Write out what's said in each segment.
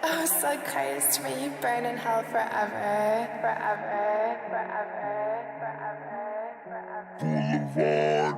Oh, so crazy when you burn in hell forever, forever, forever, forever, forever.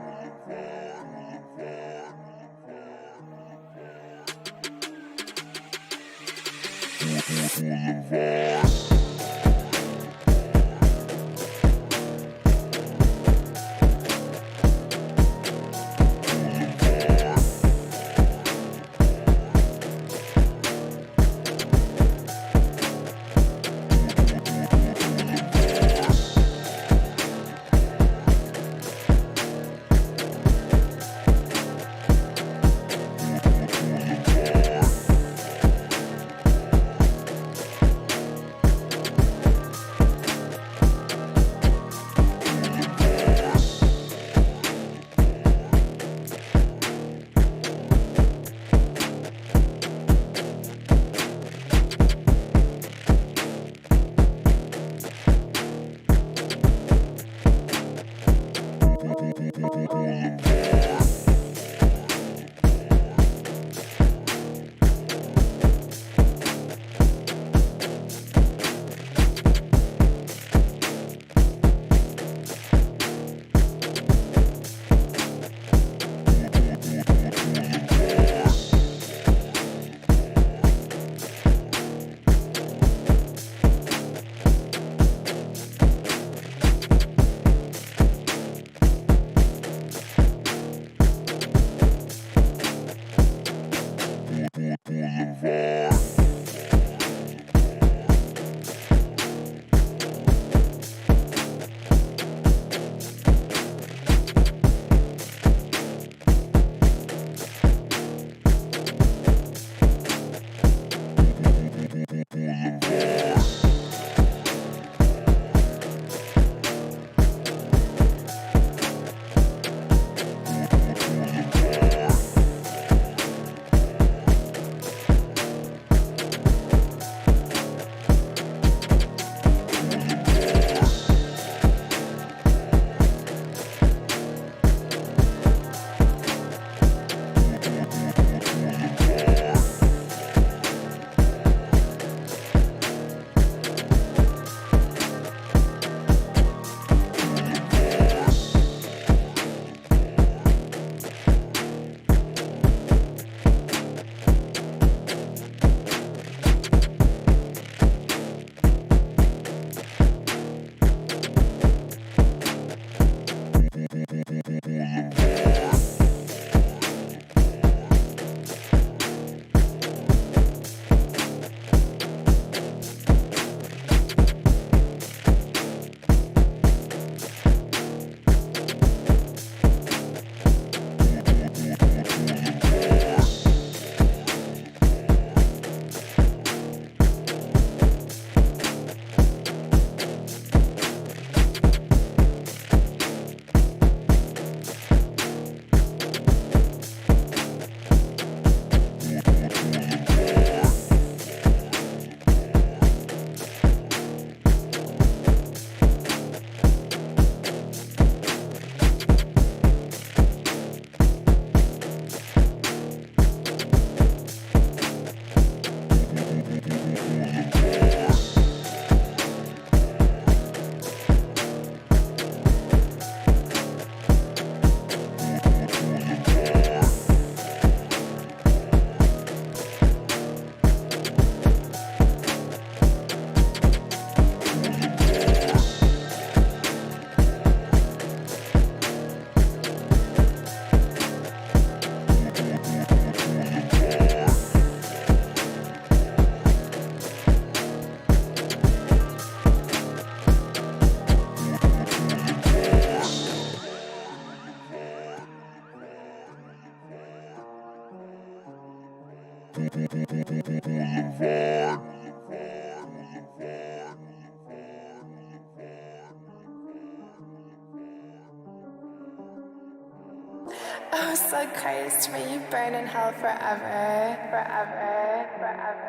Oh, so crazy when you burn in hell forever, forever, forever,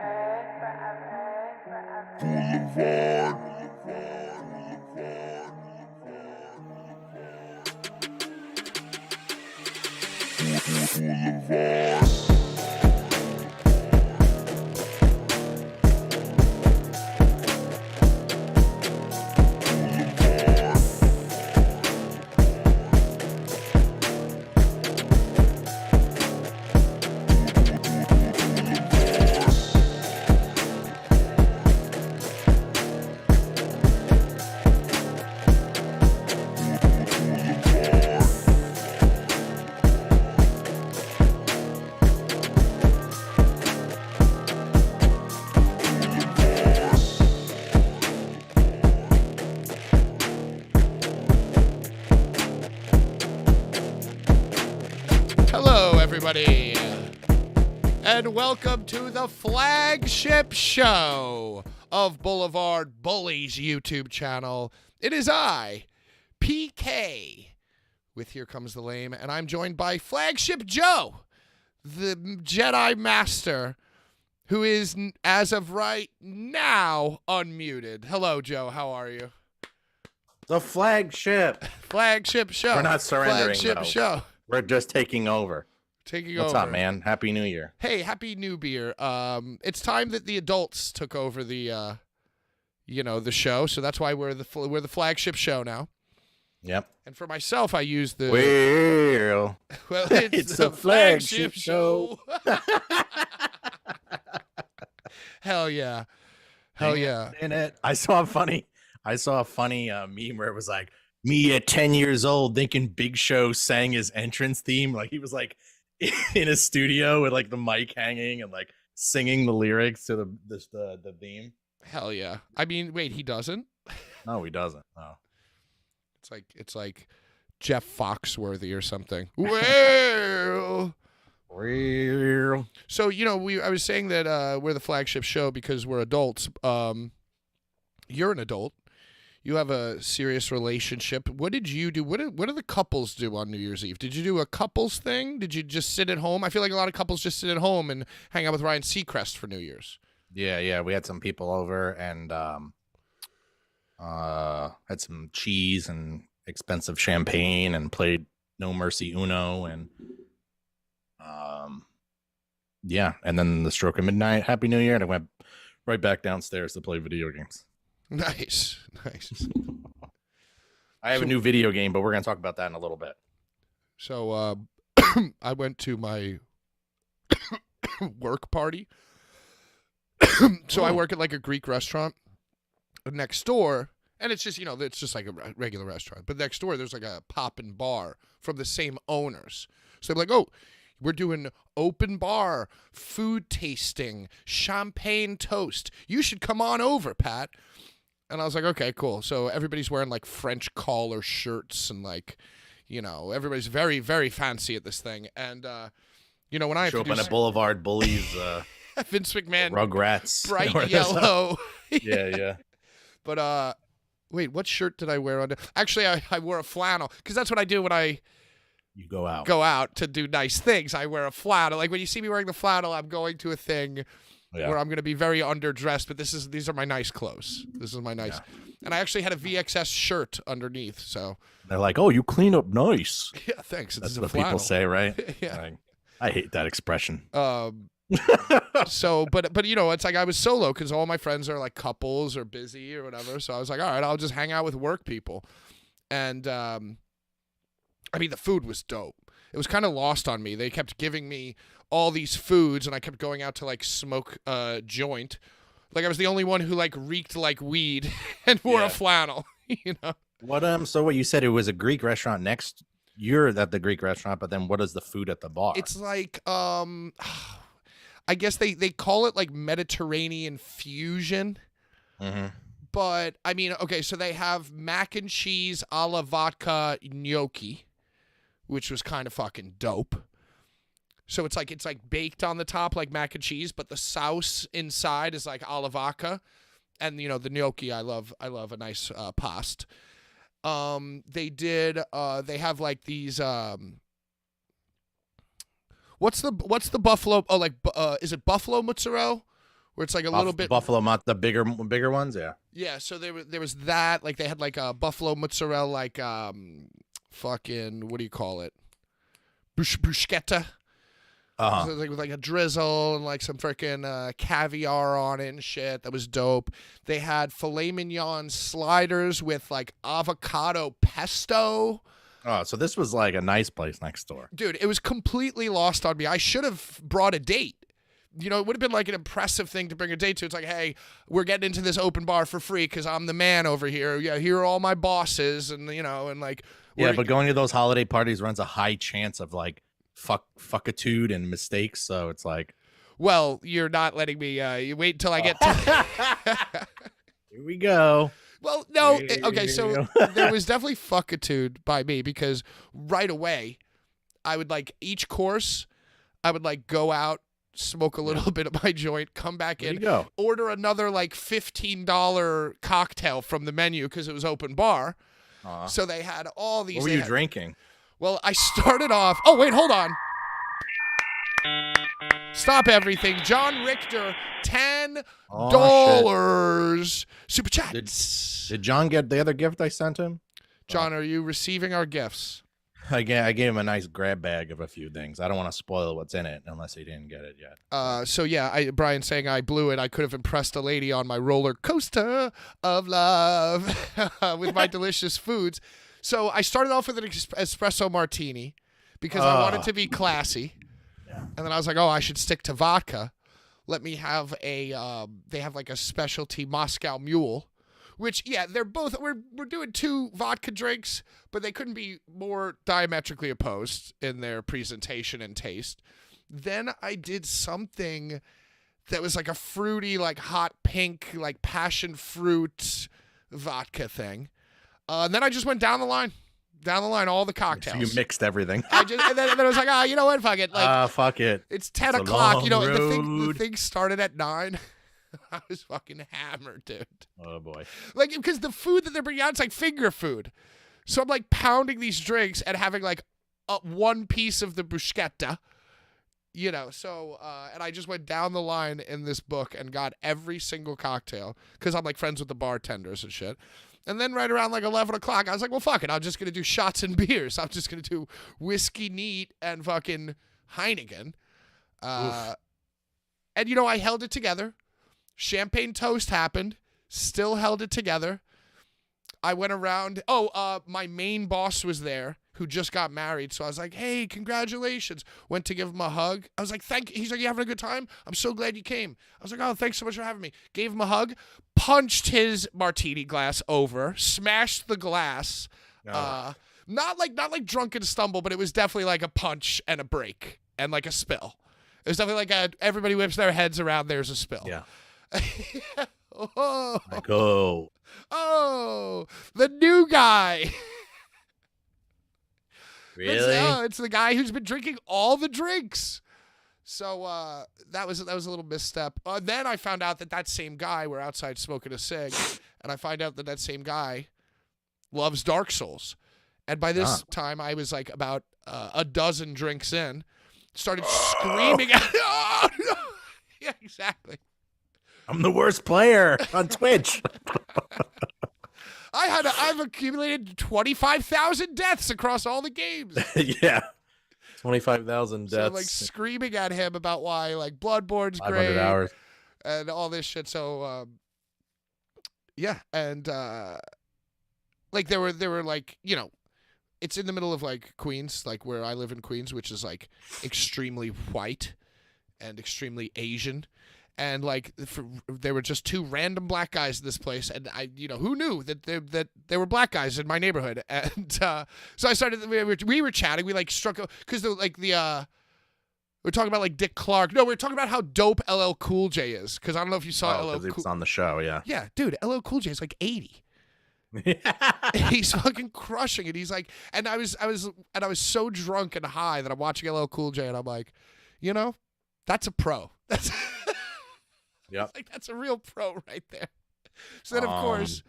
forever, forever. everybody, and welcome to the flagship show of Boulevard Bullies YouTube channel. It is I, PK, with Here Comes the Lame, and I'm joined by Flagship Joe, the Jedi Master, who is, as of right now, unmuted. Hello, Joe. How are you? The flagship. Flagship show. We're not surrendering, Flagship though. show. We're just taking over. What's up, man? Happy New Year. Hey, Happy New Beer. It's time that the adults took over the, the show. So that's why we're the flagship show now. Yep. And for myself, I use the. Well, it's the flagship show. Hell yeah. Hell yeah. In it. I saw a funny meme where it was like, me at 10 years old thinking Big Show sang his entrance theme. Like he was like in a studio with like the mic hanging and like singing the lyrics to the theme. Hell yeah. I mean, wait, he doesn't? No, he doesn't. Oh. It's like Jeff Foxworthy or something. Well. So, I was saying that we're the flagship show because we're adults. You're an adult. You have a serious relationship. What did you do? What do the couples do on New Year's Eve? Did you do a couples thing? Did you just sit at home? I feel like a lot of couples just sit at home and hang out with Ryan Seacrest for New Year's. Yeah. We had some people over and had some cheese and expensive champagne and played No Mercy Uno and and then the stroke of midnight, Happy New Year, and I went right back downstairs to play video games. Nice. I have a new video game, but we're going to talk about that in a little bit. So I went to my work party. So I work at like a Greek restaurant next door, and it's just, it's just like a regular restaurant. But next door, there's like a poppin' bar from the same owners. So they're like, oh, we're doing open bar, food tasting, champagne toast. You should come on over, Pat. And I was like, okay, cool. So everybody's wearing like French collar shirts and like, everybody's very, very fancy at this thing. And, when I show up on a Boulevard Bullies, Vince McMahon, Rugrats, bright yellow. Yeah. But, wait, what shirt did I wear under? Actually, I wore a flannel because that's what I do when you go out to do nice things. I wear a flannel. Like when you see me wearing the flannel, I'm going to a thing where I'm going to be very underdressed, but these are my nice clothes. This is my nice. Yeah. And I actually had a VXS shirt underneath, so. They're like, oh, you clean up nice. Yeah, thanks. That's what people say, right? Yeah. I hate that expression. So, but it's like I was solo because all my friends are like couples or busy or whatever. So I was like, all right, I'll just hang out with work people. And, the food was dope. It was kind of lost on me. They kept giving me all these foods, and I kept going out to, like, smoke a joint. Like, I was the only one who, like, reeked like weed and wore a flannel, What, so what you said, it was a Greek restaurant next. You're at the Greek restaurant, but then what is the food at the bar? It's like, I guess they call it, like, Mediterranean fusion. Mm-hmm. But, okay, so they have mac and cheese a la vodka gnocchi, which was kind of fucking dope. So it's like baked on the top like mac and cheese, but the sauce inside is like a la vodka. And, the gnocchi, I love a nice pasta. They have like these, what's the buffalo? Oh, like, is it buffalo mozzarella? Where it's like a little bit buffalo, the bigger ones, yeah. Yeah, so there was that. Like they had like a buffalo mozzarella, like fucking what do you call it? Bruschetta. Uh-huh. So like with like a drizzle and like some freaking caviar on it and shit. That was dope. They had filet mignon sliders with like avocado pesto. Oh, so this was like a nice place next door. Dude, it was completely lost on me. I should have brought a date. It would have been like an impressive thing to bring a date to. It's like, hey, we're getting into this open bar for free because I'm the man over here. Yeah, here are all my bosses, and and like. Yeah, but going to those holiday parties runs a high chance of like fuckitude and mistakes. So it's like. Well, you're not letting me. You wait until I get to. Here we go. Well, no. Okay, so there was definitely fuckitude by me because right away, I would like each course. I would like go out, smoke a little bit of my joint, come back There in, you go. order another like $15 cocktail from the menu because it was open bar. So they had all these. What were you drinking? Well, I started off. Oh, wait, hold on. Stop everything. John Richter, $10 super chat. Did John get the other gift I sent him? John, are you receiving our gifts? I gave him a nice grab bag of a few things. I don't want to spoil what's in it unless he didn't get it yet. So yeah, Brian saying I blew it. I could have impressed a lady on my roller coaster of love with my delicious foods. So I started off with an espresso martini because I wanted to be classy. Yeah. And then I was like, oh, I should stick to vodka. Let me have they have like a specialty Moscow Mule, which, yeah, they're both, we're doing 2 vodka drinks, but they couldn't be more diametrically opposed in their presentation and taste. Then I did something that was like a fruity, like hot pink, like passion fruit vodka thing. And then I just went down the line, all the cocktails. So you mixed everything. And then I was like, you know what, fuck it. Like, fuck it. it's 10 It's a o'clock. You know, long the thing started at 9. I was fucking hammered, dude. Oh boy. Like, because the food that they're bringing out, it's like finger food. So I'm like pounding these drinks and having like one piece of the bruschetta, you know. So, and I just went down the line in this book and got every single cocktail because I'm like friends with the bartenders and shit. And then right around like 11 o'clock, I was like, well, fuck it. I'm just going to do shots and beers. I'm just going to do whiskey neat and fucking Heineken. And, you know, I held it together. Champagne toast happened. Still held it together. I went around. My main boss was there who just got married. So I was like, hey, congratulations. Went to give him a hug. I was like, thank you. He's like, you having a good time? I'm so glad you came. I was like, oh, thanks so much for having me. Gave him a hug. Punched his martini glass over. Smashed the glass. Not like drunken stumble, but it was definitely like a punch and a break and like a spill. It was definitely like everybody whips their heads around. There's a spill. Yeah. Oh. Like, oh, the new guy. really? It's the guy who's been drinking all the drinks. So that was a little misstep. Then I found out that same guy, we're outside smoking a cig, and I find out that same guy loves Dark Souls. And by this time, I was like about a dozen drinks in, started screaming at oh, no. Yeah, exactly. I'm the worst player on Twitch. I've accumulated 25,000 deaths across all the games. Yeah. 25,000 So deaths. I'm like screaming at him about why like Bloodborne's 500 great hours. and all this shit. So yeah, and like there were like, you know, it's in the middle of like Queens, like where I live in Queens, which is like extremely white and extremely Asian. And like there were just 2 random black guys in this place, and who knew that there were black guys in my neighborhood? And so I started. We were chatting. We like struck because we're talking about like Dick Clark. No, we're talking about how dope LL Cool J is. Because I don't know if you saw LL Because he Cool. was on the show, yeah. Yeah, dude, LL Cool J is like 80. He's fucking crushing it. He's like, and I was so drunk and high that I'm watching LL Cool J, and I'm like, you know, that's a pro. That's. Yep. Like that's a real pro right there. So then, of course,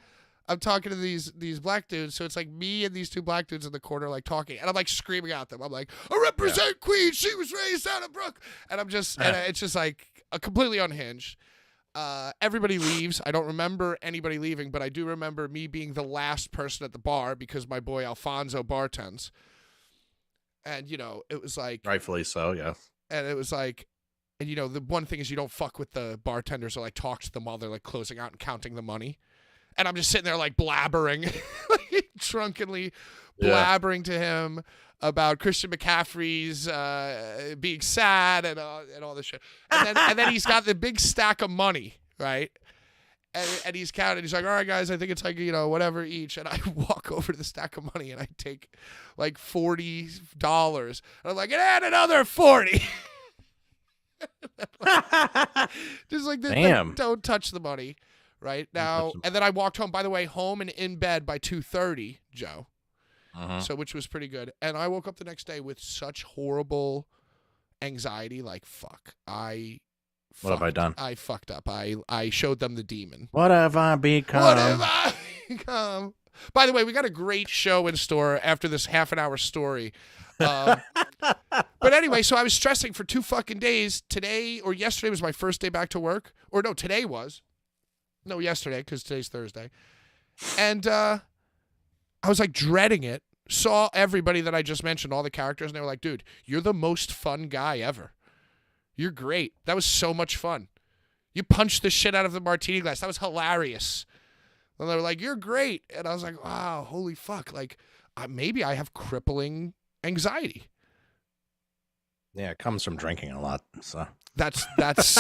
I'm talking to these black dudes. So it's like me and these 2 black dudes in the corner, like talking, and I'm like screaming at them. I'm like, "I represent Queens. She was raised out of Brook," and I'm just, and it's just like completely unhinged. Everybody leaves. I don't remember anybody leaving, but I do remember me being the last person at the bar because my boy Alfonso bartends. And you know, it was like Rightfully so, yeah. and it was like. And, you know, the one thing is you don't fuck with the bartenders or, like, talk to them while they're, like, closing out and counting the money. And I'm just sitting there, like, blabbering, like, drunkenly blabbering to him about Christian McCaffrey's being sad and all this shit. And then he's got the big stack of money, right? And he's counting. He's like, all right, guys, I think it's like, you know, whatever each. And I walk over to the stack of money and I take, like, $40. And I'm like, and add another 40. Just like this, Damn. don't touch the money right now. And then I walked home, by the way, home and in bed by 2:30, Joe. So which was pretty good. And I woke up the next day with such horrible anxiety, like fuck, What have I done? I fucked up. I showed them the demon. What have I become? What have I become? By the way, we got a great show in store after this half an hour story. But anyway, so I was stressing for 2 fucking days. Today or yesterday was my first day back to work. Or no, today was. No, yesterday, because today's Thursday. And I was like dreading it. Saw everybody that I just mentioned, all the characters, and they were like, dude, you're the most fun guy ever. You're great. That was so much fun. You punched the shit out of the martini glass. That was hilarious. And they were like, you're great. And I was like, wow, holy fuck. Like, maybe I have crippling anxiety. Yeah, it comes from drinking a lot. So That's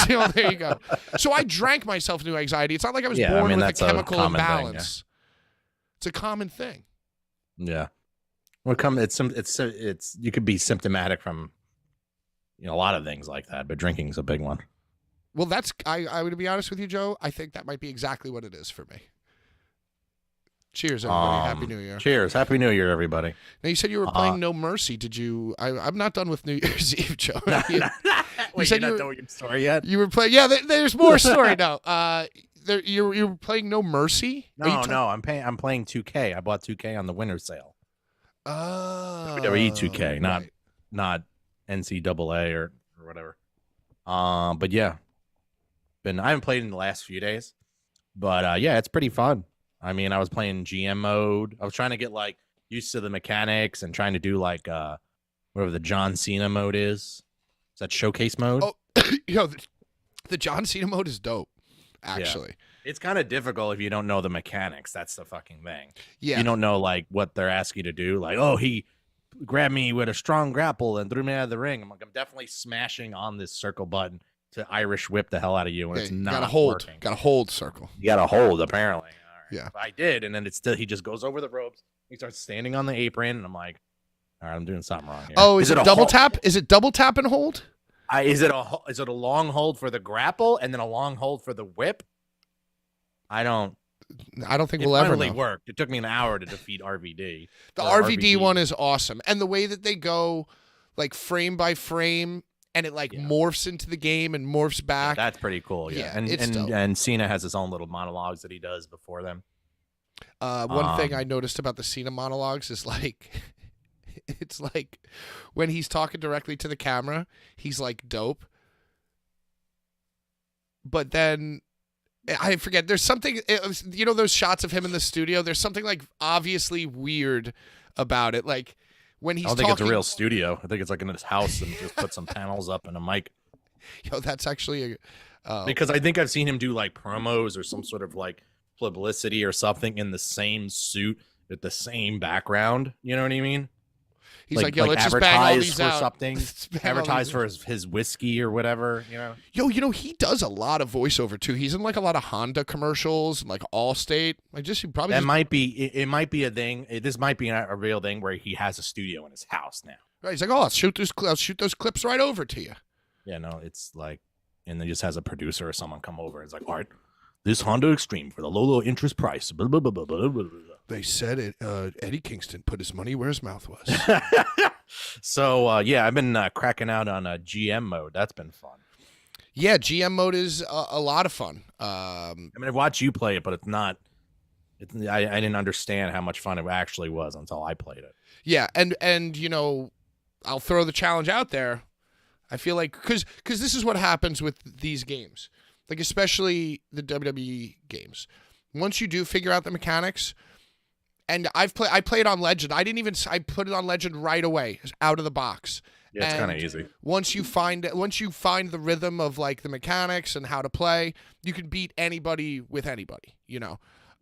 there you go. So I drank myself into anxiety. It's not like I was born with a chemical imbalance. It's a common thing. Yeah. Well, it's you could be symptomatic from a lot of things like that, but drinking's a big one. Well, I would be honest with you, Joe. I think that might be exactly what it is for me. Cheers, everybody. Happy New Year. Cheers. Happy New Year, everybody. Now, you said you were playing No Mercy. Did you? I'm not done with New Year's Eve, Joe. Wait, you're not done with your story yet? You were playing. Yeah, there's more story now. You were playing No Mercy? No, I'm playing 2K. I bought 2K on the winter sale. Oh. WWE 2K, right. not NCAA or whatever. But yeah. I haven't played in the last few days. But yeah, it's pretty fun. I mean, I was playing GM mode. I was trying to get like used to the mechanics and trying to do like whatever the John Cena mode is. Is that showcase mode? Oh, the John Cena mode is dope, actually. Yeah. It's kind of difficult if you don't know the mechanics. That's the fucking thing. Yeah. You don't know like what they're asking you to do. Like, oh, he grabbed me with a strong grapple and threw me out of the ring. I'm like, I'm definitely smashing on this circle button to Irish whip the hell out of you, and it's not working. Got to hold circle. You got to hold, apparently. All right. Yeah. But I did, and then he just goes over the ropes. He starts standing on the apron, and I'm like, all right, I'm doing something wrong here. Oh, is it a double tap? Is it double tap and hold? Is it a long hold for the grapple and then a long hold for the whip? I don't think we'll ever know. It finally worked. It took me an hour to defeat RVD. The RVD one is awesome. And the way that they go like frame by frame and it morphs into the game and morphs back. Yeah, that's pretty cool. Yeah. And Cena has his own little monologues that he does before them. One thing I noticed about the Cena monologues is like it's like when he's talking directly to the camera, he's like dope. But then I forget. There's something, those shots of him in the studio. There's something like obviously weird about it. Like when he's talking. I don't think it's a real studio. I think it's like in his house and just put some panels up and a mic. That's actually because I think I've seen him do like promos or some sort of like publicity or something in the same suit with the same background. You know what I mean? He's like, let's just bang all these for out. Something. Advertise for his whiskey or whatever, he does a lot of voiceover too. He's in like a lot of Honda commercials and like Allstate. It might be a thing. This might be a real thing where he has a studio in his house now. Right. He's like, I'll shoot those clips right over to you. Yeah, no, it's like, and then just has a producer or someone come over. It's like, all right, this Honda Extreme for the low interest price. Blah, blah, blah, blah, blah, blah, blah. They said Eddie Kingston put his money where his mouth was. So, yeah, I've been cracking out on GM mode. That's been fun. Yeah, GM mode is a lot of fun. I mean, I've watched you play it, but it's not. I didn't understand how much fun it actually was until I played it. Yeah, and I'll throw the challenge out there. I feel like because this is what happens with these games, like especially the WWE games. Once you do figure out the mechanics. And I played on Legend. I put it on Legend right away, out of the box. Yeah, it's kind of easy. Once you find the rhythm of like the mechanics and how to play, you can beat anybody with anybody,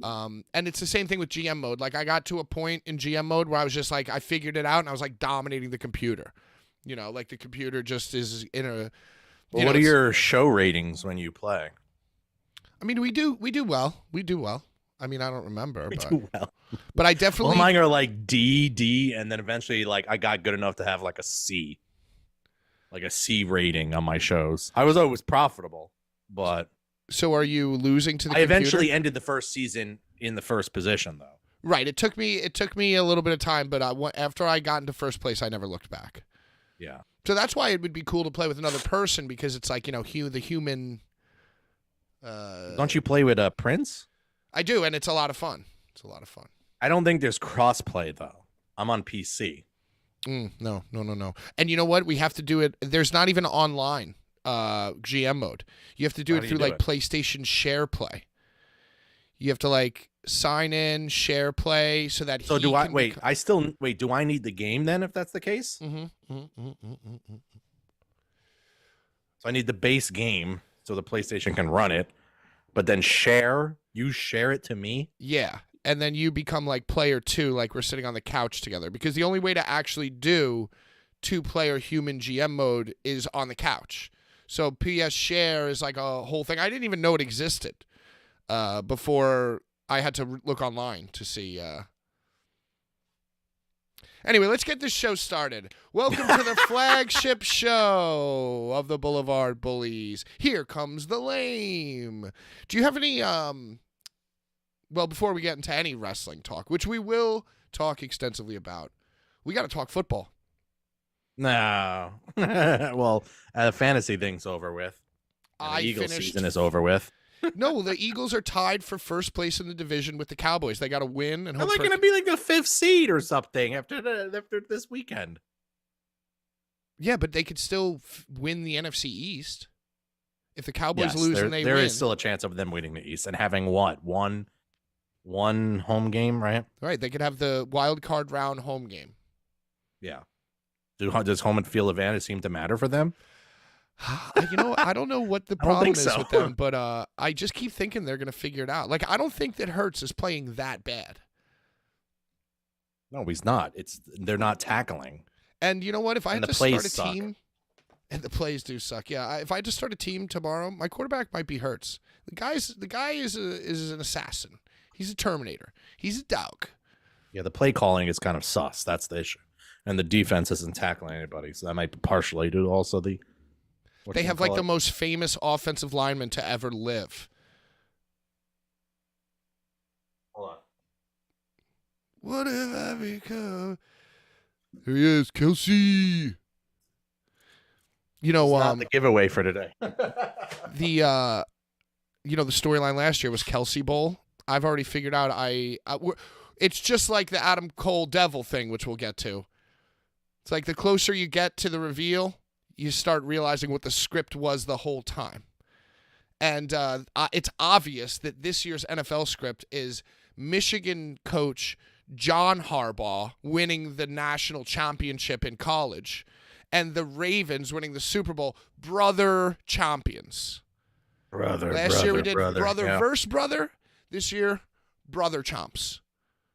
And it's the same thing with GM mode. Like I got to a point in GM mode where I was just like I figured it out and I was like dominating the computer. Like the computer just is in a what are your show ratings when you play? I mean, we do well. We do well. I mean, I don't remember. Do well. But I definitely. Well, mine are like D, and then eventually, like, I got good enough to have like a C rating on my shows. I was always profitable, but. So are you losing to the computer? I eventually ended the first season in the first position, though. Right. It took me a little bit of time, but after I got into first place, I never looked back. Yeah. So that's why it would be cool to play with another person because it's like, the human. Don't you play with Prince? I do, and it's a lot of fun. I don't think there's crossplay though. I'm on PC. No. And you know what? We have to do it. There's not even online GM mode. You have to do How it do you through do like it? PlayStation Share Play. You have to like sign in, share play, so that. So do I wait? Do I need the game then? If that's the case, Mm-hmm. so I need the base game so the PlayStation can run it, but then you share it to me. Yeah. And then you become like player 2, like we're sitting on the couch together. Because the only way to actually do 2-player human GM mode is on the couch. So PS Share is like a whole thing. I didn't even know it existed before I had to look online to see. Anyway, let's get this show started. Welcome to the flagship show of the Boulevard Bullies. Here comes the lame. Do you have any... Well, before we get into any wrestling talk, which we will talk extensively about, we got to talk football. No. Well, the fantasy thing's over with. And the Eagles season is over with. No, the Eagles are tied for first place in the division with the Cowboys. They got to win and They're hope like for... going to be like the 5th seed or something after this weekend. Yeah, but they could still win the NFC East. If the Cowboys lose there, and they there win. is still a chance of them winning the East and having what? One home game, right? Right, they could have the wild card round home game. Yeah. Does home and field advantage seem to matter for them? I don't know what the I don't problem think is so. with them, but I just keep thinking they're going to figure it out. Like, I don't think that Hurts is playing that bad. No, he's not. They're not tackling. And you know what? If I And had the to start plays a suck. team, and the plays do suck. Yeah, if I had to start a team tomorrow, my quarterback might be Hurts. The guy is an assassin. He's a Terminator. He's a dog. Yeah, the play calling is kind of sus. That's the issue. And the defense isn't tackling anybody. So that might be partially due to also the... They have like the most famous offensive lineman to ever live. Hold on. What have I become? Here he is, Kelsey. You know, Not the giveaway for today. the storyline last year was Kelsey Bowl. I've already figured out it's just like the Adam Cole Devil thing, which we'll get to. It's like the closer you get to the reveal, you start realizing what the script was the whole time. And it's obvious that this year's NFL script is Michigan coach John Harbaugh winning the national championship in college and the Ravens winning the Super Bowl, brother champions. Last year we did brother yeah. versus brother. This year, brother chomps.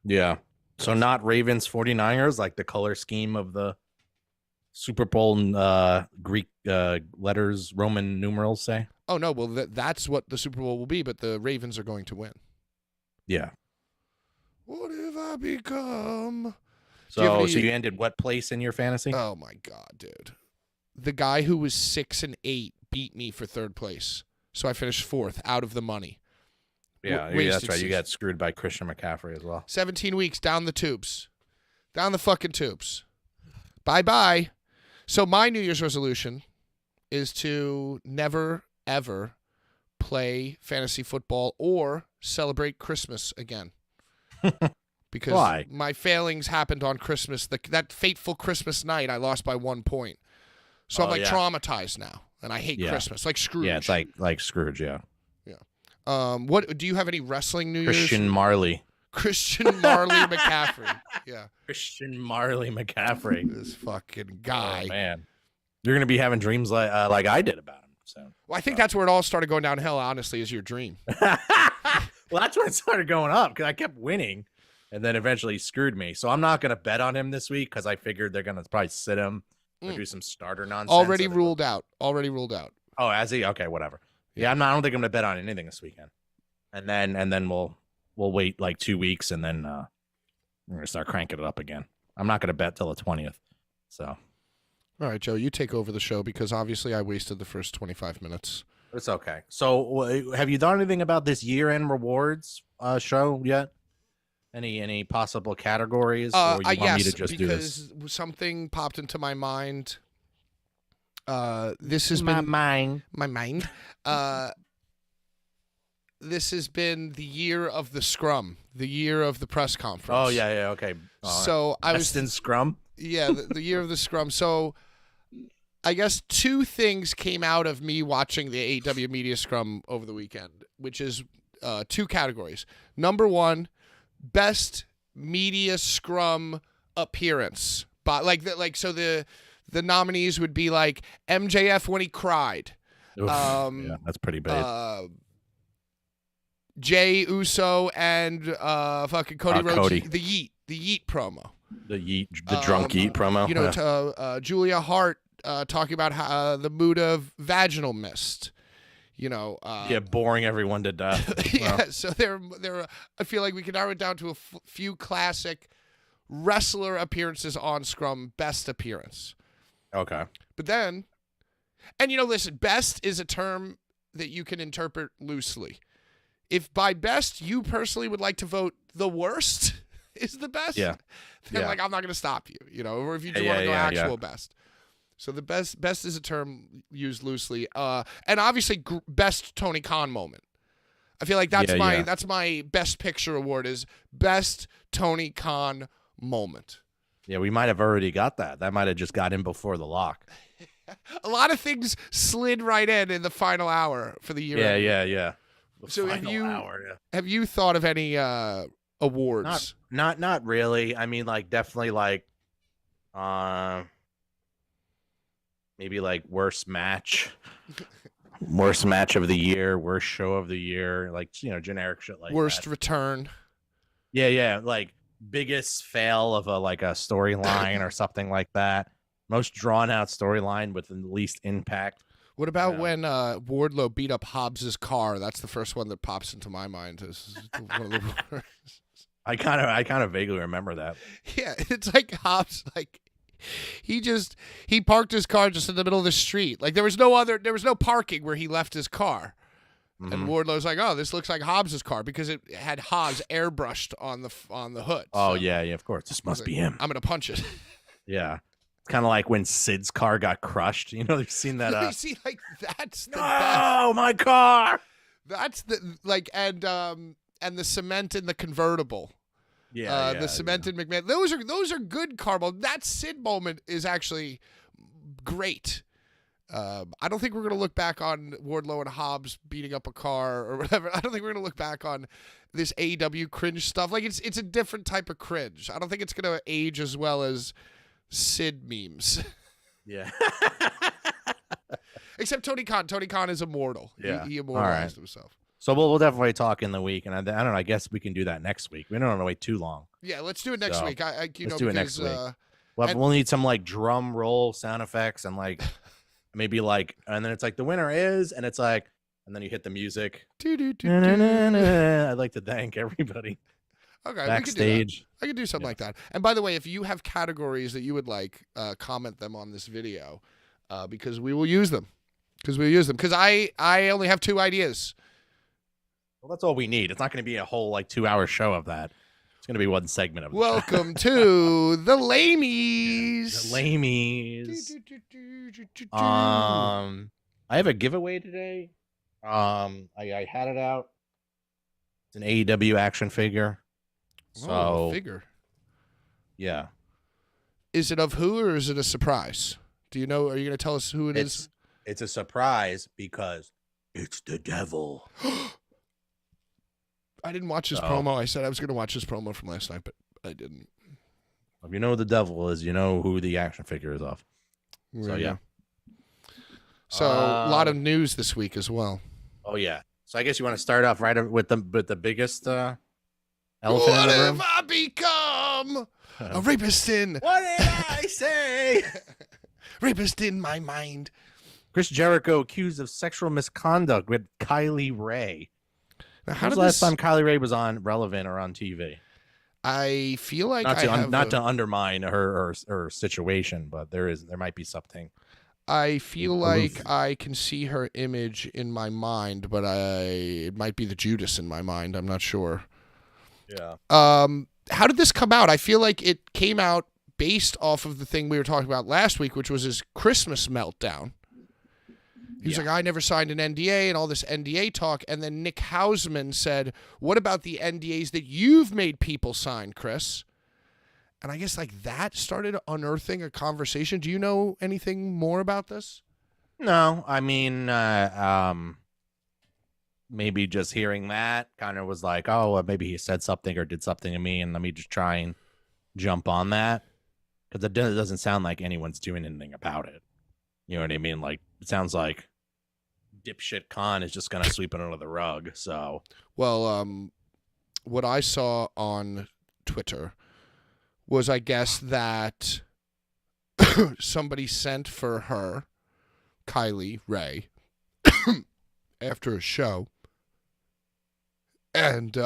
Yeah. So not Ravens 49ers, like the color scheme of the Super Bowl Greek letters, Roman numerals say? Oh, no. Well, that's what the Super Bowl will be, but the Ravens are going to win. Yeah. What have I become? So you ended what place in your fantasy? Oh, my God, dude. The guy who was 6-8 beat me for third place. So I finished 4th out of the money. Yeah, that's wasted right. You season. got screwed by Christian McCaffrey as well. 17 weeks down the tubes. Down the fucking tubes. Bye-bye. So my New Year's resolution is to never, ever play fantasy football or celebrate Christmas again. Because Why? my failings happened on Christmas. That fateful Christmas night, I lost by 1 point. So I'm like traumatized now, and I hate Christmas. Like Scrooge. Yeah, it's like Scrooge, yeah. What do you have any wrestling New Year's? Christian Marley McCaffrey. Yeah. Christian Marley McCaffrey. This fucking guy. Oh, man. You're going to be having dreams like I did about him. So. Well, I think that's where it all started going downhill, honestly, is your dream. Well, that's when it started going up because I kept winning and then eventually he screwed me. So I'm not going to bet on him this week because I figured they're going to probably sit him or do some starter nonsense. Already ruled out. Oh, has he? Okay, whatever. Yeah, I don't think I'm going to bet on anything this weekend. And then we'll wait like 2 weeks and then we're going to start cranking it up again. I'm not going to bet till the 20th. So. All right, Joe, you take over the show because obviously I wasted the first 25 minutes. It's okay. So have you done anything about this year-end rewards show yet? Any possible categories? Or you want me to just do this? Because something popped into my mind This has My been mind. my mind. This has been the year of the scrum, the year of the press conference. Oh yeah, okay. So I was Best in Scrum. yeah, the year of the scrum. So I guess two things came out of me watching the AEW Media Scrum over the weekend, which is two categories. Number one, best media scrum appearance. But so the nominees would be like MJF when he cried. Oof, Um, yeah, that's pretty bad. Jay Uso and fucking Cody Rhodes, Cody. the Yeet promo. The drunk Yeet promo. You know, Yeah. to Julia Hart talking about how, the mood of vaginal mist. You know, Yeah, boring everyone to death. yeah. Well, So there. I feel like we can narrow it down to a few classic wrestler appearances on Scrum. Best appearance. okay. But then, and listen, best is a term that you can interpret loosely. If by best you personally would like to vote the worst is the best, Yeah. then Yeah. I'm not going to stop you, or if you do Yeah, want to go yeah, actual yeah. best. So the best is a term used loosely. And obviously best Tony Khan moment. I feel like that's my best picture award is best Tony Khan moment. Yeah, we might have already got that. That might have just got in before the lock. A lot of things slid right in the final hour for the year. Yeah. The So have final you- hour, yeah. Have you thought of any awards? Not really. I mean, like definitely like maybe like worst match of the year, worst show of the year, like generic shit like Worst that. return. Yeah, like biggest fail of a storyline or something like that. Most drawn out storyline with the least impact. What about Yeah. when Wardlow beat up Hobbs's car? That's the first one that pops into my mind. As one of the worst. I kind of vaguely remember that. Yeah, it's like Hobbs, he parked his car just in the middle of the street. Like there was no parking where he left his car. And Mhm. Wardlow's like, oh, this looks like Hobbs's car because it had Hobbs airbrushed on the hood. Oh So yeah, of course. This must like, be him. I'm gonna punch it. Yeah. It's kind of like when Sid's car got crushed. You've seen that. You see, like that's the best. Oh, my car. That's the and the cement in the convertible. Yeah, The cemented McMahon. Those are good car moments. That Sid moment is actually great. I don't think we're gonna look back on Wardlow and Hobbs beating up a car or whatever. I don't think we're gonna look back on this AEW cringe stuff. Like it's a different type of cringe. I don't think it's gonna age as well as Sid memes. Yeah. Except Tony Khan. Tony Khan is immortal. Yeah. He immortalized All right. himself. So we'll definitely talk in the week, and I don't know. I guess we can do that next week. We don't want to wait too long. Yeah, let's do it next So, week. let's do it next because, week. And- We'll need some drum roll sound effects and maybe and then it's like the winner is, and it's like, and then you hit the music. I'd like to thank everybody Okay, backstage. I could do something Yeah. like that. And by the way, if you have categories that you would like, comment them on this video, because we will use them. Because I only have 2 ideas. Well, that's all we need. It's not going to be a whole 2-hour show of that. It's going to be one segment of the show. Welcome to the Lamies. The Lamies. I have a giveaway today. I had it out. It's an AEW action figure. So figure. yeah, Is it of who or is it a surprise? Do you know? Are you going to tell us who it is? it's a surprise because it's the devil. I didn't watch his Oh. promo. I said I was going to watch his promo from last night, but I didn't. If you know who the devil is, you know who the action figure is of. So yeah. So a lot of news this week as well. Oh yeah. So I guess you want to start off right with the biggest elephant What in the have room. I become? A rapist in What did I say? rapist in my mind. Chris Jericho accused of sexual misconduct with Kylie Ray. Now, When was the last time Kylie Ray was on relevant or on TV? I feel like Not to undermine her situation, but there might be something. I feel Aloof. like I can see her image in my mind, but it might be the Judas in my mind. I'm not sure. Yeah. How did this come out? I feel like it came out based off of the thing we were talking about last week, which was his Christmas meltdown. He was like, I never signed an NDA and all this NDA talk. And then Nick Hausman said, what about the NDAs that you've made people sign, Chris? And I guess like that started unearthing a conversation. Do you know anything more about this? No, I mean, maybe just hearing that kind of was like, oh, maybe he said something or did something to me, and let me just try and jump on that, because it doesn't sound like anyone's doing anything about it. You know what I mean? Like, it sounds like dipshit Khan is just gonna sweep it under the rug. So, well, what I saw on Twitter was, I guess, that somebody sent for her, Kylie Ray, after a show, and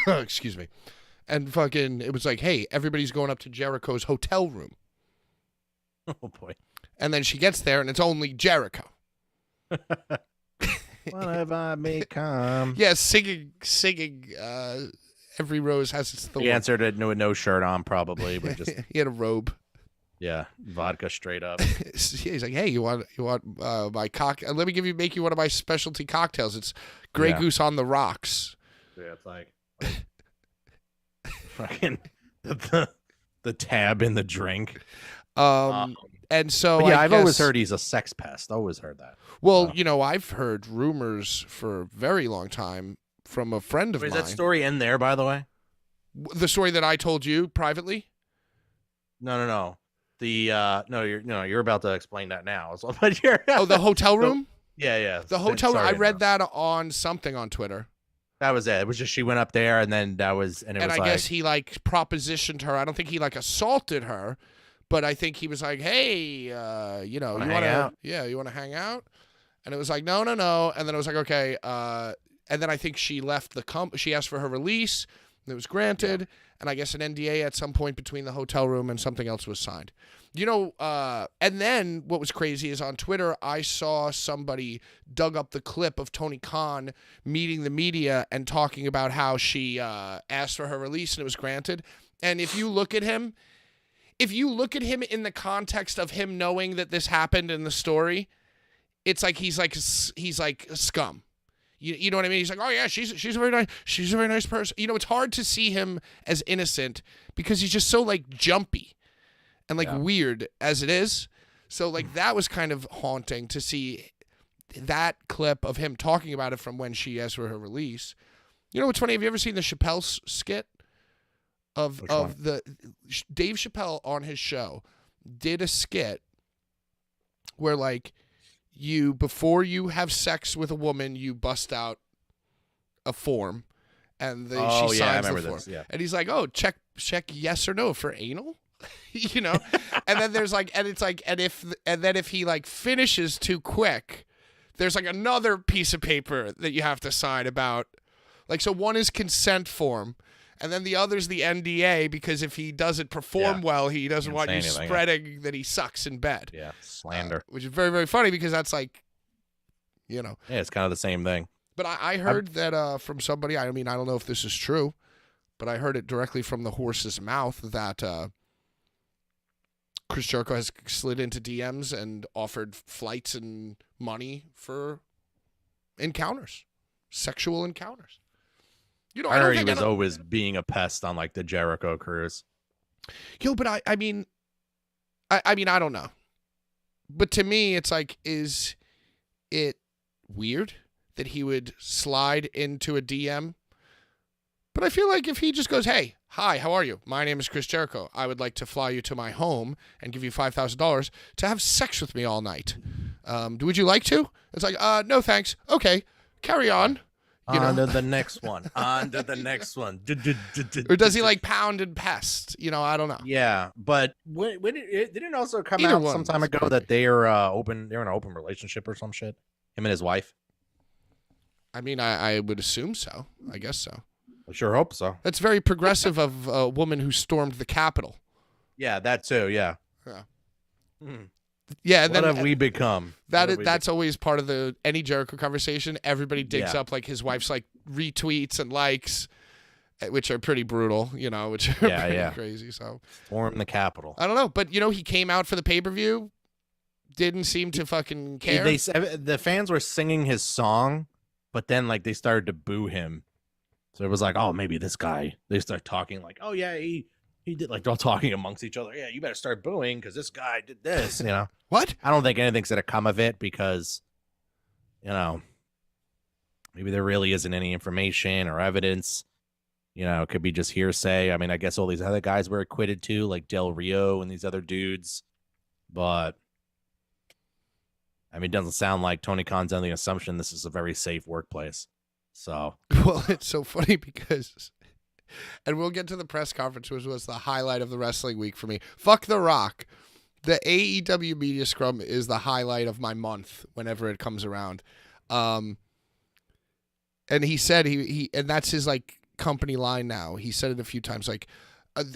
excuse me, and fucking, it was like, hey, everybody's going up to Jericho's hotel room. oh boy. And then she gets there, and it's only Jericho. What have I become? Yeah, singing. Every rose has its thorn. He answered it with no shirt on, probably, but just he had a robe. yeah, vodka straight up. He's like, hey, you want my cock? Let me make you one of my specialty cocktails. It's Grey Goose on the rocks. Yeah, it's like fucking the tab in the drink. And so yeah, I I've always heard he's a sex pest. Always heard that. Well, you know, I've heard rumors for a very long time from a friend of Wait, mine. is that story in there, by the way? The story that I told you privately? No. You're about to explain that now. So, but you're Oh, the hotel room? Yeah. The hotel room. Sorry, I read that on something on Twitter. That was it. It was just she went up there, and then that was, and it And was I like, guess he like propositioned her. I don't think he like assaulted her, but I think he was like, "Hey, you know, you want to, you want to hang out?" And it was like, "No." And then it was like, "Okay." And then I think she left the she asked for her release. And it was granted, and I guess an NDA at some point between the hotel room and something else was signed. You know, and then what was crazy is on Twitter, I saw somebody dug up the clip of Tony Khan meeting the media and talking about how she asked for her release and it was granted. And if you look at him in the context of him knowing that this happened in the story, it's like he's like a scum. You know what I mean? He's like, oh yeah, she's a very nice person. You know, it's hard to see him as innocent because he's just so like jumpy and like weird as it is. So like that was kind of haunting to see that clip of him talking about it from when she asked for her release. You know what's funny? Have you ever seen the Chappelle skit of the Dave Chappelle on his show did a skit where like before you have sex with a woman, you bust out a form and she signs the form. Yeah. And he's like, oh, check yes or no for anal. You know? And then there's like, and it's like, and then if he like finishes too quick, there's like another piece of paper that you have to sign about. Like, so one is consent form, and then the other's the NDA, because if he doesn't perform well, he doesn't want you spreading that he sucks in bed. Yeah, slander. Which is very, very funny because that's like, you know. Yeah, it's kind of the same thing. But I heard that from somebody, I mean, I don't know if this is true, but I heard it directly from the horse's mouth that Chris Jericho has slid into DMs and offered flights and money for encounters, sexual encounters. You know, I heard he was always being a pest on like the Jericho cruise. Yo, but I mean, I don't know. But to me, it's like, is it weird that he would slide into a DM? But I feel like if he just goes, hey, hi, how are you? My name is Chris Jericho. I would like to fly you to my home and give you $5,000 to have sex with me all night. Would you like to? It's like, no, thanks. Okay, carry on. On to the next one. On to the next one. Or does he like pound and pest? You know, I don't know. Yeah, but when it didn't also come out some time ago that they're open. They're in an open relationship or some shit. Him and his wife. I mean, I would assume so. I guess so. I sure hope so. That's very progressive of a woman who stormed the Capitol. Yeah, that too. Yeah. Yeah. Hmm. Yeah, and what have we become? That's always part of any Jericho conversation. Everybody digs up like his wife's like retweets and likes, which are pretty brutal, you know, which are Yeah, pretty yeah. crazy. So Storm the Capitol. I don't know, but you know, he came out for the pay-per-view, didn't seem to fucking care. The fans were singing his song, but then like they started to boo him. So it was like, oh, maybe this guy. They start talking like, oh yeah, he did, like they're all talking amongst each other. Yeah, you better start booing because this guy did this. You know, What? I don't think anything's gonna come of it because, you know, maybe there really isn't any information or evidence. You know, it could be just hearsay. I mean, I guess all these other guys were acquitted too, like Del Rio and these other dudes. But I mean, it doesn't sound like Tony Khan's under the assumption this is a very safe workplace. So Well, it's so funny because, and we'll get to the press conference, which was the highlight of the wrestling week for me. Fuck The Rock. The AEW media scrum is the highlight of my month whenever it comes around. And he said he and that's his like company line now. He said it a few times. Like,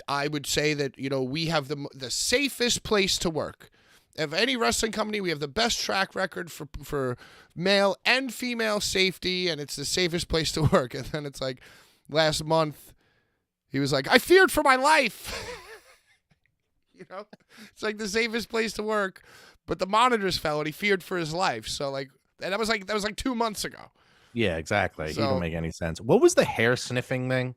I would say that, you know, we have the safest place to work. Of any wrestling company, we have the best track record for male and female safety, and it's the safest place to work. And then it's like last month, he was like, I feared for my life. You know, it's like the safest place to work, but the monitors fell and he feared for his life. So like, and that was like 2 months ago. yeah, exactly. It So- don't make any sense. What was the hair sniffing thing?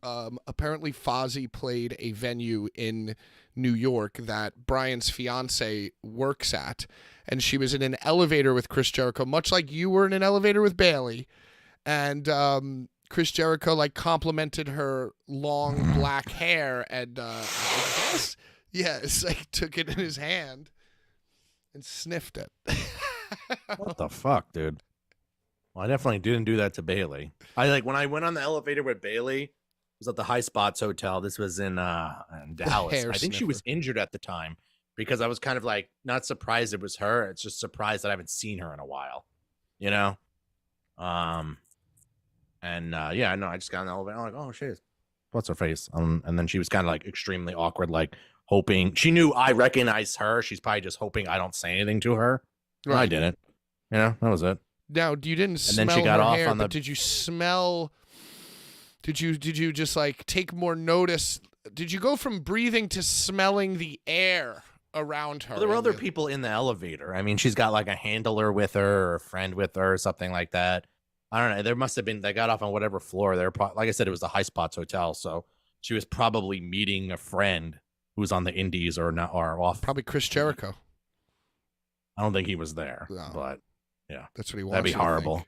Apparently Fozzy played a venue in New York that Brian's fiance works at, and she was in an elevator with Chris Jericho, much like you were in an elevator with Bailey, and Chris Jericho like complimented her long black hair, and I guess, yes, like took it in his hand and sniffed it. What the fuck, dude? Well, I definitely didn't do that to Bailey. I like when I went on the elevator with Bailey. It was at the High Spots Hotel. This was in Dallas. hair I think she was injured at the time because I was kind of like not surprised it was her. It's just surprised that I haven't seen her in a while, you know. Yeah, no, I just got in the elevator. I'm like, oh shit, what's her face? And then she was kind of like extremely awkward, like hoping she knew I recognized her. She's probably just hoping I don't say anything to her. Well, I didn't. You know, that was it. Now, you didn't And smell then she got her off hair, on the- but did you smell? Did you just like take more notice? Did you go from breathing to smelling the air around her? Well, there were in other the- people in the elevator. I mean, she's got like a handler with her or a friend with her or something like that. I don't know. There must have been, they got off on whatever floor. They're like I said, it was the High Spots Hotel. So she was probably meeting a friend who's on the indies or not, or off. Probably Chris Jericho. I don't think he was there, No. but That's what he wants. that'd be you to think. horrible.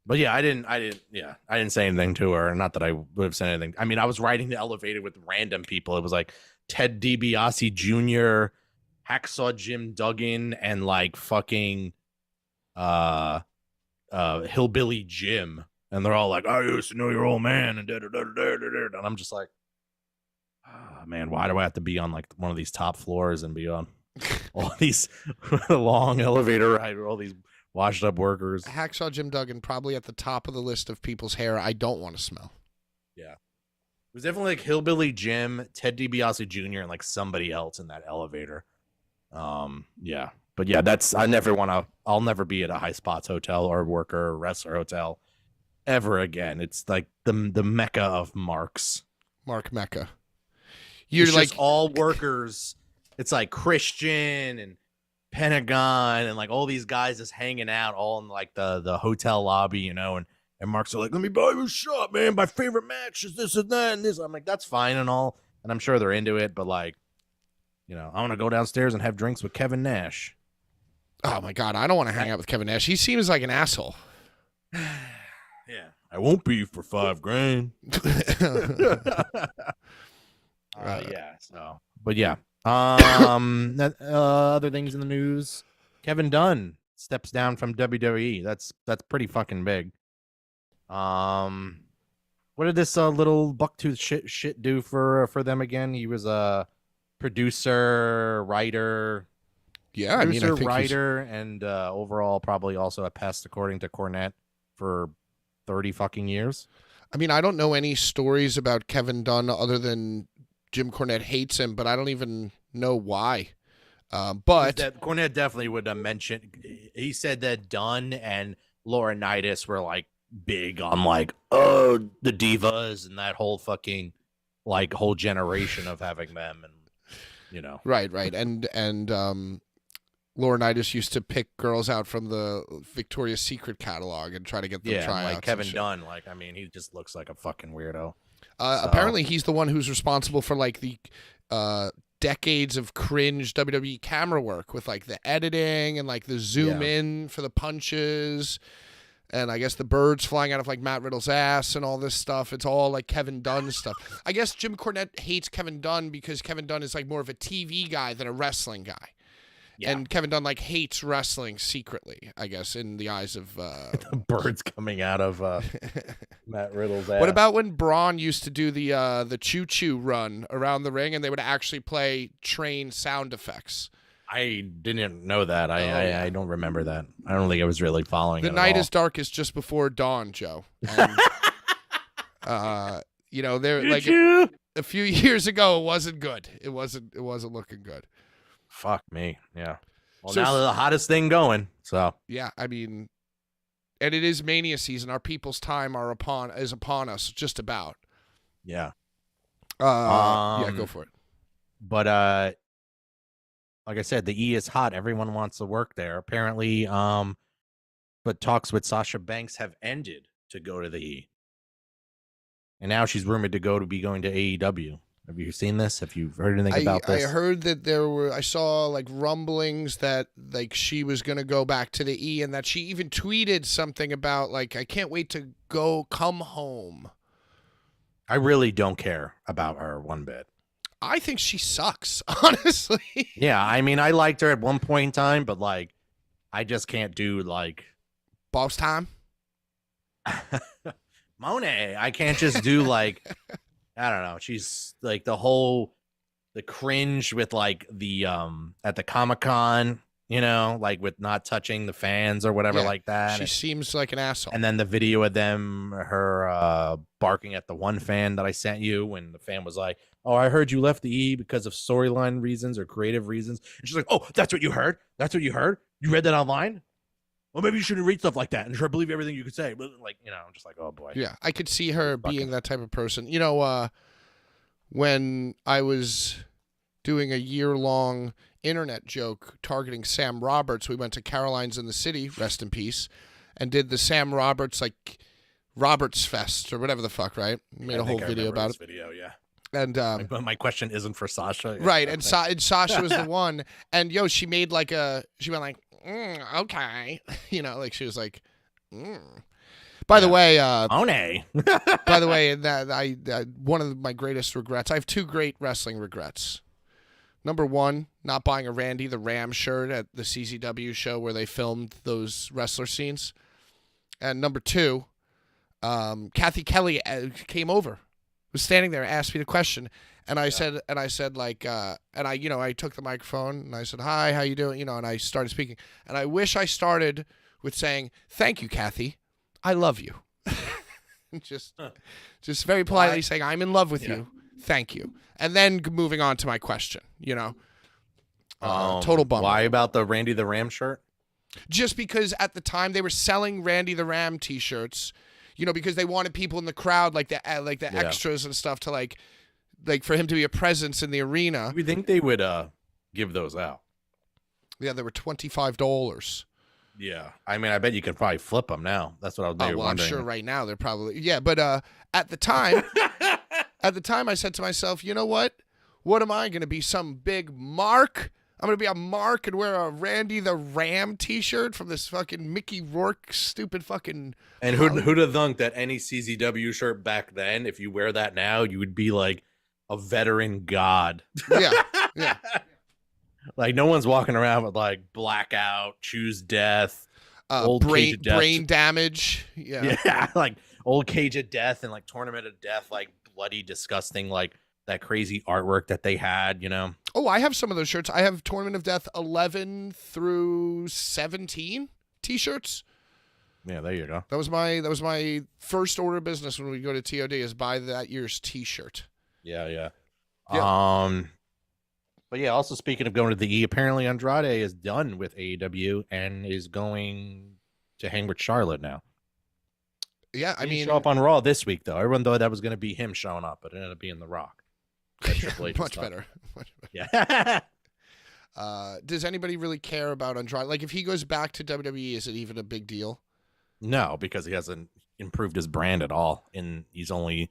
But yeah, I didn't say anything to her. Not that I would have said anything. I mean, I was riding the elevator with random people. It was like Ted DiBiase Jr., Hacksaw Jim Duggan, and like fucking Hillbilly Jim. And they're all like, I used to know your old man, and da-da-da-da-da-da-da. And I'm just like, oh, man, why do I have to be on like one of these top floors and be on all these long elevator ride with all these washed up workers? Hacksaw Jim Duggan probably at the top of the list of people's hair I don't want to smell. It was definitely like Hillbilly Jim, Ted DiBiase Jr., and like somebody else in that elevator. Yeah. But yeah, I'll never be at a High Spots Hotel or worker or wrestler hotel ever again. It's like the mecca of marks. Mark Mecca. You're It's like just all workers. It's like Christian and Pentagon and like all these guys just hanging out all in like the hotel lobby, you know, and Mark's like, let me buy you a shot, man. My favorite match is this and that and this. I'm like, that's fine and all. And I'm sure they're into it, but like, you know, I want to go downstairs and have drinks with Kevin Nash. oh my God, I don't want to hang out with Kevin Nash. He seems like an asshole. Yeah. I won't be for $5,000. Yeah. So, but yeah. Other things in the news. Kevin Dunn steps down from WWE. That's pretty fucking big. What did this little bucktooth shit do for them again? He was a producer, writer, Yeah, I mean, I think he's- writer, and overall probably also a pest according to Cornette for 30 fucking years. I mean, I don't know any stories about Kevin Dunn other than Jim Cornette hates him, but I don't even know why. But Cornette definitely would have mentioned. He said that Dunn and Laurinaitis were like big on like, oh, the divas and that whole fucking like whole generation of having them, and you know. Right. And Laurinaitis used to pick girls out from the Victoria's Secret catalog and try to get them Yeah, tryouts. like Kevin and shit. Dunn. Like, I mean, he just looks like a fucking weirdo. Apparently, he's the one who's responsible for like the decades of cringe WWE camera work with like the editing and like the zoom in for the punches. And I guess the birds flying out of like Matt Riddle's ass and all this stuff. It's all like Kevin Dunn stuff. I guess Jim Cornette hates Kevin Dunn because Kevin Dunn is like more of a TV guy than a wrestling guy. Yeah. And Kevin Dunn like hates wrestling secretly, I guess, in the eyes of the birds coming out of Matt Riddle's ass. What about when Braun used to do the choo-choo run around the ring and they would actually play train sound effects? I didn't know that. I don't remember that. I don't think I was really following The it night at all. is darkest just before dawn, Joe. And, you know, there like a few years ago, it wasn't good. It wasn't looking good. Fuck me. Yeah. Well, So- now they're the hottest thing going. So Yeah, I mean, and it is Mania season. Our people's time is upon us, just about. yeah. Yeah, go for it. But like I said, the E is hot. Everyone wants to work there. Apparently, but talks with Sasha Banks have ended to go to the E. And now she's rumored to be going to AEW. Have you seen this? Have you heard anything about this? I heard that I saw like rumblings that like she was going to go back to the E and that she even tweeted something about like, I can't wait to come home. I really don't care about her one bit. I think she sucks, honestly. Yeah, I mean, I liked her at one point in time, but like, I just can't do like Boss time. Monet. I can't just do like, I don't know. She's like the cringe with like the at the Comic-Con, you know, like with not touching the fans or whatever like that. She seems like an asshole. And then the video of her barking at the one fan that I sent you when the fan was like, oh, I heard you left the E because of storyline reasons or creative reasons. And she's like, oh, that's what you heard? That's what you heard? You read that online? Well, maybe you shouldn't read stuff like that and try to believe everything you could say. But like, you know, I'm just like, oh boy. Yeah, I could see her being that type of person. You know, when I was doing a year-long internet joke targeting Sam Roberts, we went to Caroline's in the City, rest in peace, and did the Sam Roberts like Roberts Fest or whatever the fuck, right? Made a whole video about it. Video, yeah. And but my question isn't for Sasha, right? And Sasha was the one, and she made like she went like, okay, you know, like she was like, By the way, Monet. by the way, that one of my greatest regrets. I have two great wrestling regrets. Number one, not buying a Randy the Ram shirt at the CZW show where they filmed those wrestler scenes. And number two, Kathy Kelly came over, was standing there, asked me the question, and I said, like, and I took the microphone and I said, hi, how you doing? And I started speaking, and I wish I started with saying, thank you, Kathy, I love you. just very politely saying, I'm in love with you, thank you, and then moving on to my question. Total bummer. Why about the Randy the Ram shirt? Just because at the time they were selling Randy the Ram T-shirts, because they wanted people in the crowd, like the extras and stuff, to like for him to be a presence in the arena. We think they would give those out. Yeah, they were $25. Yeah, I mean, I bet you can probably flip them now. That's what I was wondering. I'm sure right now they're probably but at the time, I said to myself, you know what? What am I going to be? Some big mark? I'm going to be a mark and wear a Randy the Ram T-shirt from this fucking Mickey Rourke stupid fucking. And who'd have thunk that any CZW shirt back then, if you wear that now, you would be like a veteran god. Yeah. Like no one's walking around with like blackout, choose death, old Cage of Death. Brain damage. Yeah, like old Cage of Death and like Tournament of Death, like bloody, disgusting, like that crazy artwork that they had, Oh, I have some of those shirts. I have Tournament of Death 11 through 17 T-shirts. Yeah, there you go. That was my first order of business when we go to TOD is buy that year's T-shirt. Yeah. Yeah. But yeah, also speaking of going to the E, apparently Andrade is done with AEW and is going to hang with Charlotte now. Yeah, I He didn't mean, show up on Raw this week though. Everyone thought that was going to be him showing up, but it ended up being The Rock. Triple H much stuff. better. Much better. Yeah. Does anybody really care about Andrade? Like, if he goes back to WWE, is it even a big deal? No, because he hasn't improved his brand at all, and he's only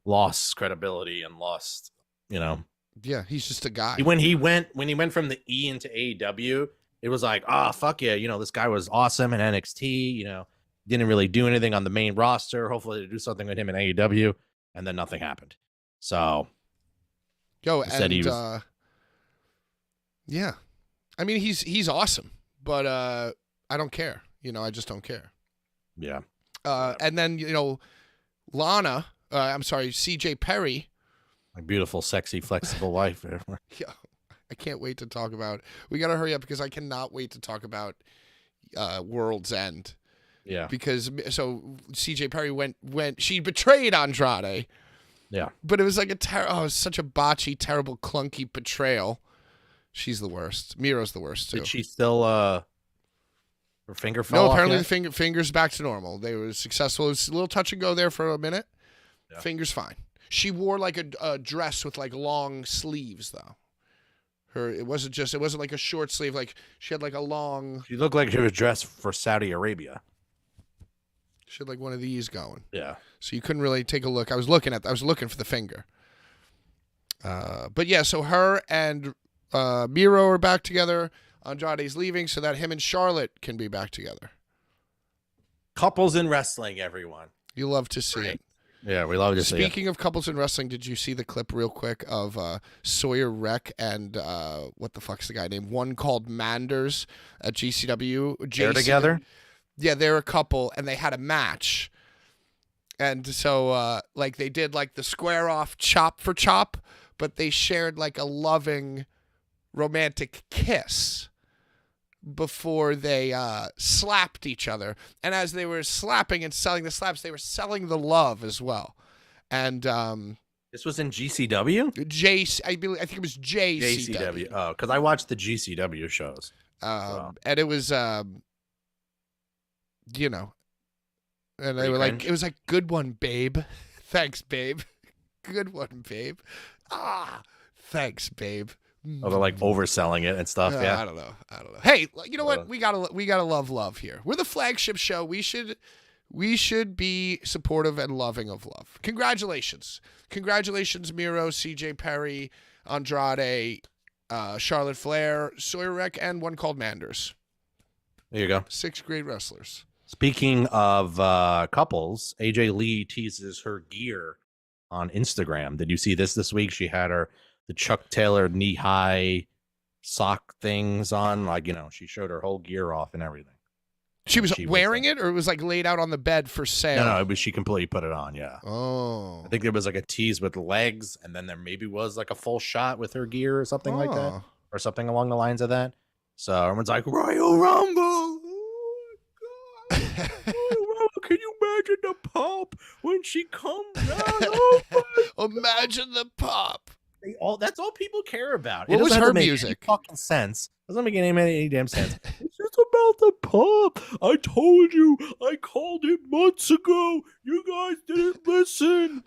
lost credibility and lost, Yeah, he's just a guy. When he went from the E into AEW, it was like, fuck yeah, this guy was awesome in NXT, didn't really do anything on the main roster. Hopefully they do something with him in AEW, and then nothing happened. So and he was, yeah. I mean, he's awesome, but I don't care. I just don't care. yeah. And then, Lana, I'm sorry, CJ Perry. My beautiful, sexy, flexible wife. Yeah, I can't wait to talk about. We got to hurry up because I cannot wait to talk about World's End. Yeah. Because CJ Perry she betrayed Andrade. Yeah. But it was like it was such a botchy, terrible, clunky betrayal. She's the worst. Miro's the worst too. Did she still her finger fell No, off apparently yet? the finger's back to normal. They were successful. It was a little touch and go there for a minute. Yeah. Finger's fine. She wore like a dress with like long sleeves though. It wasn't like a short sleeve. Like she had like a long. She looked like she was dressed for Saudi Arabia. She had like one of these going. Yeah. So you couldn't really take a look. I was looking for the finger. But yeah, so her and Miro are back together. Andrade's leaving so that him and Charlotte can be back together. Couples in wrestling, everyone. You love to see Right. it. Yeah, we love to see it. Speaking of couples in wrestling, did you see the clip real quick of Sawyer Wreck and what the fuck's the guy named? One called Manders at GCW. They're together? Yeah, they're a couple, and they had a match. And so, they did like the square off chop for chop, but they shared like a loving, romantic kiss before they slapped each other. And as they were slapping and selling the slaps, they were selling the love as well. And This was in GCW? I think it was JCW. Oh, because I watched the GCW shows. And it was, and they were like, it was like, good one, babe. Thanks, babe. Good one, babe. Thanks, babe. Oh, they're like overselling it and stuff. Yeah. I don't know. Hey, you know what? We gotta love here. We're the flagship show. We should be supportive and loving of love. Congratulations, Miro, CJ Perry, Andrade, Charlotte Flair, Sawyer Wreck, and one called Manders. There you go. 6 great wrestlers. Speaking of couples, AJ Lee teases her gear on Instagram. Did you see this week? She had the Chuck Taylor knee-high sock things on. She showed her whole gear off and everything. She was wearing it, or it was like laid out on the bed for sale? No, it was, she completely put it on, yeah. Oh. I think there was like a tease with legs, and then there maybe was like a full shot with her gear or something like that. Or something along the lines of that. So everyone's like, Royal Rumble! Oh, my God. Royal Rumble, can you imagine the pop when she comes out? Oh, imagine the pop. That's all people care about. What was her music? Any fucking sense. Doesn't make any damn sense. It's just about the pop. I told you. I called it months ago. You guys didn't listen.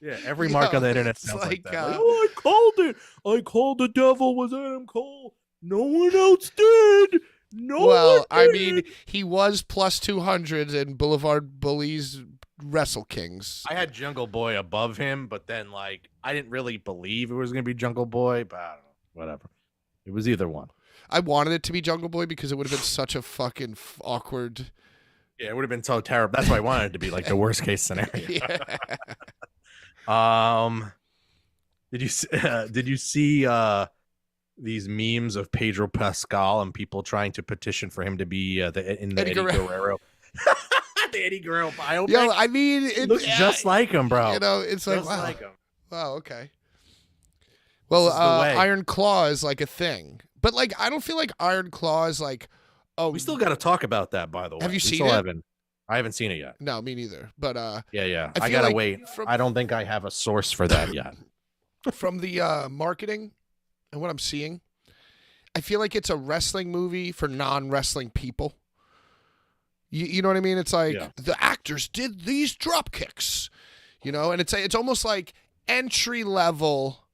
Yeah, every mark on the internet sounds like that. I called it. I called the devil was Adam Cole. No one else did. I mean, he was plus 200 in Boulevard Bullies Wrestle Kings. I had Jungle Boy above him, but then I didn't really believe it was going to be Jungle Boy, but I don't know. Whatever. It was either one. I wanted it to be Jungle Boy because it would have been such a fucking awkward. Yeah, it would have been so terrible. That's why I wanted it to be like the worst case scenario. Yeah. Did you see these memes of Pedro Pascal and people trying to petition for him to be in the Eddie Guerrero? The Eddie Guerrero biopic. Yo, I mean, it looks just like him, bro. It's just like, wow. like him. Wow, okay. Well, Iron Claw is like a thing, but I don't feel like Iron Claw is like. Oh, we still got to talk about that, by the way. Have you seen it? I haven't seen it yet. No, me neither. But yeah. I gotta wait. I don't think I have a source for that yet. From the marketing and what I'm seeing, I feel like it's a wrestling movie for non-wrestling people. You know what I mean? It's like Yeah. the actors did these drop kicks, and it's almost like entry level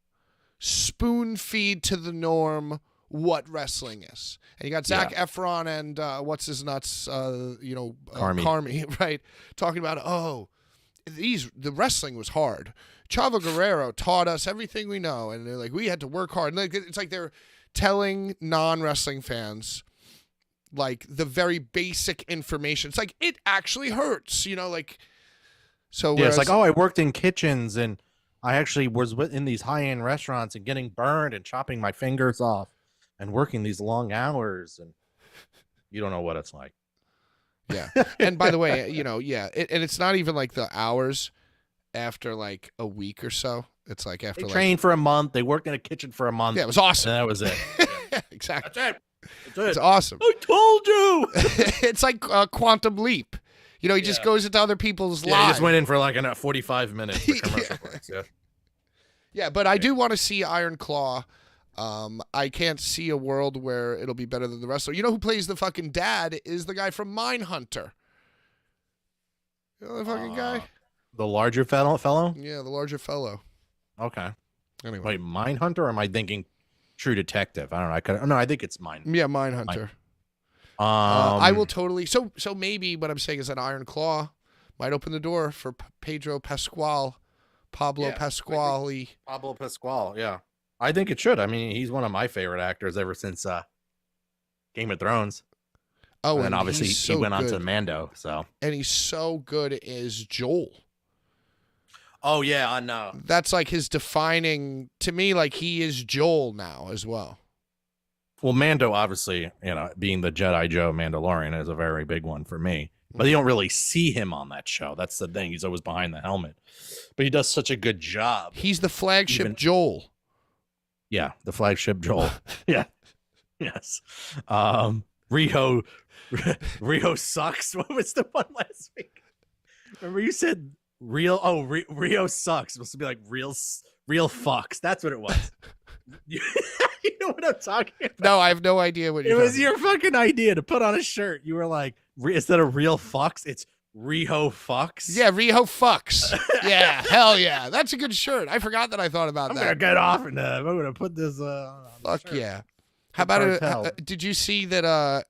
spoon feed to the norm what wrestling is. And you got Zac Efron and what's his nuts, Carmi, right? Talking about, the wrestling was hard. Chavo Guerrero taught us everything we know, and they're like, we had to work hard. And it's like they're telling non-wrestling fans like the very basic information. It's like it actually hurts, like. So yeah, it's like, I worked in kitchens and I actually was in these high-end restaurants and getting burned and chopping my fingers off and working these long hours, and you don't know what it's like. Yeah. And by the way, and it's not even like the hours after like a week or so. It's like after They trained for a month. They worked in a kitchen for a month. Yeah, it was awesome. And that was it. Yeah, exactly. That's it. It's awesome. I told you. It's like Quantum Leap. He just goes into other people's lives. He just went in for like a 45 minutes for commercial breaks. Yeah. Yeah, but I do want to see Iron Claw. I can't see a world where it'll be better than the wrestler. You know who plays the fucking dad is the guy from Mindhunter. You know the fucking guy? The larger fellow? Yeah, the larger fellow. Okay. Anyway. Wait, Mindhunter, or am I thinking True Detective? I don't know. I think it's Mindhunter. Yeah, Mindhunter. I will totally. So maybe what I'm saying is that Iron Claw might open the door for Pablo Pasquale. Pablo Pasquale, yeah. I think it should. I mean, he's one of my favorite actors ever since Game of Thrones. Oh, and obviously so he went on good. to Mando. So, and he's so good as Joel. Oh yeah, I know. That's like his defining to me. Like he is Joel now as well. Well, Mando, obviously, being the Jedi Joe Mandalorian is a very big one for me. But you don't really see him on that show. That's the thing. He's always behind the helmet. But he does such a good job. He's the flagship Joel. Yeah, the flagship Joel. Yeah. Yes. Rio sucks. What was the one last week? Remember you said Rio sucks. It's supposed to be like real fucks. That's what it was. You know what I'm talking about? No, I have no idea what you're It was your fucking idea to put on a shirt. You were like, instead of real fucks, it's Riho fucks. Yeah, Riho fucks. Yeah, hell yeah. That's a good shirt. I forgot that I thought about I'm that. going to get off and I'm going to put this on Fuck shirt. yeah. How about it? Did you see that?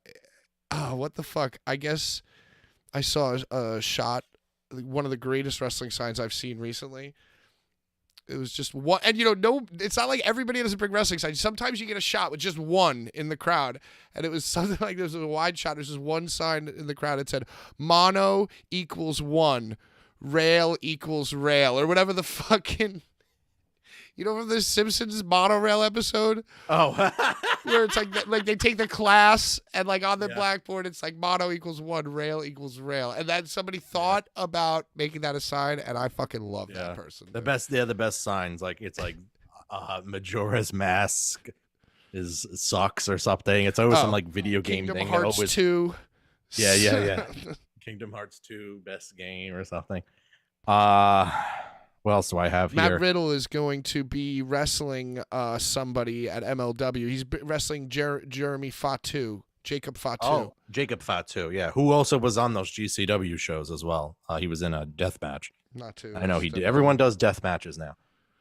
What the fuck? I guess I saw a shot, one of the greatest wrestling signs I've seen recently. It was just one, and no, it's not like everybody doesn't bring wrestling signs. Sometimes you get a shot with just one in the crowd, and it was something like there was a wide shot. There's just one sign in the crowd. It said "Mono equals one, rail equals rail," or whatever the fucking. From the Simpsons monorail episode? Oh. Where it's like they take the class and like on the blackboard it's like mono equals one, rail equals rail. And then somebody thought about making that a sign, and I fucking love that person. The best signs. Like it's like Majora's Mask sucks or something. It's always some like video game Kingdom thing. Hearts 2. Yeah. Kingdom Hearts 2 best game or something. What else do I have here? Matt Riddle is going to be wrestling somebody at MLW. He's wrestling Jeremy Fatu, Jacob Fatu. Oh, Jacob Fatu, yeah. Who also was on those GCW shows as well. He was in a death match. Not too. I know he did. Everyone does death matches now.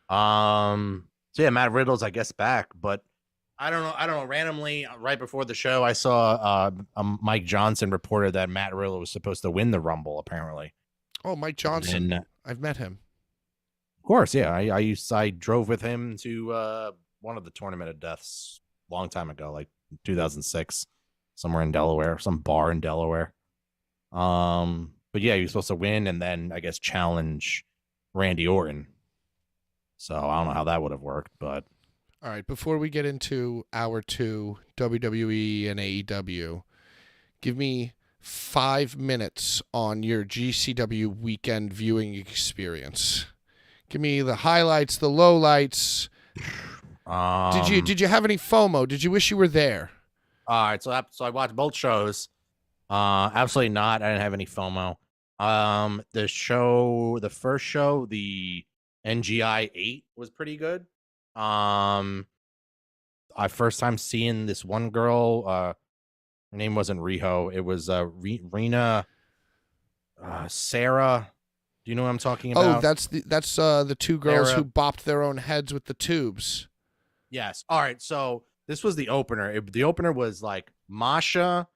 So yeah, Matt Riddle's, I guess, back. But I don't know. Randomly, right before the show, I saw Mike Johnson reported that Matt Riddle was supposed to win the Rumble, apparently. Oh, Mike Johnson. And, I've met him. Of course, yeah. I drove with him to one of the Tournament of Deaths a long time ago, like 2006, somewhere in Delaware, some bar in Delaware. But yeah, he was supposed to win and then I guess challenge Randy Orton. So I don't know how that would have worked, but all right. Before we get into hour 2, WWE and AEW, give me 5 minutes on your GCW weekend viewing experience. Give me the highlights, the lowlights. Did you have any FOMO? Did you wish you were there? All right, so I watched both shows. Absolutely not. I didn't have any FOMO. The first show, the NGI 8 was pretty good. I first time seeing this one girl Her name wasn't Riho. It was Rena Sarah. Do you know what I'm talking about? Oh, that's the two girls Sarah. who bopped their own heads with the tubes. Yes. All right. So this was the opener. The opener was like Masha,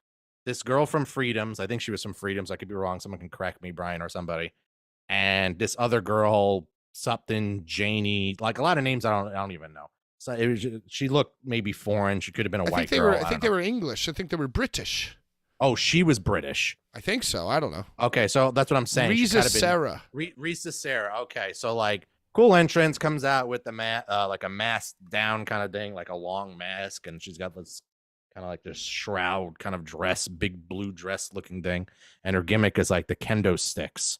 this girl from Freedoms. I think she was from Freedoms. I could be wrong. Someone can correct me, Brian or somebody. And this other girl, something Janie, like a lot of names I don't even know. So it was, she looked maybe foreign. She could have been a white girl. I think they were English. I think they were British. Oh, she was British. I think so. I don't know. Okay, so that's what I'm saying. Risa Sarah. Risa Sarah. Okay, so like cool entrance, comes out with the like a mask down kind of thing, like a long mask, and she's got this kind of like this shroud kind of dress, big blue dress looking thing, and her gimmick is like the kendo sticks.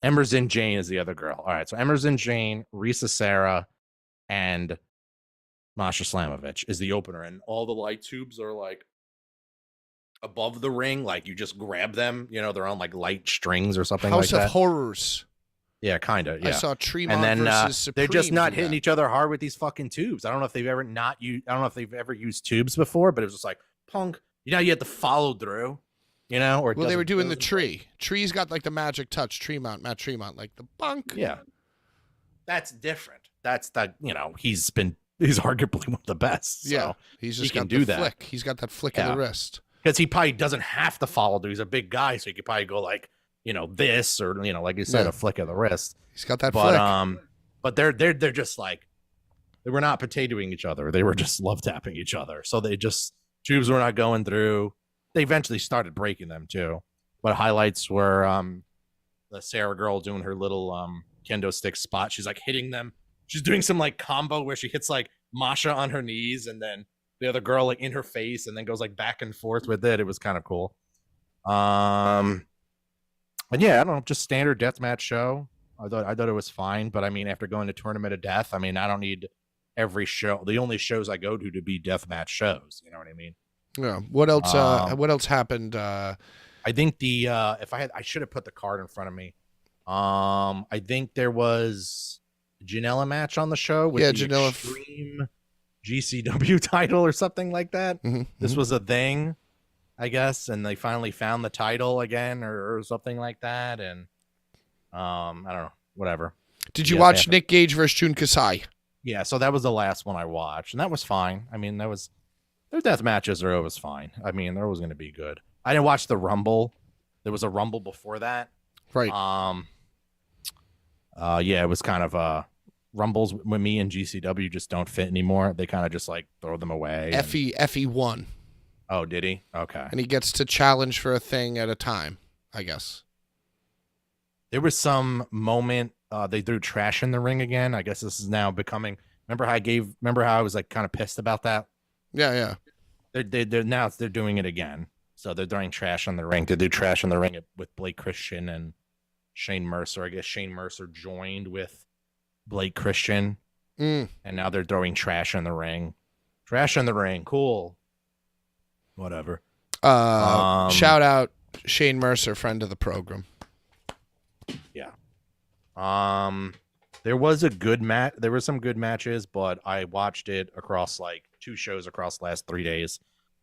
Emerson Jane is the other girl. All right, so Emerson Jane, Risa Sarah, and Masha Slamovich is the opener, and all the light tubes are like above the ring, like you just grab them, you know, they're on like light strings or something House like that. of Horrors. Yeah, kind of. Yeah. I saw Tremont and then versus Supreme. they're just not do hitting that. each other hard with these fucking tubes. I don't know if they've ever not used. I don't know if they've ever used tubes before, but it was just like punk. You know, you had to follow through. You know, or Well, they were doing the tree. Tree's got like the magic touch. Tremont, Matt Tremont, like the bunk. Yeah, that's different. That's that. You know, he's arguably one of the best. So. Yeah, he's just he can got do the that. flick. He's got that flick of the wrist. Because he probably doesn't have to follow through. He's a big guy, so he could probably go like, you know, this or, you know, like you said, Yeah. a flick of the wrist. He's got that But flick. but they're just like, they were not potatoing each other. They were just love tapping each other. So they just tubes were not going through. They eventually started breaking them too. But highlights were the Sarah girl doing her little kendo stick spot. She's like hitting them. She's doing some like combo where she hits like Masha on her knees and then the other girl like in her face and then goes like back and forth with it. It was kind of cool. And yeah, I don't know, just standard deathmatch show. I thought it was fine, but I mean, after going to Tournament of Death, I mean, I don't need every show. The only shows I go to be deathmatch shows. You know what I mean? Yeah. What else? What else happened? I think I should have put the card in front of me. I think there was a Janela match on the show with the Janela Extreme GCW title or something like that. This was a thing, I guess, and they finally found the title again or something like that. And I don't know, whatever. Did you watch Nick Gage versus Jun Kasai? Yeah, so that was the last one I watched, and that was fine. I mean, their death matches are always fine. I mean, they're always going to be good. I didn't watch the Rumble. There was a Rumble before that. Right. Yeah, it was kind of Rumbles with me and GCW just don't fit anymore. They kind of just like throw them away. Effie won. Oh, did he? Okay. And he gets to challenge for a thing at a time, I guess. There was some moment they threw trash in the ring again. I guess this is now becoming. Remember how I was like kind of pissed about that? Yeah. They're doing it again. So they're throwing trash on the ring. They do trash on the ring with Blake Christian and Shane Mercer. I guess Shane Mercer joined with Blake Christian, and now they're throwing trash in the ring. Trash in the ring, cool. Whatever. Shout out Shane Mercer, friend of the program. Yeah. There was a good match. There were some good matches, but I watched it across like 2 shows across the last 3 days,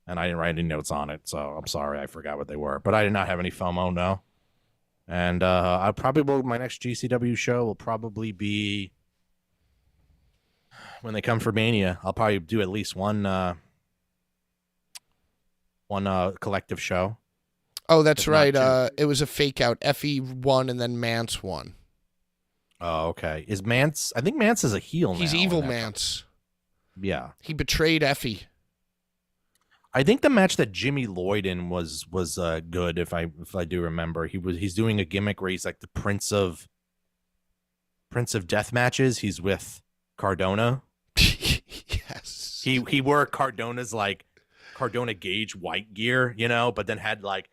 and I didn't write any notes on it. So I'm sorry, I forgot what they were. But I did not have any FOMO, no. And I probably will. My next GCW show will probably be when they come for Mania. I'll probably do at least one collective show. Oh, that's right. It was a fake out. Effie won and then Mance won. Oh, okay. Is Mance? I think Mance is a heel now. He's evil Mance. Yeah. He betrayed Effie. I think the match that Jimmy Lloyd in was good. If I do remember, he's doing a gimmick where he's like the Prince of Death matches. He's with Cardona. Yes. He wore Cardona's like Cardona Gage white gear, you know, but then had like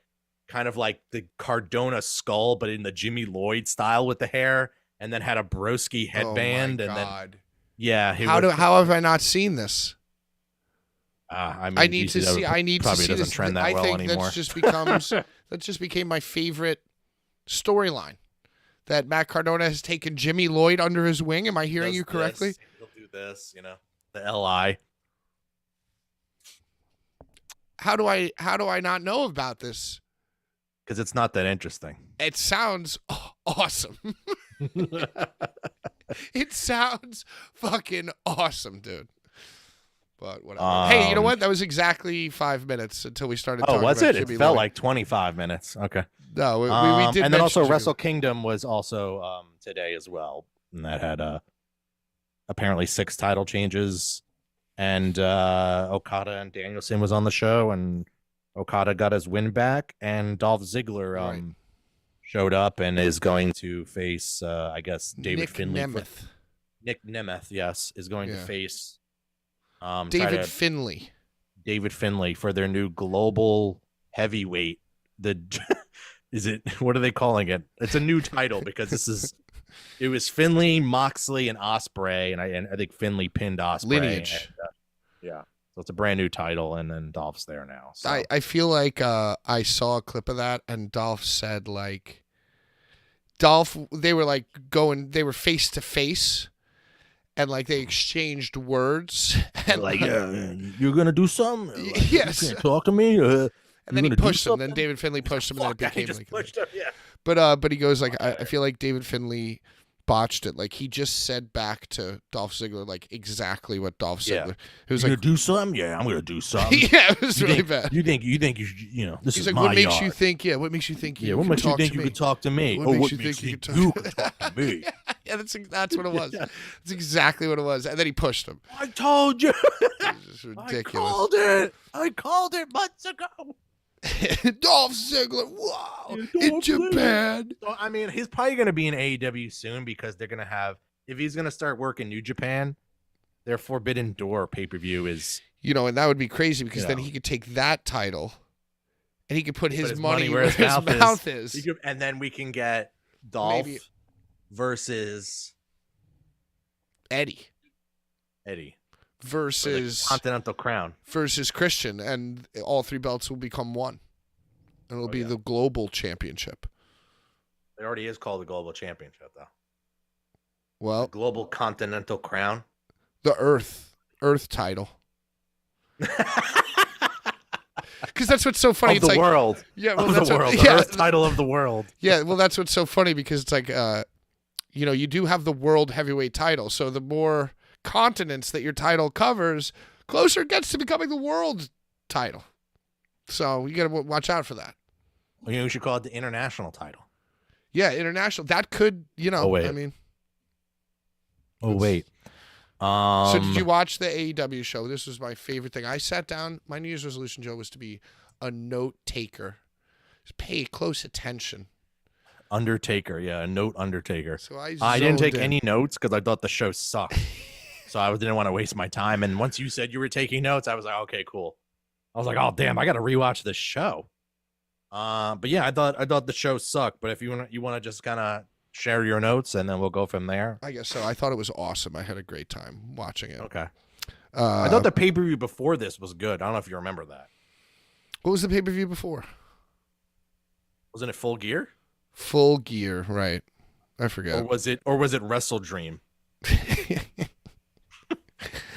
kind of like the Cardona skull, but in the Jimmy Lloyd style with the hair, and then had a broski headband. Oh my and God. then yeah, how have I not seen this? I mean, I need to see. I need to probably see doesn't this. trend that I well think anymore. that just became my favorite storyline. That Matt Cardona has taken Jimmy Lloyd under his wing. Am I hearing you correctly? He'll do this, you know, the LI. how do I not know about this? Because it's not that interesting. It sounds awesome. It sounds fucking awesome, dude. But whatever. Hey, you know what? That was exactly 5 minutes until we started talking was about it? Jimmy It felt Lloyd. like 25 minutes. Okay. No, we did. And then also mention Wrestle Kingdom was also today as well. And that had apparently 6 title changes. And Okada and Danielson was on the show, and Okada got his win back, and Dolph Ziggler Right. showed up and is going to face, I guess, David Nick Finlay. Nemeth. Nick Nemeth, yes, is going to Yeah. face David Finlay. David Finlay for their new global heavyweight. What are they calling it? It's a new title because it was Finlay, Moxley, and Ospreay, and I think Finlay pinned Ospreay. Lineage. Yeah. So it's a brand new title, and then Dolph's there now. So. I feel like I saw a clip of that, and Dolph said like, they were like they were face to face, and like they exchanged words, and like, you're gonna do something? Like, yes. You can't talk to me. And then he gonna do pushed him. Then something? David Finlay pushed him, and then it Fuck, he became just like. pushed him. Yeah. But he goes like, I feel like David Finlay botched it. Like he just said back to Dolph Ziggler like exactly what Dolph Ziggler. It was You're like, gonna do something? Yeah, I'm gonna do something. yeah, it was You really think, bad. You think this He's is like, my what makes yard. you think? Yeah, what makes you think? Yeah, what makes you think you could talk to me? What Oh, makes what you makes think you you think could you talk- could talk to me? Yeah, that's what it was. That's exactly what it was. And then he pushed him. I told you. It's ridiculous. I called it months ago. Dolph Ziggler, wow, Yeah, in Dolph Japan. So, I mean, he's probably going to be in AEW soon because they're going to have, if he's going to start working New Japan, their Forbidden Door pay-per-view is. You know, and that would be crazy because You then know. he could take that title and he could put his his money money where his mouth is. And then we can get Dolph Maybe- versus Eddie Eddie. versus Continental Crown. Christian, and all 3 belts will become one. And it'll be yeah. the global championship. It already is called the Global Championship, though. Well, Global Continental Crown. the Earth title. Because that's what's so funny. Of It's the like, world. yeah, well, Of that's the what- world. yeah, The Earth title of the world. yeah, well, that's what's so funny because it's like, you know, you do have the world heavyweight title. So the more continents that your title covers, closer it gets to becoming the world title. So you got to watch out for that. You know, we should call it the international title. Yeah, international. That could, you know, Oh, wait. I mean. Oh, wait. So did you watch the AEW show? This was my favorite thing. I sat down. My New Year's resolution, Joe, was to be a note taker. Just pay close attention. Undertaker, yeah, a note Undertaker. So I didn't zoned take in. any notes because I thought the show sucked. So I didn't want to waste my time. And once you said you were taking notes, I was like, okay, cool. I was like, oh damn, I got to rewatch this show. But yeah, I thought the show sucked. But if you want to just kind of share your notes and then we'll go from there. I guess so. I thought it was awesome. I had a great time watching it. Okay. I thought the pay-per-view before this was good. I don't know if you remember that. What was the pay-per-view before? Wasn't it Full Gear? Full Gear, right. I Or forget. was it Wrestle Dream?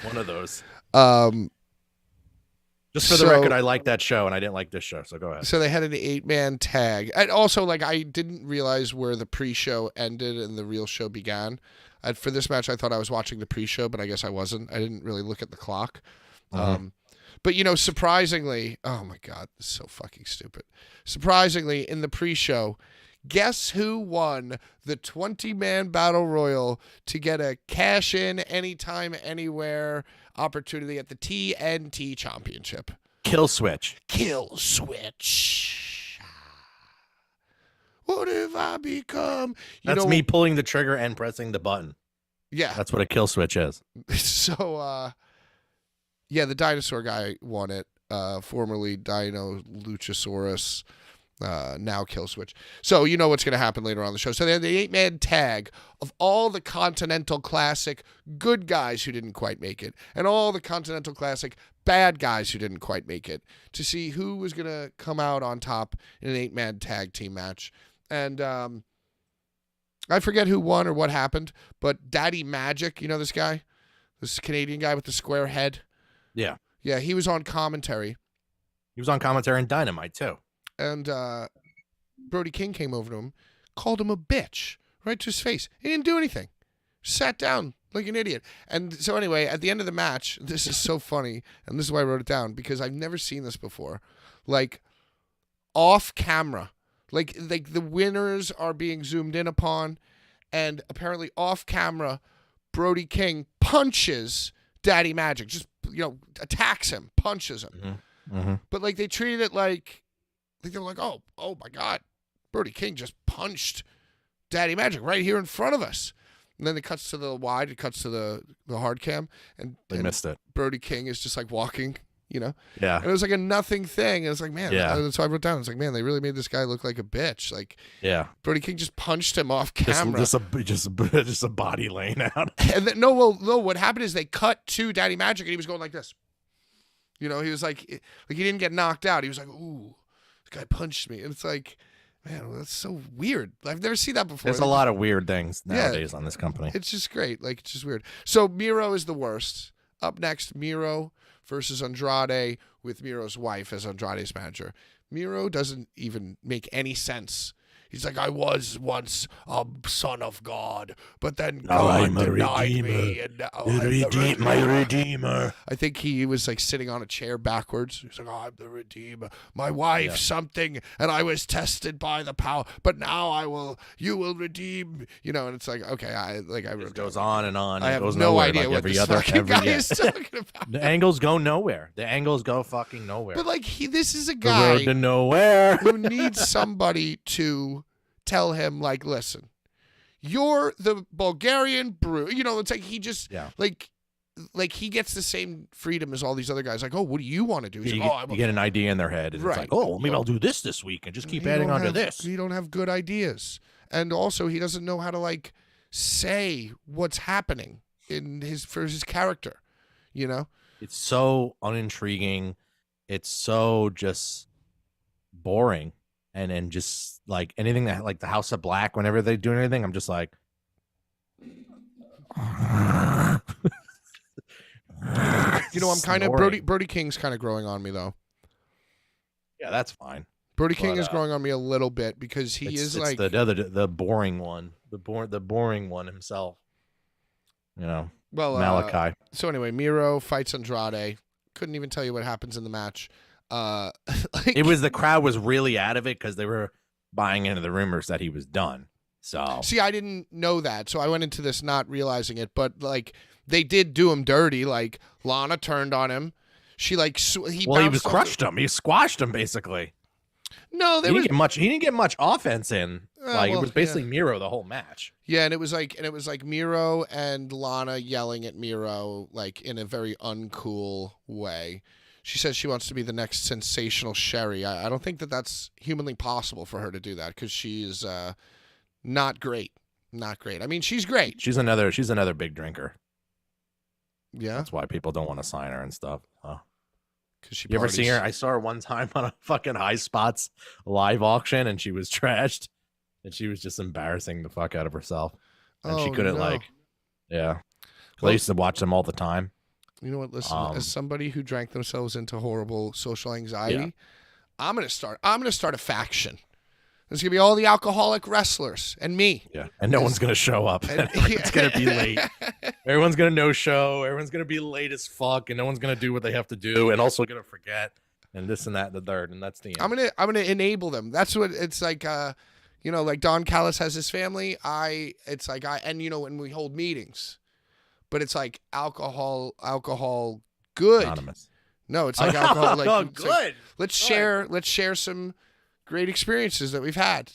One of those. Just for the So- record, I like that show and I didn't like this show. So go ahead. So they had an 8-man tag. And also, like, I didn't realize where the pre-show ended and the real show began. For this match, I thought I was watching the pre-show, but I guess I wasn't. I didn't really look at the clock. But, you know, surprisingly, oh, my God, this is so fucking stupid. Surprisingly, in the pre-show, guess who won the 20-man battle royal to get a cash-in anytime, anywhere opportunity at the TNT Championship? Kill Switch. Kill Switch. What have I become? That's me pulling the trigger and pressing the button. Yeah. That's what a kill switch is. So, yeah, the dinosaur guy won it. Formerly Dino Luchasaurus, now Kill Switch. So you know what's going to happen later on in the show. So they had the 8-man tag of all the Continental Classic good guys who didn't quite make it, and all the Continental Classic bad guys who didn't quite make it, to see who was going to come out on top in an 8-man tag team match. And I forget who won or what happened, but Daddy Magic, you know this guy? This Canadian guy with the square head? Yeah. Yeah, he was on commentary. He was on commentary in Dynamite too. And Brody King came over to him, called him a bitch right to his face. He didn't do anything. Sat down like an idiot. And so anyway, at the end of the match, this is so funny, and this is why I wrote it down, because I've never seen this before. Like, off camera. Like the winners are being zoomed in upon, and apparently off camera, Brody King punches Daddy Magic. Just, attacks him, punches him. Mm-hmm. But like they treated it like they were like, oh my God, Brody King just punched Daddy Magic right here in front of us. And then it cuts to the wide, it cuts to the hard cam, and They missed it. Brody King is just like walking, Yeah. And it was like a nothing thing. And it's like, man, Yeah. that's why I wrote down. It's like, man, they really made this guy look like a bitch. Like, Yeah. Brody King just punched him off camera. Just a body laying out. And then, no, what happened is they cut to Daddy Magic, and he was going like this. He was like he didn't get knocked out. He was like, ooh, this guy punched me. And it's like, man, that's so weird. I've never seen that before. There's a lot of weird things nowadays on this company. It's just great. Like, it's just weird. So Miro is the worst. Up next, Miro versus Andrade with Miro's wife as Andrade's manager. Miro doesn't even make any sense. He's like, I was once a son of God, but then God denied me. And now My redeemer. I think he was like sitting on a chair backwards. He's like, I'm the redeemer. My wife something, and I was tested by the power, but now you will redeem. And it's like, okay, It goes on and on. I It have goes no nowhere, idea like what every this other fucking guy yeah. is talking about. The angles go nowhere. The angles go fucking nowhere. But like this is a The road guy to nowhere. who needs somebody to tell him, like, listen, you're the Bulgarian brew. It's like he just like he gets the same freedom as all these other guys. Like, oh, what do you want to do? He's You, like, you get an idea in their head, and Right. it's like, oh, maybe I'll do this week, and just keep adding on to this. You don't have good ideas, and also he doesn't know how to like say what's happening for his character. It's so unintriguing. It's so just boring. And just like anything that, like the House of Black, whenever they do anything, I'm just like, I'm kind of snoring. Brody King's kind of growing on me though. Yeah, that's fine. Brody King But, is growing on me a little bit because he It's is like the boring one, the boring one himself. Malachi. So anyway, Miro fights Andrade. Couldn't even tell you what happens in the match. It was the crowd was really out of it because they were buying into the rumors that he was done. So see, I didn't know that, so I went into this not realizing it. But like, they did do him dirty. Like Lana turned on him. She like he was crushed him. He squashed him basically. No, He didn't get much offense in. It was basically yeah. Miro the whole match. Yeah, and it was like Miro and Lana yelling at Miro like in a very uncool way. She says she wants to be the next sensational Sherry. I don't think that that's humanly possible for her to do that because she's not great. Not great. I mean, she's great. She's another big drinker. Yeah, That's why people don't want to sign her and stuff. because she. You ever see parties. her? I saw her one time on a fucking High Spots live auction, and she was trashed, and she was just embarrassing the fuck out of herself, and she couldn't no. I Well- used to watch them all the time. You know what? Listen, as somebody who drank themselves into horrible social anxiety, Yeah. I'm gonna start a faction. There's gonna be all the alcoholic wrestlers and me. Yeah, and no one's gonna show up. And- And everyone's gonna be late. Everyone's gonna no show. Everyone's gonna be late as fuck, and no one's gonna do what they have to do, and also gonna forget, and this and that and the third, and that's the end. I'm gonna enable them. That's what it's like. Like Don Callis has his family. When we hold meetings, but it's like alcohol good. Anonymous. No, it's like alcohol. Like, Oh, it's like, good. let's share some great experiences that we've had,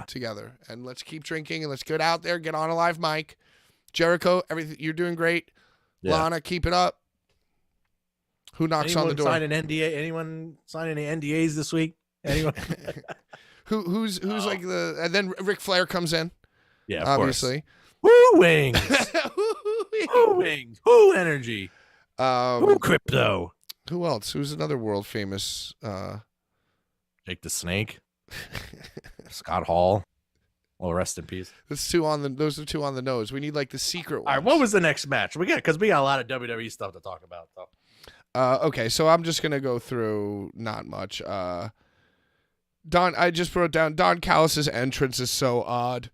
together, and let's keep drinking and let's get out there, get on a live mic. Jericho, everything you're doing great. Yeah. Lana, keep it up. Who knocks on the door? Sign an NDA? Anyone sign any NDAs this week? Anyone? Who's like and then Ric Flair comes in, Yeah, of obviously. course. Woo wings. Woo wings. Woo energy. Woo crypto. Who else? Who's another world famous? Jake the Snake. Scott Hall. Well, rest in peace. Those are two on the nose. We need like the secret ones. All right, what was the next match? Because we got a lot of WWE stuff to talk about. So. Okay, so I'm just gonna go through not much. I just wrote down Don Callis' entrance is so odd.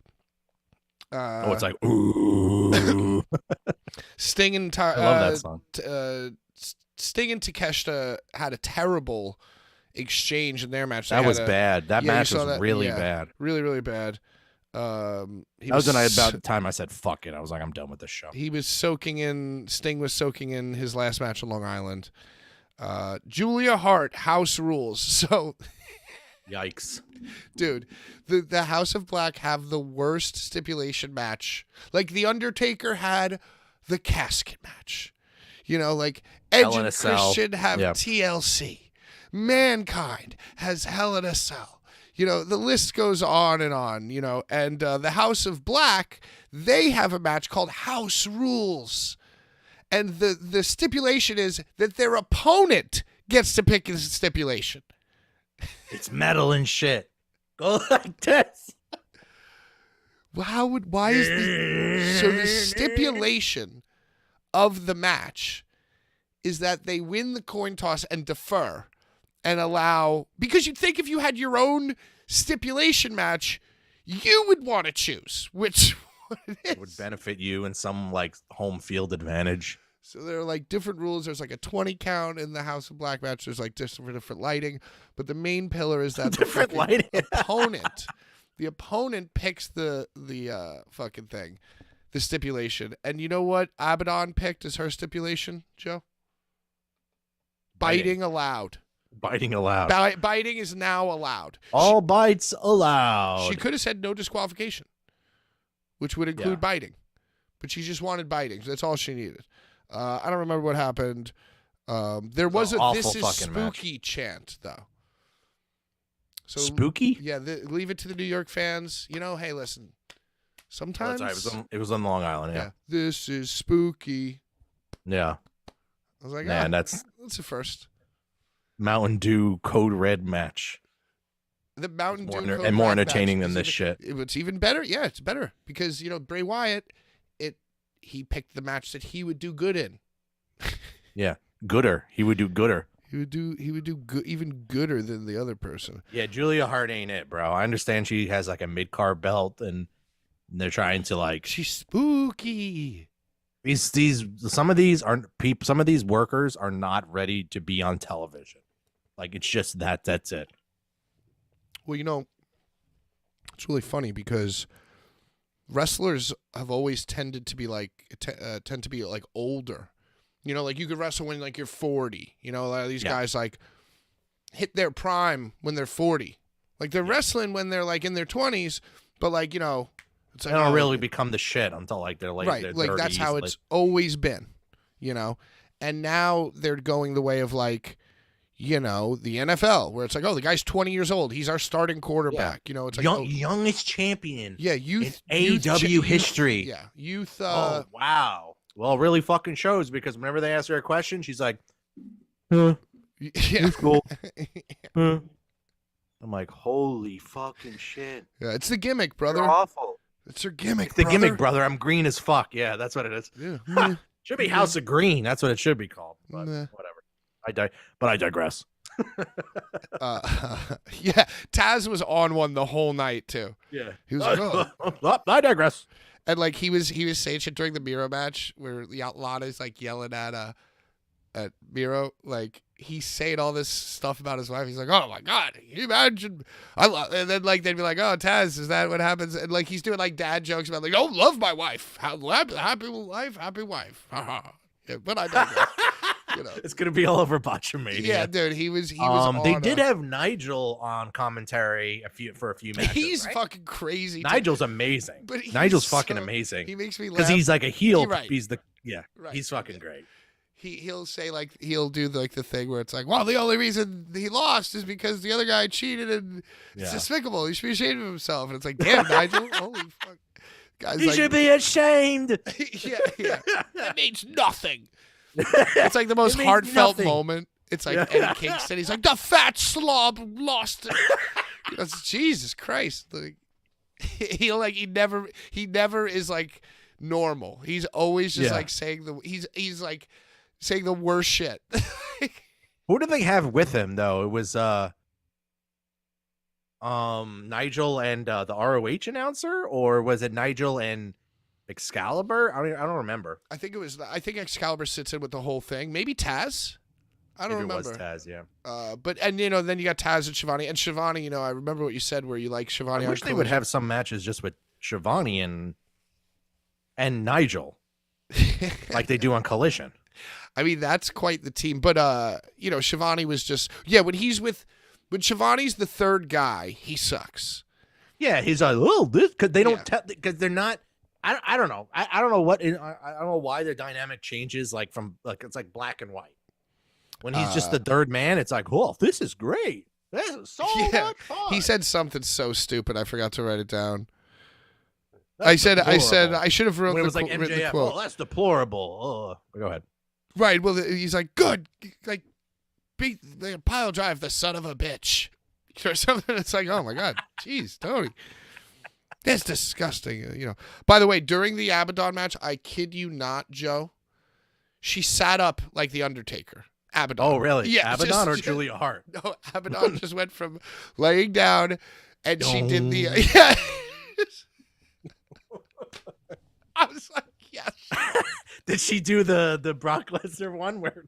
It's like ooh. Sting and I love that song. Sting and Takeshita had a terrible exchange in their match. That was bad. That match was really bad. Really, really bad. That was when about the time I said fuck it. I was like, I'm done with this show. Sting was soaking in his last match on Long Island. Julia Hart, House Rules. So yikes. Dude, the House of Black have the worst stipulation match. Like The Undertaker had the casket match. Like Edge and Christian have TLC. Mankind has Hell in a Cell. The list goes on, and the House of Black, they have a match called House Rules. And the stipulation is that their opponent gets to pick the stipulation. It's metal and shit. Go like this. Why is the stipulation of the match is that they win the coin toss and defer and allow, because you'd think if you had your own stipulation match, you would want to choose which one it would benefit you in some like home field advantage. So there are like different rules. There's like a 20 count in the House of Black match. There's like different lighting, but the main pillar is that different lighting the opponent picks the fucking thing, the stipulation. And you know what Abaddon picked as her stipulation, Joe? Biting allowed. Biting allowed. Biting is now allowed. All bites allowed. She could have said no disqualification, which would include biting, but she just wanted biting. So that's all she needed. I don't remember what happened. There was a "This is spooky" chant though. So spooky? Yeah, leave it to the New York fans. Hey, listen. Sometimes it was on Long Island. Yeah. This is spooky. Yeah. I was like, man, that's a first. Mountain Dew Code Red match. The Mountain Dew Code and more Red entertaining match than this shit. It's even better. Yeah, it's better because Bray Wyatt. He picked the match that he would do good in. Yeah, gooder. He would do gooder. He would do even gooder than the other person. Yeah, Julia Hart ain't it, bro. I understand she has like a mid-card belt and they're trying to like she's spooky. Some of these workers are not ready to be on television. Like it's just that's it. Well, it's really funny because wrestlers have always tended to be like older. Like you could wrestle when like you're 40. A lot of these guys like hit their prime when they're 40. Like they're wrestling when they're like in their 20s, but like, it's like they don't really become the shit until like they're late. Right. Like 30s, that's how it's always been, And now they're going the way of like, the NFL, where it's like, oh, the guy's 20 years old. He's our starting quarterback. It's like youngest champion. Yeah, youth in AEW history. Yeah, youth. Oh wow. Well, it really fucking shows because whenever they ask her a question, she's like, "Yeah, it's cool." I'm like, holy fucking shit. Yeah, it's the gimmick, brother. You're awful. It's her gimmick. It's the gimmick, brother. I'm green as fuck. Yeah, that's what it is. Yeah. Should be House of Green. That's what it should be called. But whatever. I digress. Yeah, Taz was on one the whole night too. Yeah, he was like, "Oh, I digress." And like he was saying shit during the Miro match where Lana's like yelling at Miro, like he's saying all this stuff about his wife. He's like, "Oh my god, can you imagine?" And then like they'd be like, "Oh, Taz, is that what happens?" And like he's doing like dad jokes about like, "Oh, love my wife, happy wife." Yeah, but I digress. It's gonna be all over Botchamania. Yeah, dude, he was. They did have Nigel on commentary for a few matches. He's right? fucking crazy. Nigel's amazing. But Nigel's fucking amazing. He makes me laugh because he's like a heel. Right. He's he's fucking great. He'll say like he'll do like the thing where it's like, well, the only reason he lost is because the other guy cheated and it's despicable. He should be ashamed of himself. And it's like, damn, Nigel, holy fuck, guys, he should be ashamed. yeah, that means nothing. It's like the most heartfelt moment. It's like Eddie Kingston. He's like, the fat slob lost it. Jesus Christ. Like, he never is like normal. He's always just like saying he's like saying the worst shit. Who did they have with him though? It was Nigel and the ROH announcer, or was it Nigel and Excalibur? I don't remember. I think Excalibur sits in with the whole thing. Maybe Taz. I don't Maybe remember. It was Taz, yeah. And then you got Taz and Shivani. And Shivani, I remember what you said where you like Shivani. I wish they would have some matches just with Shivani and Nigel, like they do on Collision. I mean, that's quite the team. But Shivani was just when Shivani's the third guy, he sucks. Yeah, he's like, this because they don't because they're not. I don't know. I don't know what. I don't know why their dynamic changes from it's like black and white. When he's just the third man, it's like, oh, this is great. This is so much fun. He said something so stupid, I forgot to write it down. I said I should have written it was like MJF. Oh, that's deplorable. Oh, go ahead. Right. Well, he's like, good. Like, beat the pile drive the son of a bitch. Or something. It's like, oh my God. Jeez, Tony. That's disgusting. By the way, during the Abaddon match, I kid you not, Joe, she sat up like the Undertaker. Abaddon. Oh, really? Yeah. Abaddon or Julia Hart? No, Abaddon just went from laying down and she did the. Yeah. I was like, yes. Did she do the Brock Lesnar one where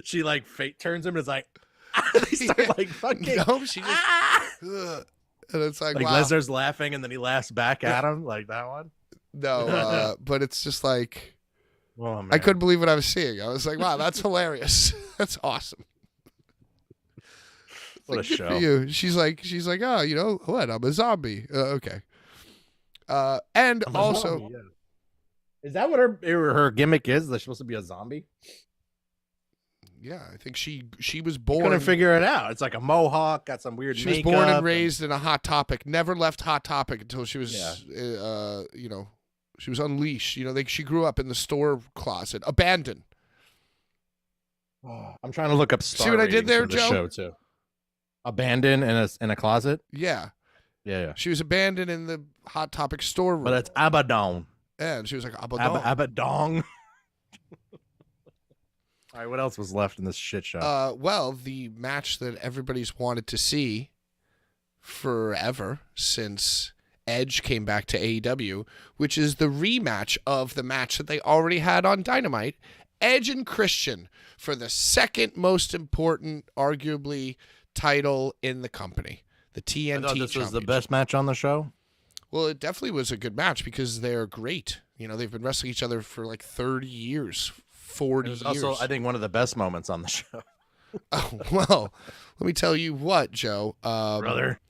she fate turns him and is like, they start fucking. No, she just. And it's like wow. Lesnar's laughing and then he laughs back at him like that one. No, but it's just like. Oh, man. I couldn't believe what I was seeing. I was like, wow, that's hilarious. That's awesome. What a show. For you. She's like, oh, what? I'm a zombie. Okay. And also. Zombie, yeah. Is that what her gimmick is? That she's supposed to be a zombie? Yeah, I think she was born. Couldn't figure it out. It's like a mohawk, got some weird makeup. She was born and raised in a Hot Topic. Never left Hot Topic until she was, she was unleashed. She grew up in the store closet, abandoned. I'm trying to look up star See what I did there, for the Joe? show too. Abandoned in a closet? Yeah. Yeah. She was abandoned in the Hot Topic storeroom. But it's Abaddon. And she was like, Abaddon. Abaddon. All right, what else was left in this shit show? Well, the match that everybody's wanted to see forever since Edge came back to AEW, which is the rematch of the match that they already had on Dynamite, Edge and Christian for the second most important, arguably, title in the company, the TNT I thought this was the Championship. best match on the show. Well, it definitely was a good match because they're great. They've been wrestling each other for 30 years, 40 years. Also, I think one of the best moments on the show. Oh, well, let me tell you what, Joe. Brother.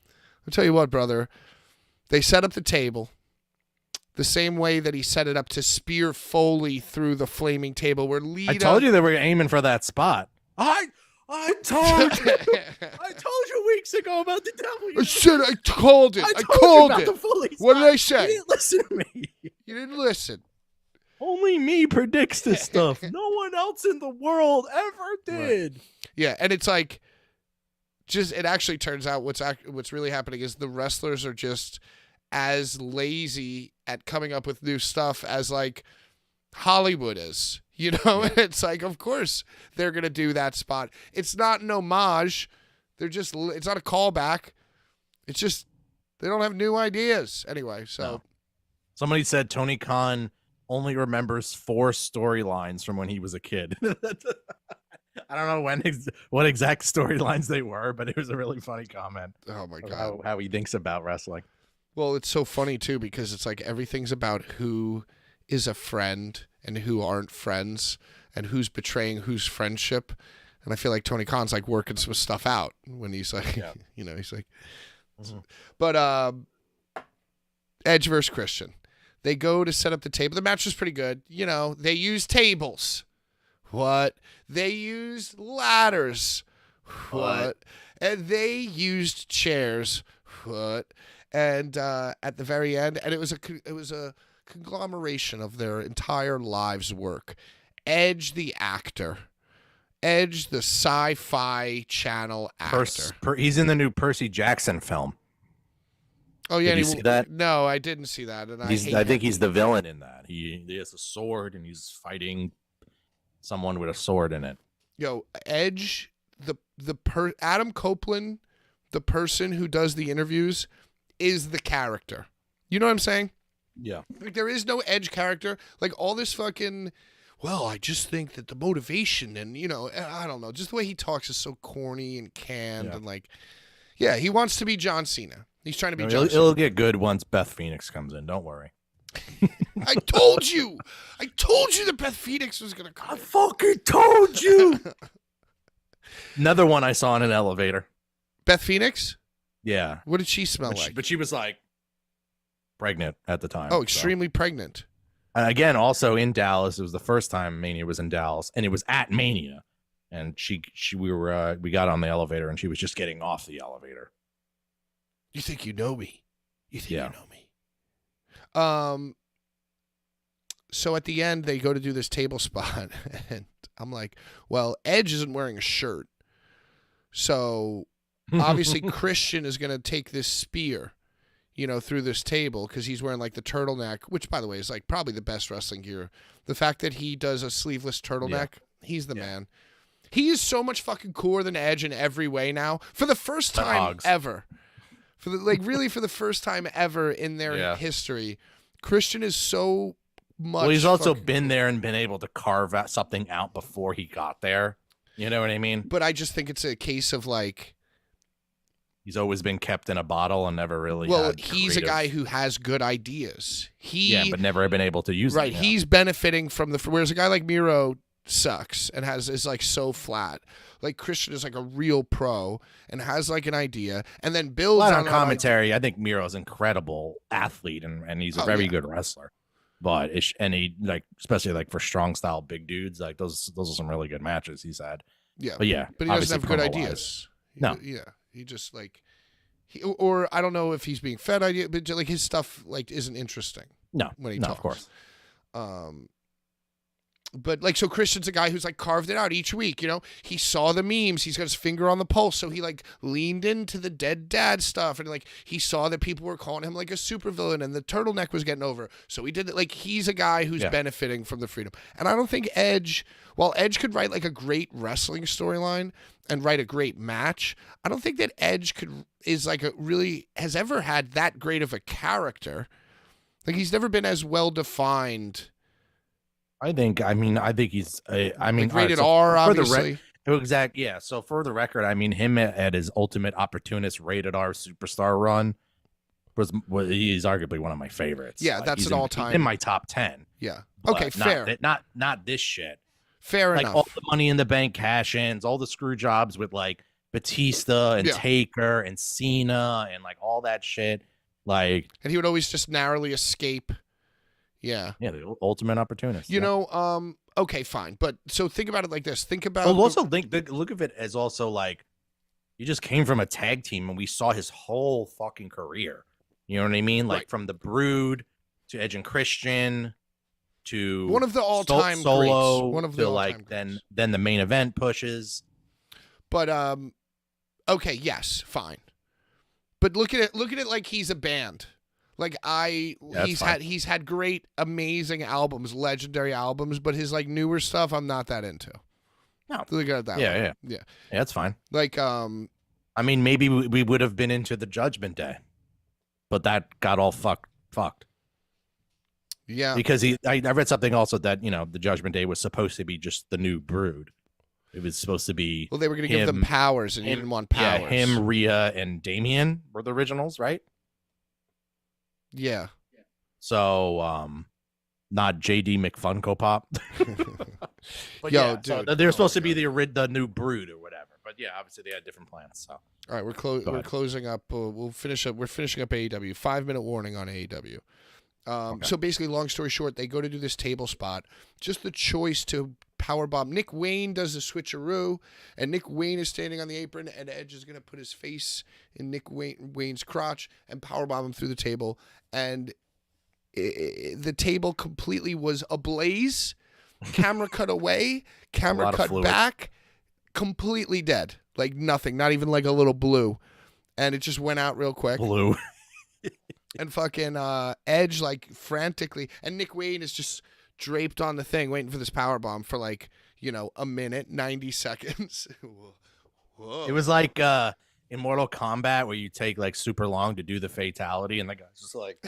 I'll tell you what, brother. They set up the table the same way that he set it up to spear Foley through the flaming table where Lita... I told you they were aiming for that spot. I told you. I told you weeks ago about the devil. I called it. I called it. What did I say? You didn't listen to me. You didn't listen. Only me predicts this stuff. No one else in the world ever did. Right. Yeah, and it's like, it actually turns out what's really happening is the wrestlers are just as lazy at coming up with new stuff as Hollywood is. It's like, of course they're going to do that spot. It's not an homage. It's not a callback. It's just, they don't have new ideas. Anyway, so. No. Somebody said Tony Khan only remembers 4 storylines from when he was a kid. I don't know what exact storylines they were, but it was a really funny comment. Oh my God. How he thinks about wrestling. Well, it's so funny too, because it's like everything's about who is a friend and who aren't friends and who's betraying whose friendship. And I feel like Tony Khan's working some stuff out when he's like, he's like, but Edge versus Christian. They go to set up the table. The match was pretty good. They use tables. What? They used ladders. What? And they used chairs. What? And at the very end, and it was a conglomeration of their entire lives' work. Edge the actor. Edge the sci-fi channel actor. He's in the new Percy Jackson film. Oh yeah, did you see that? No, I didn't see that, and I think he's the villain in that. He has a sword and he's fighting someone with a sword in it. Yo, Edge, Adam Copeland, the person who does the interviews, is the character. You know what I'm saying? Yeah. Like, there is no Edge character. Like, all this fucking, well, I just think that the motivation and, you know, I don't know, just the way he talks is so corny and canned and like, yeah, he wants to be John Cena. He's trying to be John Cena. It'll get good once Beth Phoenix comes in. Don't worry. I told you that Beth Phoenix was going to come. I fucking told you. Another one I saw in an elevator. Beth Phoenix? Yeah. What did she smell like? But she was like pregnant at the time. Oh, extremely pregnant. And again, also in Dallas. It was the first time Mania was in Dallas, and it was at Mania. And we got on the elevator, and she was just getting off the elevator. You think you know me? You think you know me? So at the end, they go to do this table spot, and I'm like, well, Edge isn't wearing a shirt, so obviously Christian is going to take this spear, you know, through this table because he's wearing like the turtleneck, which by the way is like probably the best wrestling gear. The fact that he does a sleeveless turtleneck, he's the man. He is so much fucking cooler than Edge in every way now. For the first time ever. For the first time ever in their history, Christian is so much. Well, he's also been there and been able to carve out something out before he got there. You know what I mean? But I just think it's a case of like, he's always been kept in a bottle and never really. Well, he's a guy who has good ideas. But never been able to use them. Right, he's benefiting from whereas a guy like Miro sucks and is like so flat. Like Christian is like a real pro and has like an idea and then builds on commentary. I think Miro's an incredible athlete and he's a very good wrestler. But he like especially like for strong style big dudes, like those are some really good matches he's had. Yeah. But he doesn't have good ideas. No. He just like or I don't know if he's being fed idea, but like his stuff like isn't interesting. No. When he talks. Of course. But like, so Christian's a guy who's like carved it out each week, you know, he saw the memes, he's got his finger on the pulse. So he like leaned into the dead dad stuff. And like, he saw that people were calling him like a supervillain and the turtleneck was getting over. So he did it. Like, he's a guy who's benefiting from the freedom. And I don't think while Edge could write like a great wrestling storyline and write a great match, I don't think that Edge has ever had that great of a character. Like, he's never been as well defined. I think he's. Like rated R, obviously. Exactly. Yeah. So for the record, I mean, him at his Ultimate Opportunist rated R superstar run he's arguably one of my favorites. Yeah, like, that's an all-time in my top 10. Yeah. Okay, fair. Not this shit. Fair like enough. All the Money in the Bank cash-ins, all the screw jobs with like Batista and Taker and Cena and like all that shit. Like, and he would always just narrowly escape. Yeah. Yeah, the Ultimate Opportunist. You know, okay, fine. But so think about it like this. Think about look at it as also like he just came from a tag team and we saw his whole fucking career. You know what I mean? Like from the Brood to Edge and Christian to one of the all-time Solo, greats. One of the like greats. Then the main event pushes. But okay, yes, fine. But look at it like he's a band. Like he's had great, amazing albums, legendary albums, but his like newer stuff I'm not that into. No. Look at it that way. Yeah. Yeah, that's fine. Like I mean, maybe we would have been into the Judgment Day, but that got all fucked. Yeah. Because I read something also that, you know, the Judgment Day was supposed to be just the new Brood. It was supposed to be they were going to give them powers and he didn't want powers. Yeah, him, Rhea, and Damien were the originals, right? Yeah. So, not JD McFunko Pop. But dude, so they're supposed to be the new Brood or whatever. But yeah, obviously they had different plans. So, all right, we're closing up. We'll finish up. We're finishing up AEW. 5-minute warning on AEW. So basically, long story short, they go to do this table spot. Just the choice to powerbomb. Nick Wayne does the switcheroo, and Nick Wayne is standing on the apron, and Edge is going to put his face in Nick Wayne's crotch and powerbomb him through the table. And the table completely was ablaze. Camera cut away. Camera cut back. Completely dead. Like nothing. Not even like a little blue. And it just went out real quick. Blue. And fucking Edge like frantically, and Nick Wayne is just draped on the thing waiting for this power bomb for like, a minute, 90 seconds. Whoa. It was like in Mortal Kombat where you take like super long to do the fatality, and the guy's just like,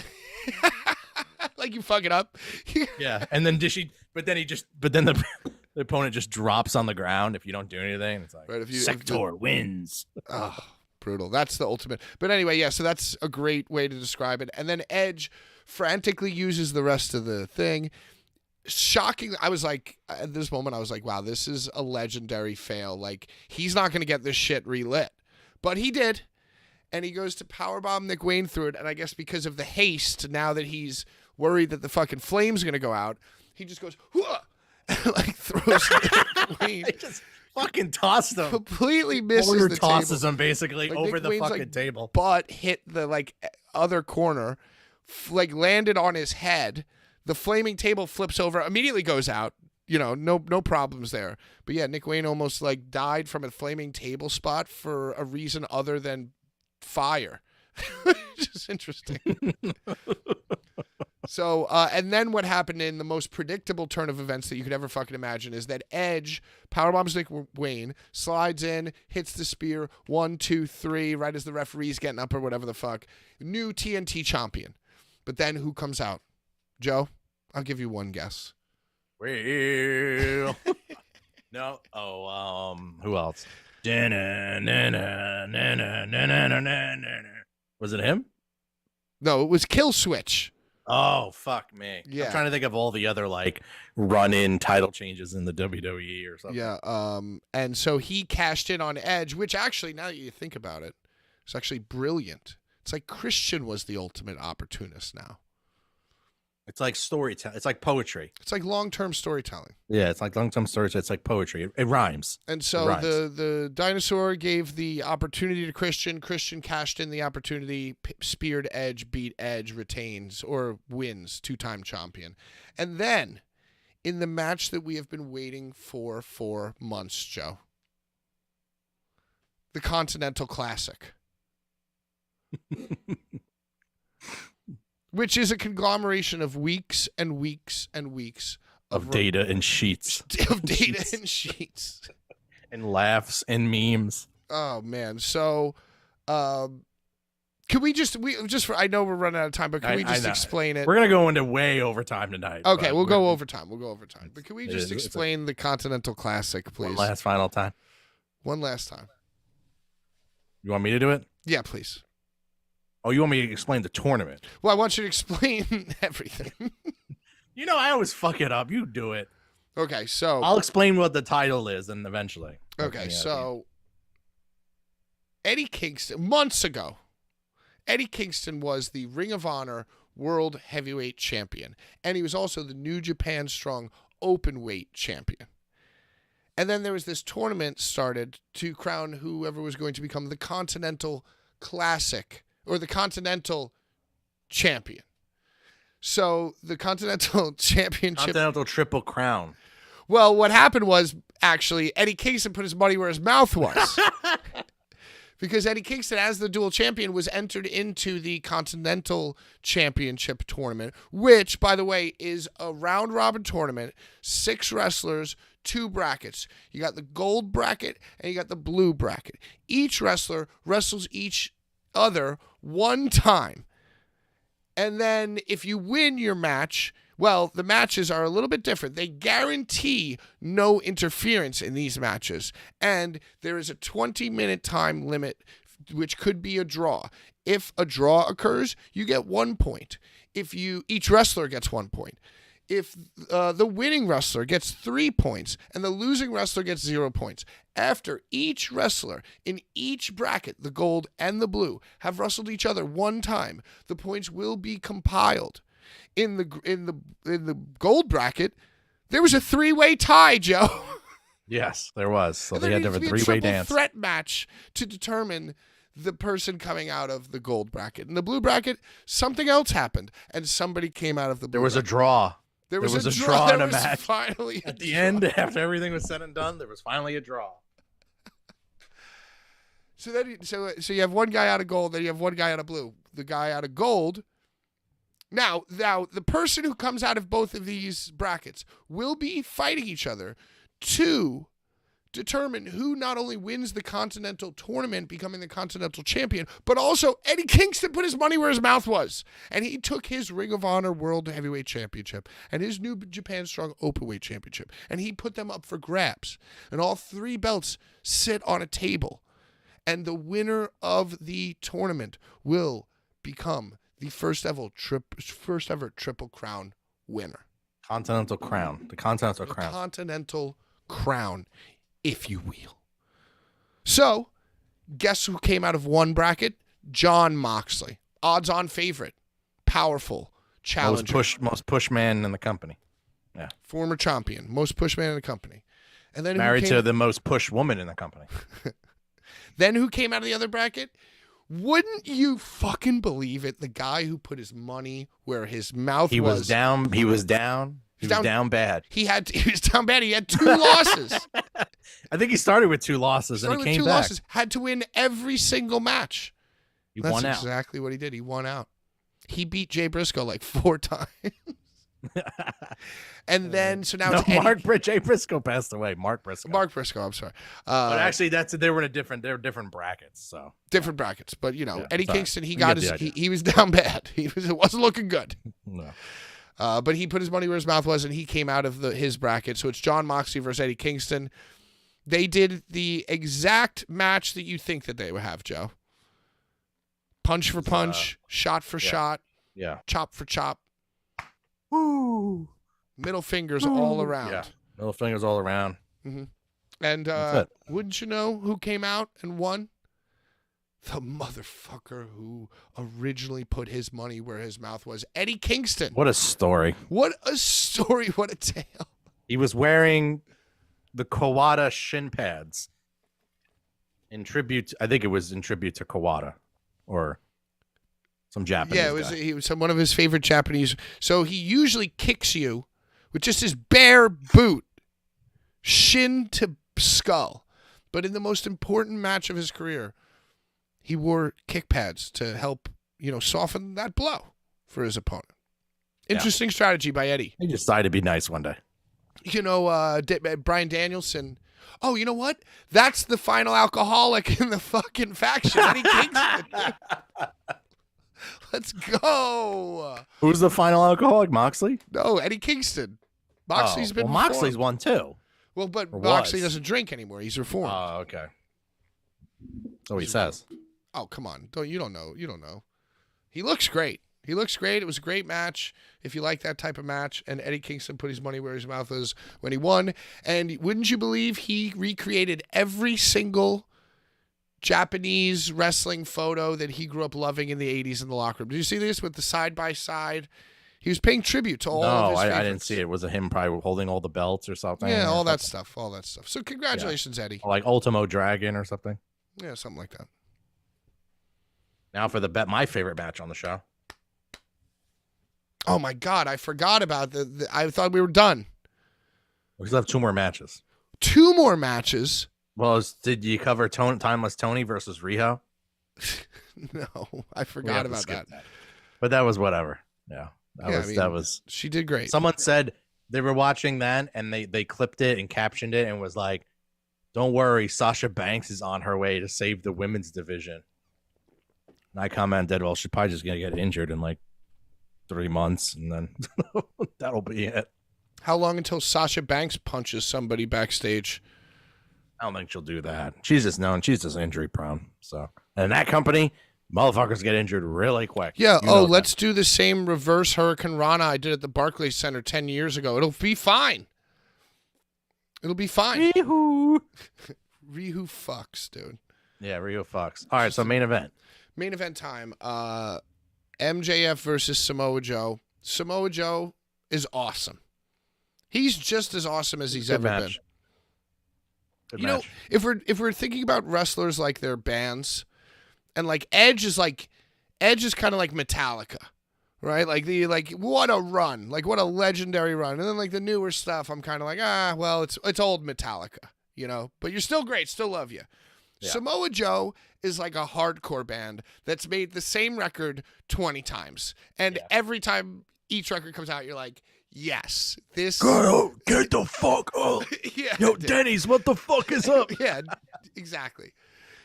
like you fuck it up. yeah. And then but then the opponent just drops on the ground if you don't do anything. It's like, Right, Sector wins. Oh, brutal. That's the ultimate. But anyway, yeah, so that's a great way to describe it. And then Edge frantically uses the rest of the thing. Shocking. I was like, at this moment, I was like, wow, this is a legendary fail. Like, he's not going to get this shit relit. But he did. And he goes to powerbomb Nick Wayne through it. And I guess because of the haste, now that he's worried that the fucking flame's going to go out, he just goes, "Hua!" and like throws Nick Wayne. They just fucking tossed him. Completely misses Corner the tosses table. him basically Like, over Nick the Wayne's, fucking like, table. Butt hit the like other corner, landed on his head. The flaming table flips over, immediately goes out. No problems there. But yeah, Nick Wayne almost like died from a flaming table spot for a reason other than fire. Just interesting. So, and then what happened in the most predictable turn of events that you could ever fucking imagine is that Edge powerbombs Nick Wayne, slides in, hits the spear, 1, 2, 3, right as the referee's getting up or whatever the fuck. New TNT champion. But then who comes out? Joe, I'll give you one guess. Well, no. Oh, who else? Was it him? No, it was Kill Switch. Oh, fuck me. Yeah. I'm trying to think of all the other like run-in title changes in the WWE or something. Yeah, and so he cashed in on Edge, which actually, now that you think about it, it's actually brilliant. It's like Christian was the ultimate opportunist now. It's like storytelling. It's like poetry. It's like long-term storytelling. Yeah, it's like long-term storytelling. It's like poetry. It rhymes. And so the dinosaur gave the opportunity to Christian. Christian cashed in the opportunity, speared Edge, beat Edge, retains or wins, 2-time champion. And then in the match that we have been waiting for months, Joe, the Continental Classic. Which is a conglomeration of weeks and weeks and weeks of data and sheets. Of data and sheets. And laughs and memes. Oh, man. So, can we just I know we're running out of time, but can we just explain it? We're going to go into way overtime tonight. Okay, we'll go overtime. But can we just explain the Continental Classic, please? One last final time. One last time. You want me to do it? Yeah, please. Oh, you want me to explain the tournament? Well, I want you to explain everything. I always fuck it up. You do it. Okay, so I'll explain what the title is, and eventually. Okay, so Eddie Kingston, months ago, Eddie Kingston was the Ring of Honor World Heavyweight Champion, and he was also the New Japan Strong Openweight Champion. And then there was this tournament started to crown whoever was going to become the Continental Classic or the Continental Champion. So the Continental Championship. Continental Triple Crown. Well, what happened was actually Eddie Kingston put his money where his mouth was. Because Eddie Kingston, as the dual champion, was entered into the Continental Championship tournament, which, by the way, is a round-robin tournament, 6 wrestlers, 2 brackets. You got the gold bracket and you got the blue bracket. Each wrestler wrestles each other 1 time. And then if you win your match, well, the matches are a little bit different. They guarantee no interference in these matches. And there is a 20-minute time limit, which could be a draw. If a draw occurs, you get 1 point. Each wrestler gets 1 point. If the winning wrestler gets 3 points and the losing wrestler gets 0 points, after each wrestler in each bracket, the gold and the blue, have wrestled each other 1 time, the points will be compiled. In the gold bracket, there was a 3-way tie, Joe. Yes, there was. So they had to have a 3-way dance. Threat match to determine the person coming out of the gold bracket. In the blue bracket, something else happened, and somebody came out of the blue There was bracket. a draw. There was a draw in a match. Finally, at the end, after everything was said and done, there was finally a draw. So you have one guy out of gold, then you have one guy out of blue. The guy out of gold. Now the person who comes out of both of these brackets will be fighting each other to determine who not only wins the Continental Tournament, becoming the Continental Champion, but also Eddie Kingston put his money where his mouth was. And he took his Ring of Honor World Heavyweight Championship and his New Japan Strong Openweight Championship, and he put them up for grabs. And all 3 belts sit on a table. And the winner of the tournament will become the first ever Triple Crown winner. Continental Crown. The Continental The Crown. Continental Crown, if you will. So, guess who came out of one bracket? Jon Moxley. Odds-on favorite. Powerful. Challenger. Most push man in the company. Yeah. Former champion. Most push man in the company. And then Married to the most push woman in the company. Then who came out of the other bracket? Wouldn't you fucking believe it? The guy who put his money where his mouth was. He was down bad. He was down bad. He had 2 losses. I think he started with 2 losses and he came back. Had to win every single match. He That's won out. exactly what he did. He won out. He beat Jay Briscoe like 4 times. And then, so now it's Eddie. Jay Briscoe passed away. Mark Briscoe. I'm sorry. But actually, they were different brackets. So different brackets. But Eddie sorry. Kingston, he was down bad. It wasn't looking good. No. But he put his money where his mouth was, and he came out of his bracket. So it's Jon Moxley versus Eddie Kingston. They did the exact match that you think that they would have, Joe. Punch for punch, shot for shot, chop for chop. Woo! Middle fingers all around. Yeah, middle fingers all around. Mm-hmm. And wouldn't you know who came out and won? The motherfucker who originally put his money where his mouth was, Eddie Kingston. What a story. What a story. What a tale. He was wearing the Kawada shin pads in tribute. I think it was in tribute to Kawada or some Japanese guy. He was one of his favorite Japanese. So he usually kicks you with just his bare boot, shin to skull. But in the most important match of his career, he wore kick pads to help, soften that blow for his opponent. Interesting strategy by Eddie. He decided to be nice one day. Bryan Danielson. Oh, you know what? That's the final alcoholic in the fucking faction. Eddie Kingston. Let's go. Who's the final alcoholic? Moxley? No, Eddie Kingston. Moxley's been reformed. Moxley's won too. Well, but Moxley doesn't drink anymore. He's reformed. Oh, okay. So he says. Oh, come on. You don't know. He looks great. It was a great match if you like that type of match. And Eddie Kingston put his money where his mouth was when he won. And wouldn't you believe he recreated every single Japanese wrestling photo that he grew up loving in the 80s in the locker room. Did you see this with the side-by-side? He was paying tribute to all of his favorites. I didn't see it. Was it him probably holding all the belts or something? Yeah, all that stuff. So congratulations, Eddie. Like Ultimo Dragon or something? Yeah, something like that. Now for my favorite match on the show. Oh, my God. I forgot about I thought we were done. We still have 2 more matches. 2 more matches? Well, did you cover Timeless Tony versus Riho? No, I forgot about that. But that was whatever. Yeah. That was. She did great. Someone said they were watching that and they clipped it and captioned it and was like, "Don't worry, Sasha Banks is on her way to save the women's division." And I commented, "Well, she's probably just gonna get injured in like 3 months, and then that'll be it." How long until Sasha Banks punches somebody backstage? I don't think she'll do that. She's just injury prone. So, and in that company, motherfuckers get injured really quick. Yeah. Let's do the same reverse Hurricane Rana I did at the Barclays Center 10 years ago. It'll be fine. Rihu fucks, dude. Yeah, Rihu fucks. All right, so main event. Main event time. MJF versus Samoa Joe. Samoa Joe is awesome. He's just as awesome as he's ever been. Good you match. know, if we're thinking about wrestlers like their bands, and like Edge is kind of like Metallica, right? Like what a run, like what a legendary run. And then like the newer stuff, I'm kind of like, well, it's old Metallica, but you're still great, still love you. Yeah. Samoa Joe is like a hardcore band that's made the same record 20 times, and every time each record comes out, you're like, yes, this. Get the fuck up. Yeah, Yo, dude. Denny's, what the fuck is up? Yeah, exactly.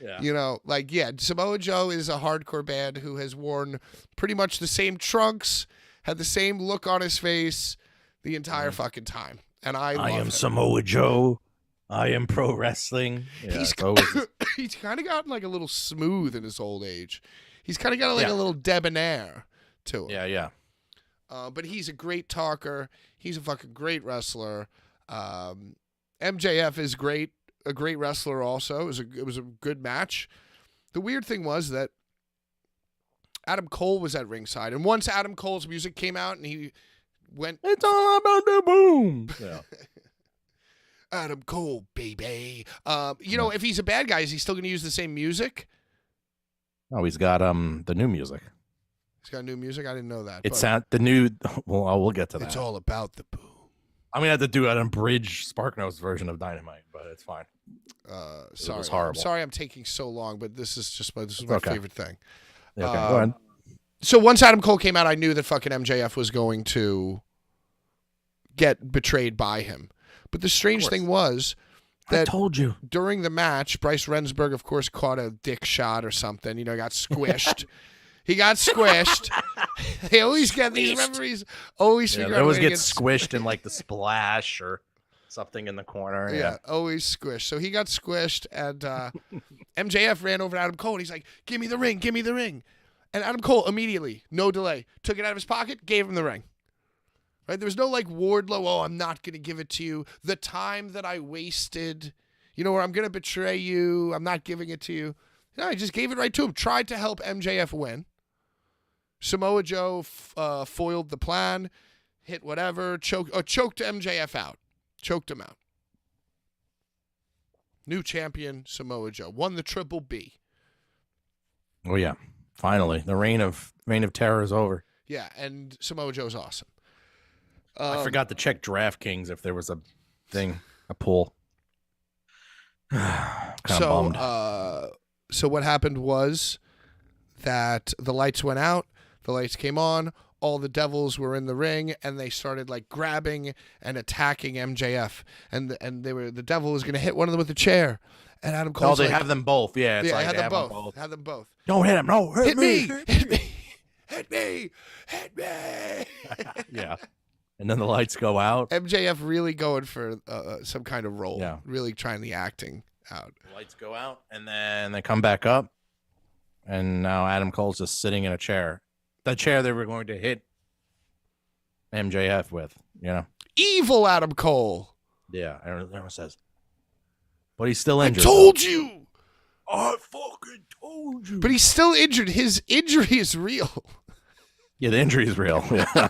Yeah. You know, like, yeah, Samoa Joe is a hardcore band who has worn pretty much the same trunks, had the same look on his face the entire fucking time. And I love am him. Samoa Joe. I am pro wrestling. Yeah, He's it's always- he's kind of gotten like a little smooth in his old age. He's kind of got like a little debonair to him. yeah. But he's a great talker. He's a fucking great wrestler. MJF is great, a great wrestler also. It was a good match. The weird thing was that Adam Cole was at ringside, and once Adam Cole's music came out and he went, It's all about the boom. Yeah. Adam Cole, baby. You know, if he's a bad guy, is he still going to use the same music? Oh, he's got the new music. He's got new music. I didn't know that. It's but the new. Well, we'll get to that. It's all about the boom. I'm gonna have to do an unbridged Sparknotes version of Dynamite, but it's fine. Sorry, was horrible. I'm sorry I'm taking so long, but this is my Okay. favorite thing. Okay, go ahead. So once Adam Cole came out, I knew that fucking MJF was going to get betrayed by him. But the strange thing was I that told you. during the match, Bryce Rensburg, of course, caught a dick shot or something. You know, got squished. He got squished. They always get these referees always Yeah, figure they out a always way to get squished in like the splash or something in the corner. Yeah, always squished. So he got squished, and MJF ran over to Adam Cole, and he's like, give me the ring, give me the ring. And Adam Cole immediately, no delay, took it out of his pocket, gave him the ring. Right? There was no like Wardlow, oh, I'm not going to give it to you. The time that I wasted, you know, where I'm going to betray you, I'm not giving it to you. No, he just gave it right to him. Tried to help MJF win. Samoa Joe foiled the plan, hit whatever, choked MJF out. Choked him out. New champion, Samoa Joe. Won the Triple B. Oh yeah. Finally, the reign of terror is over. Yeah, and Samoa Joe's awesome. I forgot to check DraftKings if there was a pool. Bummed. So what happened was that the lights went out, the lights came on, all the devils were in the ring, and they started like grabbing and attacking MJF, and the devil was gonna hit one of them with a chair, and Adam Cole. Oh, they have them both. Yeah, it's yeah, like had they them have both. Had them both. Don't hit him. No, hit me. Hit me, hit me, hit me. Yeah. And then the lights go out. MJF really going for some kind of role. Yeah. Really trying the acting out. The lights go out, and then they come back up, and now Adam Cole's just sitting in a chair. The chair they were going to hit MJF with, you know? Evil Adam Cole. Yeah, everyone says. But he's still injured. I told you. I fucking told you. But he's still injured. His injury is real. Yeah, the injury is real. Yeah.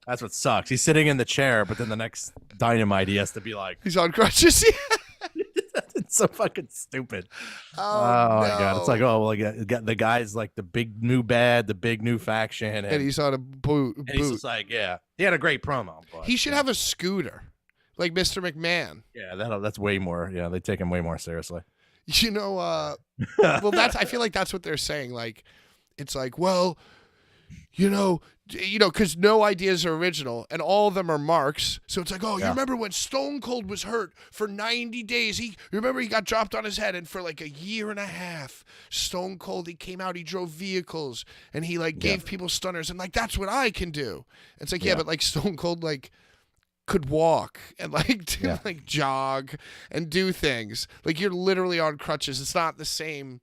That's what sucks. He's sitting in the chair, but then the next Dynamite, he has to be like, He's on crutches. it's so fucking stupid. Oh, my no. God. It's like, oh, well, the guy's like the big new bad, the big new faction. And he's on a boot. and he's just like, yeah. He had a great promo. But, He should have a scooter, like Mr. McMahon. Yeah, that's way more. Yeah, they take him way more seriously. You know, well, I feel like that's what they're saying. Like, it's like, well, you know, because no ideas are original, and all of them are marks. So it's like, oh, you remember when Stone Cold was hurt for 90 days? Remember he got dropped on his head, and for like a year and a half, Stone Cold, he came out, he drove vehicles, and he like gave people stunners, and like that's what I can do. It's like, yeah, but like Stone Cold like could walk and like like jog and do things. Like you're literally on crutches. It's not the same.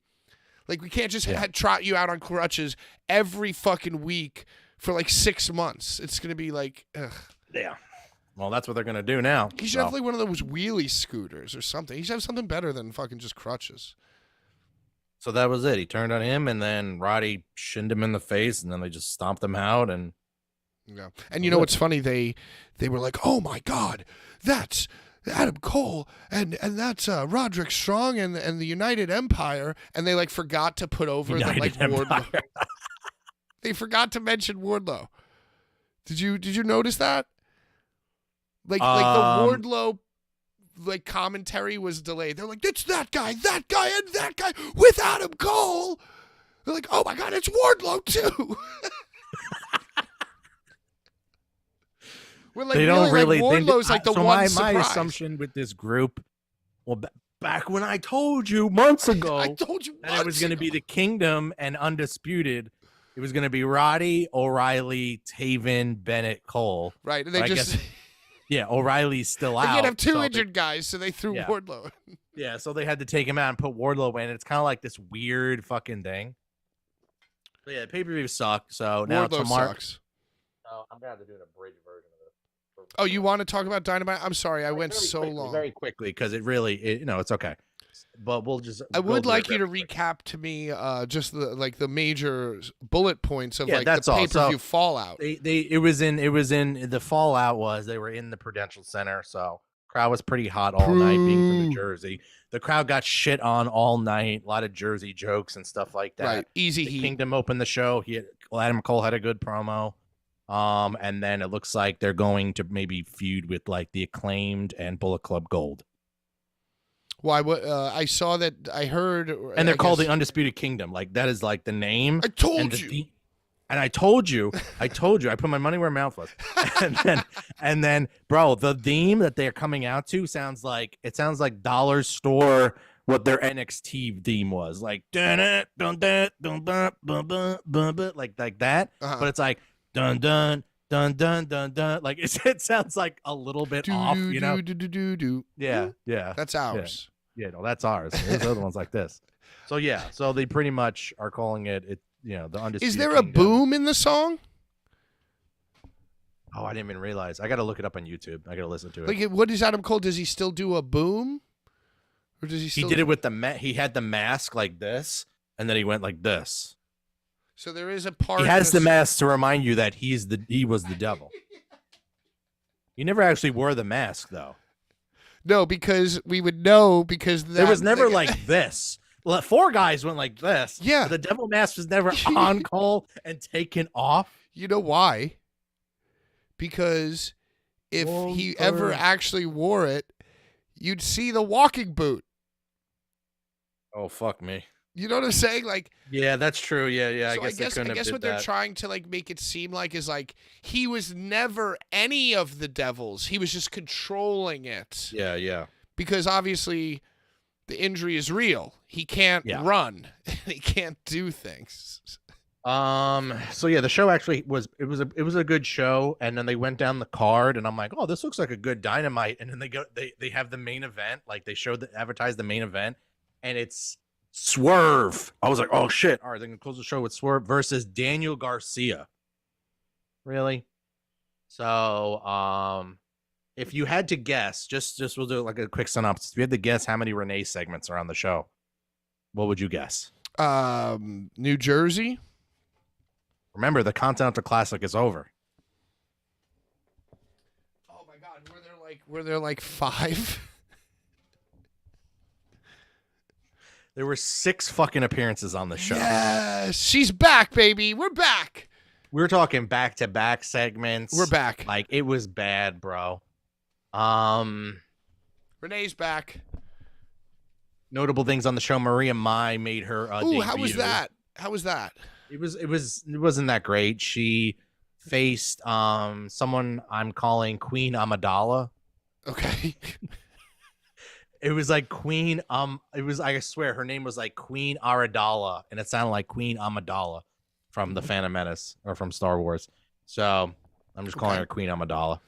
Like we can't just trot you out on crutches every fucking week for like 6 months. It's gonna be like, ugh. Yeah. Well, that's what they're gonna do now. He should have like one of those wheelie scooters or something. He should have something better than fucking just crutches. So that was it. He turned on him, and then Roddy shinned him in the face, and then they just stomped him out. And yeah, and you know what's funny? They were like, oh my God, that's Adam Cole and that's Roderick Strong and the United Empire, and they like forgot to put over that like Wardlow. They forgot to mention Wardlow. Did you notice that? Like the Wardlow like commentary was delayed. They're like, it's that guy, and that guy with Adam Cole. They're like, oh my God, it's Wardlow too. We're like They don't really. like Wardlow's like the so one my surprise. assumption with this group, well, back when I told you months ago, I told you that it was going to be the Kingdom and Undisputed. It was going to be Roddy, O'Reilly, Taven, Bennett, Cole. Right, and they But I just guess- Yeah, O'Reilly's still they out. can't have two so injured guys, so they threw Yeah. Wardlow. Yeah, so they had to take him out and put Wardlow in. It's kind of like this weird fucking thing. But yeah, the pay-per-view sucked. So now Wardlow tomorrow. sucks. Oh, I'm gonna have to do an abridged version of this. Oh, you want to talk about Dynamite? I'm sorry, I went Very so quickly, long. very quickly, because it really, it's okay. But we'll just. I go would through like it you to very quick. recap to me just the major bullet points of Yeah, like that's the all. pay-per-view So, fallout. It was in the fallout was they were in the Prudential Center, so crowd was pretty hot all night being from New Jersey. The crowd got shit on all night, a lot of Jersey jokes and stuff like that. Right, easy The heat. Kingdom opened the show. Adam Cole had a good promo. And then it looks like they're going to maybe feud with like the Acclaimed and Bullet Club Gold. Why? What? I saw that. I heard. And they're I called guess- the Undisputed Kingdom. Like that is like the name. I told and you. And I told you, I put my money where my mouth was. and then, bro, the theme that they're coming out to sounds like Dollar Store, what their NXT theme was, like dun dun dun dun dun dun dun dun, like that. Uh-huh. But it's like dun dun dun dun dun dun. Like it sounds like a little bit off, you know? Do. Yeah. That's ours. Yeah, no, that's ours. There's other ones like this. So yeah, so they pretty much are calling it. The Undisputed Is there a Kingdom. boom in the song? Oh, I didn't even realize. I got to look it up on YouTube. I got to listen to it. Like, what is Adam Cole? Does he still do a boom? Or does he He still? did it with he had the mask like this, and then he went like this. So there is a part. He has the mask to remind you that he was the devil. He never actually wore the mask though. No, because we would know because There was never like this. Well, 4 guys went like this. Yeah. But the devil mask was never on Cole and taken off. You know why? Because if he ever actually wore it, you'd see the walking boot. Oh fuck me. You know what I'm saying? Like, Yeah, that's true. Yeah. so I guess they couldn't have did what that. they're trying to like make it seem like is like he was never any of the devils. He was just controlling it. Yeah. Because obviously the injury is real. He can't run. He can't do things. So yeah, the show actually was a good show, and then they went down the card, and I'm like, oh, this looks like a good Dynamite, and then they have the main event, like they advertised the main event, and it's Swerve. I was like, oh shit, all right, they're gonna close the show with Swerve versus Daniel Garcia. Really? So if you had to guess, just we'll do like a quick synopsis. If you had to guess how many Renee segments are on the show, what would you guess? New Jersey. Remember, the Continental Classic is over. Oh my God, were there like 5? There were 6 fucking appearances on the show. Yes, she's back, baby. We're back. We're talking back-to-back segments. We're back. Like it was bad, bro. Renee's back. Notable things on the show: Maria Mai made her Ooh, debut. how was that? How was that? It wasn't that great. She faced someone I'm calling Queen Amidala. Okay. It was like Queen it was, I swear her name was like Queen Aradala, and it sounded like Queen Amidala from the Phantom Menace or from Star Wars. So I'm just calling her Queen Amidala.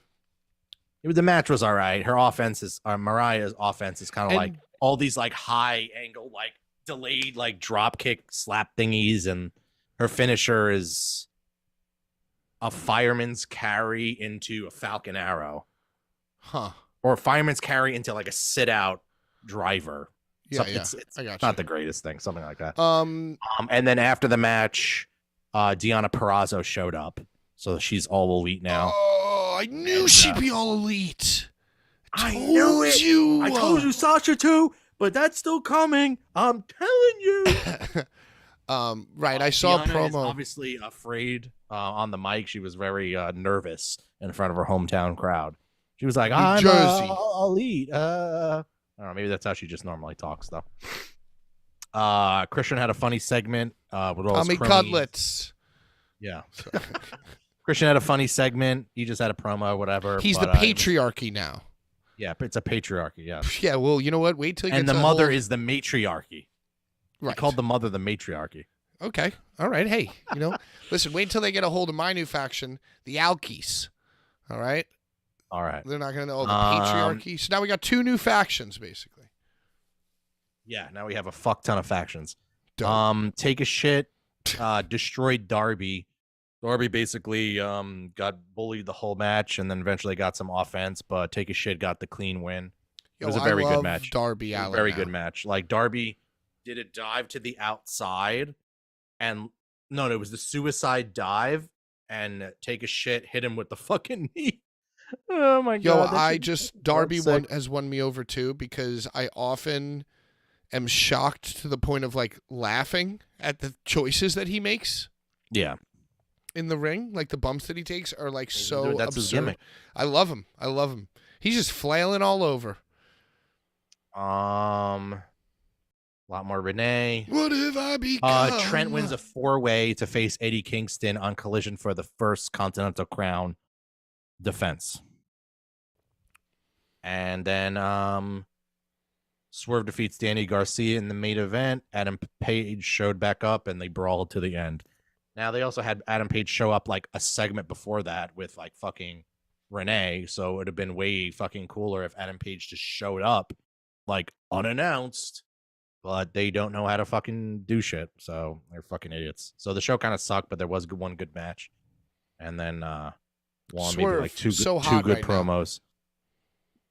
The match was all right. Her offense is Mariah's offense is kind of like all these like high angle, like delayed, like drop kick slap thingies, and her finisher is a fireman's carry into a Falcon Arrow. Huh. Or a fireman's carry into like a sit out driver. Yeah, It's I got not you. the greatest thing, something like that. Um, And then after the match, Deonna Purrazzo showed up, so she's all elite now. Oh, I knew And, she'd be all elite. I told knew it. you. I told you, Sasha too, but that's still coming. I'm telling you. Right. I saw a Deonna is promo. obviously afraid on the mic. She was very nervous in front of her hometown crowd. She was like, New "I'm Jersey. elite." I don't know. Maybe that's how she just normally talks, though. Christian had a funny segment with all his Tommy cronies. Cutlets. Yeah. Christian had a funny segment. He just had a promo, whatever. He's but, the it was- patriarchy now. yeah, it's a patriarchy. Yeah, Yeah, well, you know what? Wait till you and get the to mother whole... is the matriarchy. right. He called the mother the matriarchy. Okay. All right. Hey, listen, wait until they get a hold of my new faction, the Alkies. All right? All right. They're not going to know the patriarchy. So now we got 2 new factions, basically. Yeah, now we have a fuck ton of factions. Dope. Take a shit. Destroyed Darby. Darby basically got bullied the whole match, and then eventually got some offense. But Take a Shit got the clean win. It was a very good match. Darby Allin. Very now. good match. Like Darby did a dive to the outside, and no, it was the suicide dive, and Take a Shit hit him with the fucking knee. Oh my Yo, god! I just Darby sick. has won me over too because I often am shocked to the point of like laughing at the choices that he makes Yeah, in the ring. Like the bumps that he takes are like so that's his absurd. gimmick. I love him. I love him. He's just flailing all over. a lot more Renee. What have I become? Trent wins a 4-way to face Eddie Kingston on Collision for the first Continental Crown defense. And then Swerve defeats Danny Garcia in the main event. Adam Page showed back up and they brawled to the end. Now they also had Adam Page show up like a segment before that with like fucking Renee. So it would have been way fucking cooler if Adam Page just showed up like unannounced. But they don't know how to fucking do shit, so they're fucking idiots. So the show kind of sucked, but there was one good match, and then maybe like two hot good right now. promos.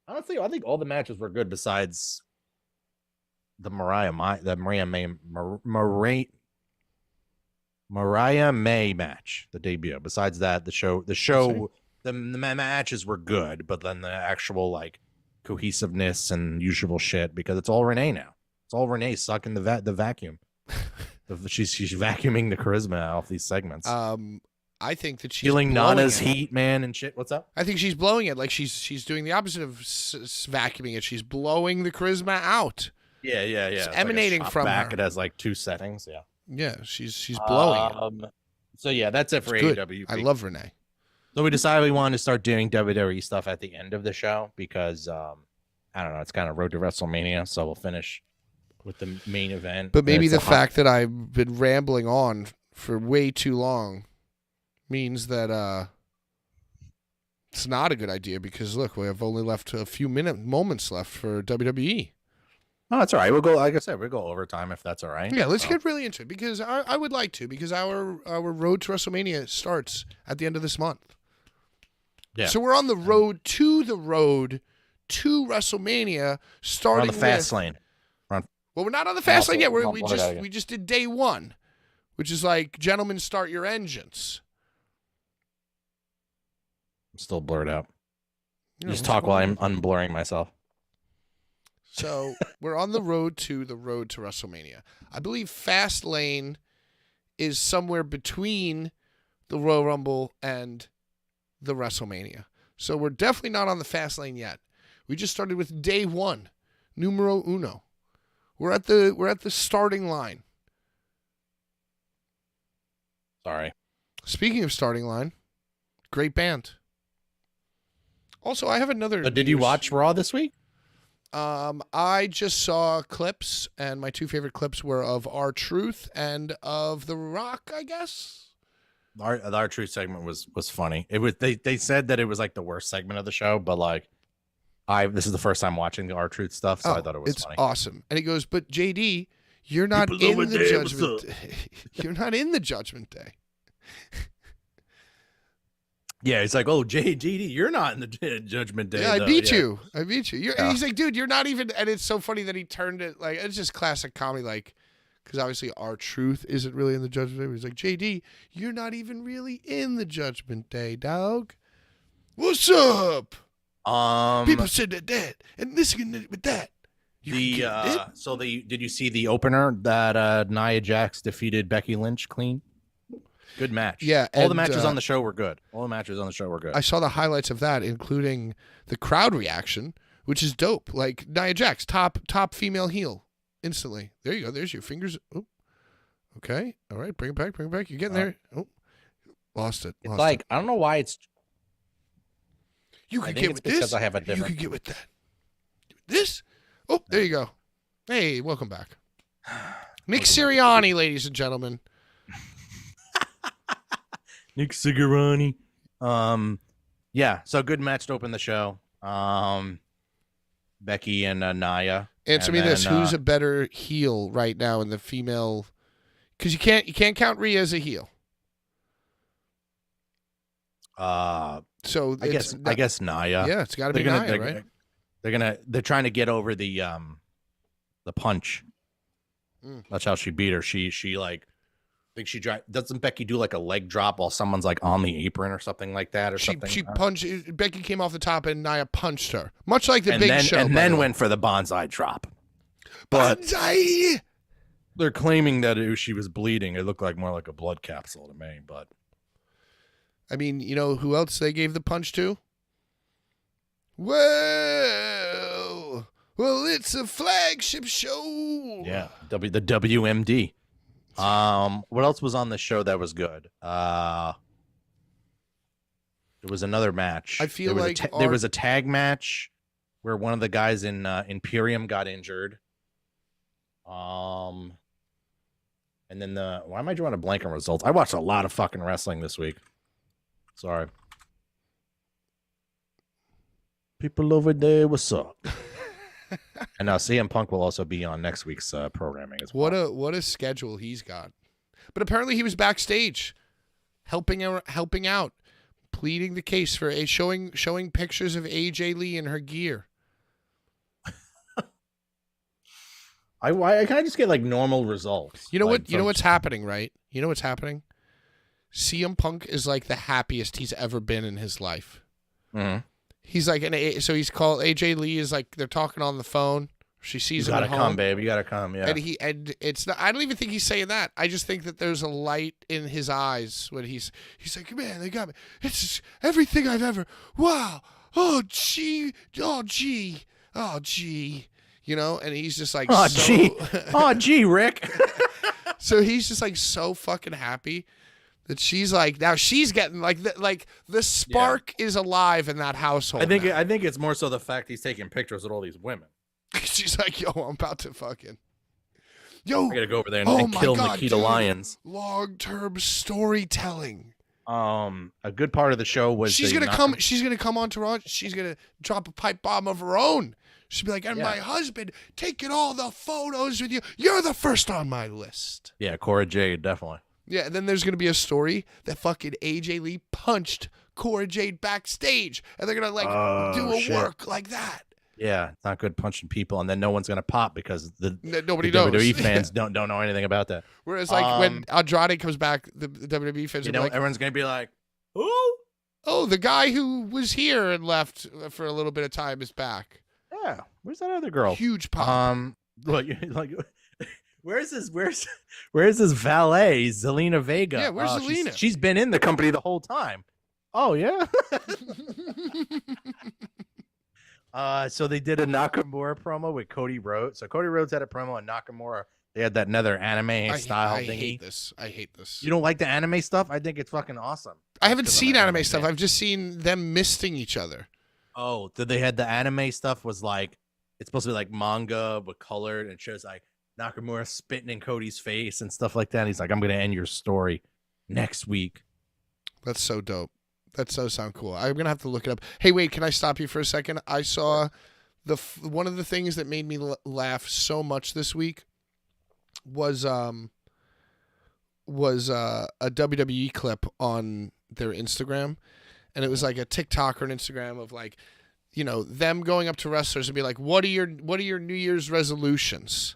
Honestly, I think all the matches were good besides the Mariah May match, the debut. Besides that, the matches were good, but then the actual like cohesiveness and usual shit because it's all Renee now. It's all Renee sucking the vacuum. She's vacuuming the charisma off these segments. I think that she's Feeling blowing Nana's it. heat, man, and shit. What's up? I think she's blowing it. Like she's doing the opposite of vacuuming it. She's blowing the charisma out. Yeah. It's like emanating a shot from back. her. It has like 2 settings. Yeah. Yeah, she's blowing it. So yeah, that's it for It's good. AEW. I love Renee. So we decided we wanted to start doing WWE stuff at the end of the show because I don't know, it's kind of road to WrestleMania, so we'll finish with the main event. But maybe It's the fact that I've been rambling on for way too long means that it's not a good idea because look, we have only left a few moments left for WWE. Oh, that's all right. We'll go. Like I said, we'll go overtime if that's all right. Yeah, let's get really into it because I would like to because our road to WrestleMania starts at the end of this month. Yeah. So we're on the road to WrestleMania, starting We're on the fast with, lane. Well, we're not on the fast lane yet. Also- We just did day 1, which is like, gentlemen, start your engines. I'm still blurred out. You know, Just talk while I'm unblurring myself. So we're on the road to WrestleMania. I believe fast lane is somewhere between the Royal Rumble and the WrestleMania. So we're definitely not on the fast lane yet. We just started with day 1, numero uno. We're at the starting line. Sorry. Speaking of starting line, great band. Also, I have another. Did you watch Raw this week? I just saw clips, and my 2 favorite clips were of R-Truth and of The Rock, I guess. Our truth segment was funny. It was they said that it was like the worst segment of the show, but like this is the first time watching the R-Truth stuff, so I thought it was it's funny. awesome. And he goes, "But JD, you're not People in over the there, judgment. what's Day. You're not in the judgment day." Yeah, it's like, oh, JD, you're not in the Judgment Day. Yeah, I though. beat Yeah. you. I beat you. And Yeah. he's like, dude, you're not even. And it's so funny that he turned it like it's just classic comedy, like because obviously R-Truth isn't really in the judgment day. But he's like, JD, you're not even really in the judgment day, dog. What's up? People said that, and this with that. You can get it? Did you see the opener that Nia Jax defeated Becky Lynch clean? Good match. Yeah, all the and, matches on the show were good. I saw the highlights of that, including the crowd reaction, which is dope. Like Nia Jax, top female heel, instantly. There you go. There's your fingers. Oh, okay. All right. Bring it back. You're getting there. Oh, Lost it. It's like I don't know why it's. You I could think get it's with this. because I have a You different. could get with that. This. Oh, there you go. Hey, welcome back. Nick Sirianni, ladies and gentlemen. Nick Sigarani. Yeah, so good match to open the show. Becky and Nia. Answer me this: who's a better heel right now in the female? Because you can't count Rhea as a heel. So I guess Nia. Yeah, it's got to be Nia, right? They're trying to get over the punch. That's how she beat her. She like. I think she doesn't Becky do like a leg drop while someone's like on the apron or something like that or something. She punched. Becky came off the top and Nia punched her, much like the Big Show. And then went for the bonsai drop. But bonsai. They're claiming that she was bleeding. It looked like more like a blood capsule to me. But I mean, you know who else they gave the punch to? Well, it's a flagship show. Yeah, the WMD. What else was on the show that was good? There was another match. I feel there was a tag match where one of the guys in Imperium got injured. And then why am I drawing a blank on results? I watched a lot of fucking wrestling this week. Sorry. People over there, what's up? And now CM Punk will also be on next week's programming as well. What a schedule he's got. But apparently he was backstage helping out, pleading the case for showing pictures of AJ Lee and her gear. I can I just get like normal results? You know what? You know what's happening, right? You know what's happening? CM Punk is like the happiest he's ever been in his life. Mm-hmm. He's like so he's called AJ Lee is like they're talking on the phone. She sees him at home. You gotta come, babe. You gotta come. Yeah. And it's not. I don't even think he's saying that. I just think that there's a light in his eyes when he's like, man, they got me. It's just everything I've ever. Wow. Oh gee. Oh gee. Oh gee. You know, and he's just like, oh gee. Oh gee, Rick. So he's just like so fucking happy. That she's like now she's getting like the spark is alive in that household. I think it's more so the fact he's taking pictures with all these women. She's like, yo, I'm about to fucking I gotta go over there and kill Nikita Lyons. Long-term storytelling. A good part of the show was she's gonna come on to Raw. She's gonna drop a pipe bomb of her own. She'll be like, and my husband taking all the photos with you. You're the first on my list. Yeah, Cora Jade, definitely. Yeah, and then there's going to be a story that fucking AJ Lee punched Cora Jade backstage. And they're going to do a work like that. Yeah, it's not good punching people. And then no one's going to pop because nobody knows. WWE fans don't know anything about that. Whereas when Andrade comes back, the WWE fans are like, everyone's going to be like, who? Oh, the guy who was here and left for a little bit of time is back. Yeah, where's that other girl? Huge pop. Where's this valet, Zelina Vega? Yeah, where's Zelina? She's been in the company the whole time. Oh, yeah? So they did a Nakamura promo with Cody Rhodes. So Cody Rhodes had a promo and Nakamura. They had that another anime style thingy. I hate this. You don't like the anime stuff? I think it's fucking awesome. I haven't seen anime stuff. I've just seen them misting each other. Oh, they had the anime stuff was like, it's supposed to be like manga but colored and it shows like Nakamura spitting in Cody's face and stuff like that. He's like, I'm going to end your story next week. That's so dope. That does sound cool. I'm going to have to look it up. Hey, wait, can I stop you for a second? I saw one of the things that made me laugh so much this week was a WWE clip on their Instagram. And it was like a TikTok or an Instagram of like, you know, them going up to wrestlers and be like, what are your New Year's resolutions?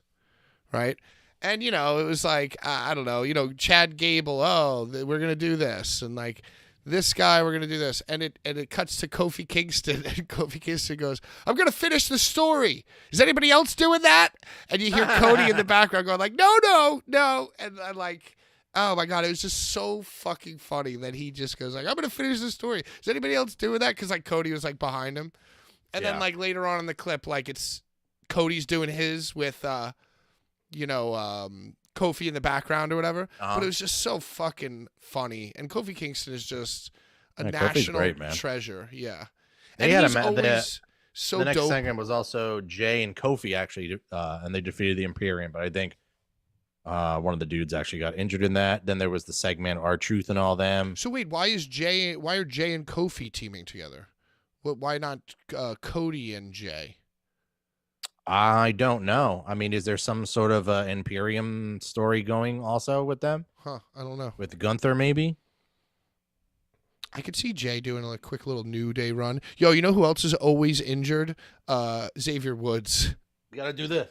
Right. And, you know, it was like, I don't know, you know, Chad Gable, we're going to do this. And like this guy, we're going to do this. And it cuts to Kofi Kingston. And Kofi Kingston goes, I'm going to finish the story. Is anybody else doing that? And you hear Cody in the background going like, no. And I'm like, oh my God, it was just so fucking funny that he just goes like, I'm going to finish the story. Is anybody else doing that? Because like Cody was like behind him. And then like later on in the clip, like it's Cody's doing his with, Kofi in the background or whatever. Uh-huh. But it was just so fucking funny. And Kofi Kingston is just a Yeah, Kofi's national great, man. treasure. Yeah. They And had a he's ma- always so the next dope. segment was also Jay and Kofi actually, and they defeated the Imperium. But I think one of the dudes actually got injured in that. Then there was the segment R-Truth and all them. So wait, why are Jay and Kofi teaming together? Why not Cody and Jay? I don't know. I mean, is there some sort of Imperium story going also with them? Huh, I don't know. With Gunther, maybe? I could see Jay doing a quick little New Day run. Yo, you know who else is always injured? Xavier Woods. You got to do this.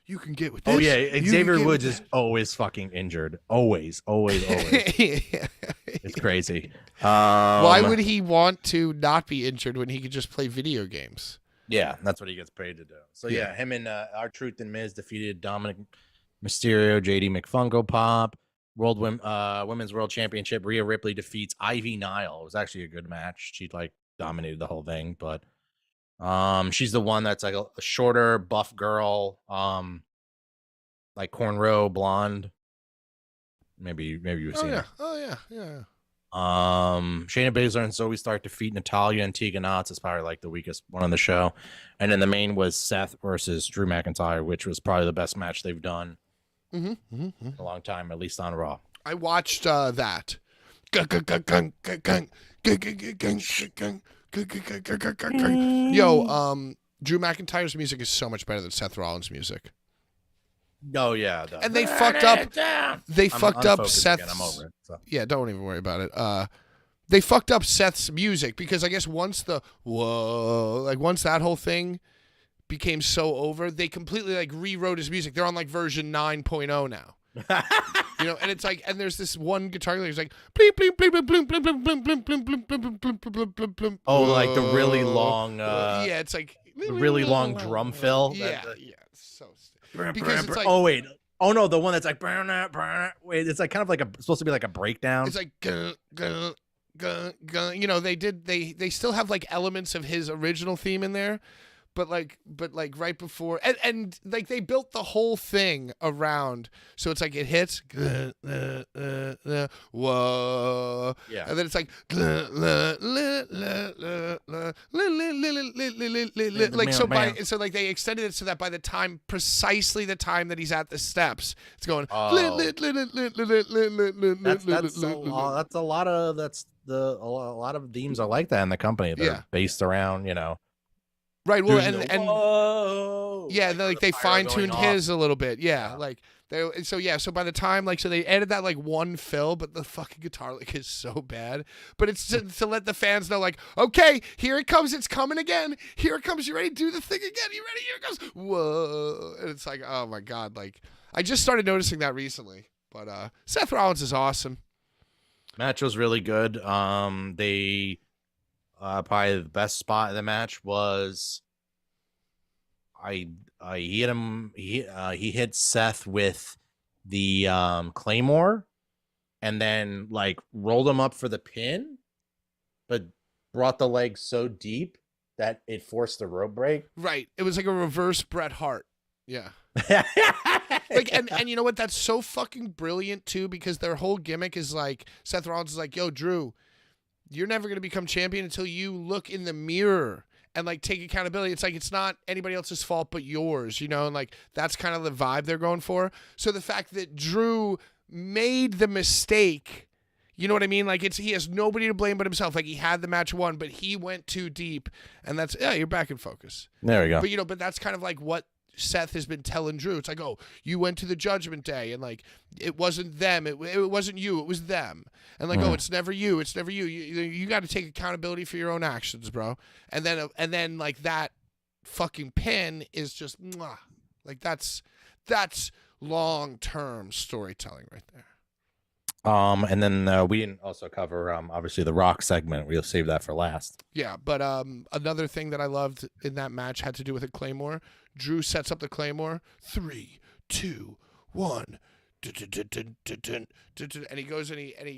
You can get with this. Oh, yeah. You can Xavier get Woods with is always fucking injured. Always. It's crazy. Why would he want to not be injured when he could just play video games? Yeah, that's what he gets paid to do. So, Yeah. yeah, him and R-Truth and Miz defeated Dominic Mysterio, JD McFunko Pop, Women's World Championship. Rhea Ripley defeats Ivy Nile. It was actually a good match. She, dominated the whole thing, but she's the one that's, a shorter, buff girl, cornrow, blonde. Maybe you've seen her. Oh, yeah. Shayna Baszler and Zoe Stark defeat Natalya and Tegan Nox. It's probably the weakest one on the show. And then the main was Seth versus Drew McIntyre, which was probably the best match they've done in a long time, at least on Raw. I watched that. Yo, Drew McIntyre's music is so much better than Seth Rollins' music. Oh yeah, And they fucked up. They fucked up unfocused Seth's. again. I'm over it. So. Yeah, don't even worry about it. They fucked up Seth's music because I guess once that whole thing became so over, they completely rewrote his music. They're on version 9.0 now. And it's and there's this one guitar player who's bleep bleep bleep bleep bleep bleep bleep bleep bleep bleep bleep bleep bleep bleep bleep bleep. Oh, the really long. Yeah, it's the really long drum fill. Yeah, it's so stupid. Because it's oh wait. Oh no, the one that's wait, it's kind of supposed to be a breakdown. It's they still have elements of his original theme in there, but right before and they built the whole thing around, so it's it hits whoa, yeah, and then it's they extended it so that by the time precisely the time that he's at the steps, it's going that's a lot of themes are like that in the company. They're based around right. Well, and whoa, yeah, they fine-tuned his a little bit. Yeah, so by the time so they added that one fill, but the fucking guitar is so bad. But it's to let the fans know okay, here it comes, it's coming again. Here it comes. You ready to do the thing again? You ready? Here it goes. Whoa. And it's oh my God. I just started noticing that recently. But Seth Rollins is awesome. Match was really good. They probably the best spot in the match was he hit him. He hit Seth with the Claymore, and then rolled him up for the pin, but brought the leg so deep that it forced the rope break. Right. It was a reverse Bret Hart. Yeah. And you know what? That's so fucking brilliant too, because their whole gimmick is Seth Rollins is yo, Drew, you're never gonna become champion until you look in the mirror and take accountability. It's it's not anybody else's fault but yours, and that's kind of the vibe they're going for. So the fact that Drew made the mistake, you know what I mean? He has nobody to blame but himself. He had the match won, but he went too deep, and that's you're back in focus. There we go. But but that's kind of what Seth has been telling Drew. It's oh, you went to the Judgment Day, and it wasn't them, it wasn't you, it was them, and oh, it's never you, it's never you. You got to take accountability for your own actions, bro. And then that fucking pin is just mwah. That's long-term storytelling right there. And then we didn't also cover obviously the Rock segment. We'll save that for last. Yeah, but another thing that I loved in that match had to do with a Claymore. Drew sets up the Claymore. 3, 2, 1. And he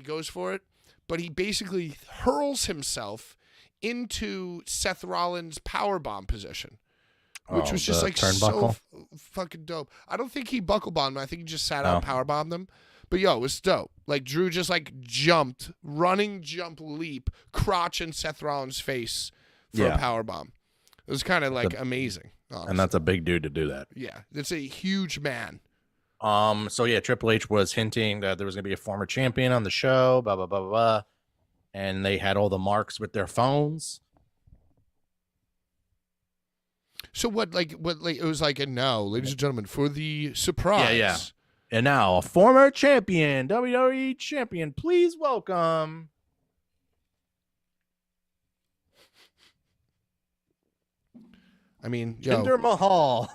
goes for it, but he basically hurls himself into Seth Rollins' powerbomb position. which was just the like turnbuckle? so fucking dope. I don't think he buckle bombed him. I think he just sat out Oh. and power bombed him. But yo, it was dope. Like Drew just like jumped, running jump leap, crotch in Seth Rollins' face for a power bomb. It was kind of like amazing. Honestly. And that's a big dude to do that. Yeah, it's a huge man. So yeah, Triple H was hinting that there was gonna be a former champion on the show, blah blah blah blah blah. And they had all the marks with their phones. So what? Like it was like, and now, ladies and gentlemen, for the surprise. Yeah. And now a former champion, WWE champion, please welcome. I mean, Jinder Mahal.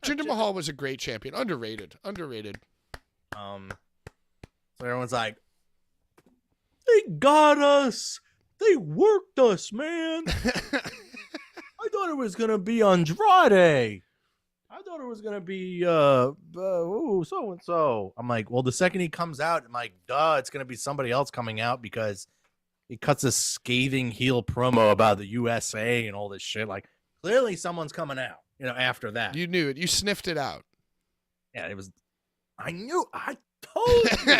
Jinder Mahal was a great champion. Underrated. So everyone's like, they got us. They worked us, man. I thought it was gonna be Andrade. I thought it was gonna be so and so. I'm like, well, the second he comes out, I'm like, duh, it's gonna be somebody else coming out because he cuts a scathing heel promo about the USA and all this shit. Like, clearly someone's coming out, after that. You knew it. You sniffed it out. Yeah, it was. I told you.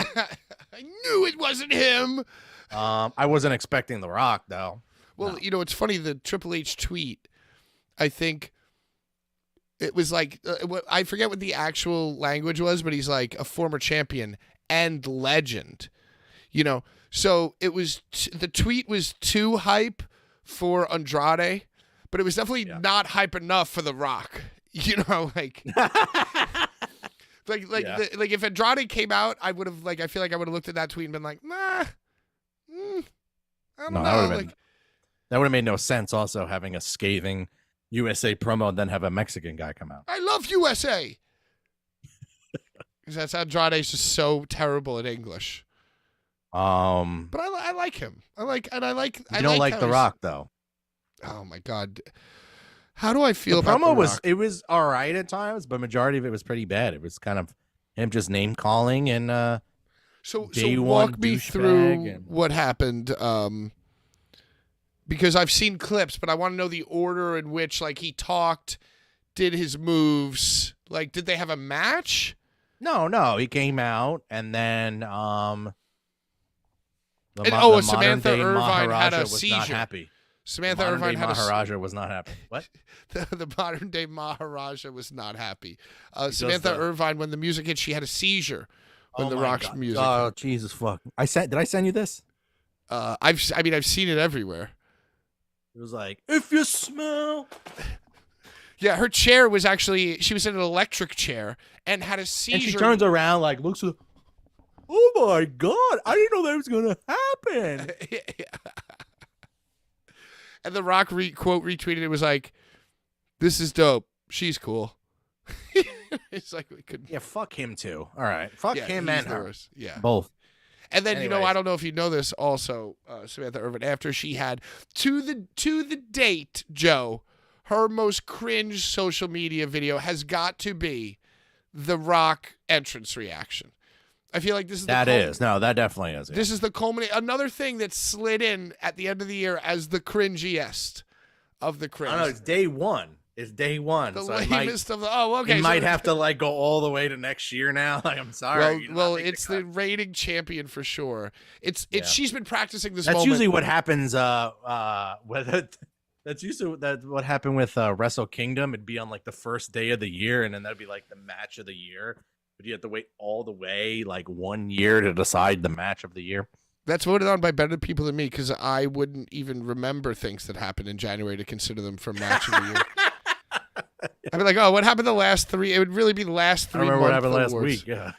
I knew it wasn't him. I wasn't expecting The Rock though. Well, No. it's funny, the Triple H tweet, I think it was like, I forget what the actual language was, but he's like a former champion and legend, So it was, the tweet was too hype for Andrade, but it was definitely not hype enough for The Rock. Like if Andrade came out, I would have I feel like I would have looked at that tweet and been like, nah, I don't know. That would have made no sense. Also having a scathing USA promo and then have a Mexican guy come out. I love USA. Because that's Andrade's just so terrible at English. But I like him. You don't like The Rock though. Oh my God. How do I feel the about promo The was Rock? it was all right at times, but majority of it was pretty bad. It was kind of him just name calling and So day walk one me douchebag through and- what happened. Because I've seen clips, but I want to know the order in which he talked, did his moves. Did they have a match? No, he came out and then Samantha Irvine had a was not seizure. happy. Samantha The Irvine had Maharaja was not happy. What? The modern day Maharaja was not happy. Because Samantha the- Irvine, when the music hit, she had a seizure when Oh the my Rock's God. music. Oh Jesus fuck! Did I send you this? I've seen it everywhere. It was like, if you smell. Yeah, her chair was she was in an electric chair and had a seizure. And she turns around, looks at. Oh my God! I didn't know that was gonna happen. And the Rock quote retweeted it was like, "This is dope. She's cool." It's like we couldn't. Yeah, fuck him too. All right, fuck him he's and the her. worst. Yeah. Both. And then Anyways. I don't know if you know this. Also, Samantha Irvin, after she had to the date, Joe, her most cringe social media video has got to be the Rock entrance reaction. I feel like this is That definitely is. Yeah. This is the culminate. Another thing that slid in at the end of the year as the cringiest of the cringe. I don't know. It's day one. The so lamest of the. Oh, okay. It might have to go all the way to next year now. I'm sorry. Well, it's the reigning champion for sure. It's she's been practicing this. That's moment. usually what happens. That's usually what happened with Wrestle Kingdom. It'd be on the first day of the year, and then that'd be the match of the year. But you have to wait all the way 1 year to decide the match of the year. That's voted on by better people than me because I wouldn't even remember things that happened in January to consider them for match of the year. I'd be like, oh, what happened the last 3? It would really be the last 3 I remember what happened awards. last week. Yeah.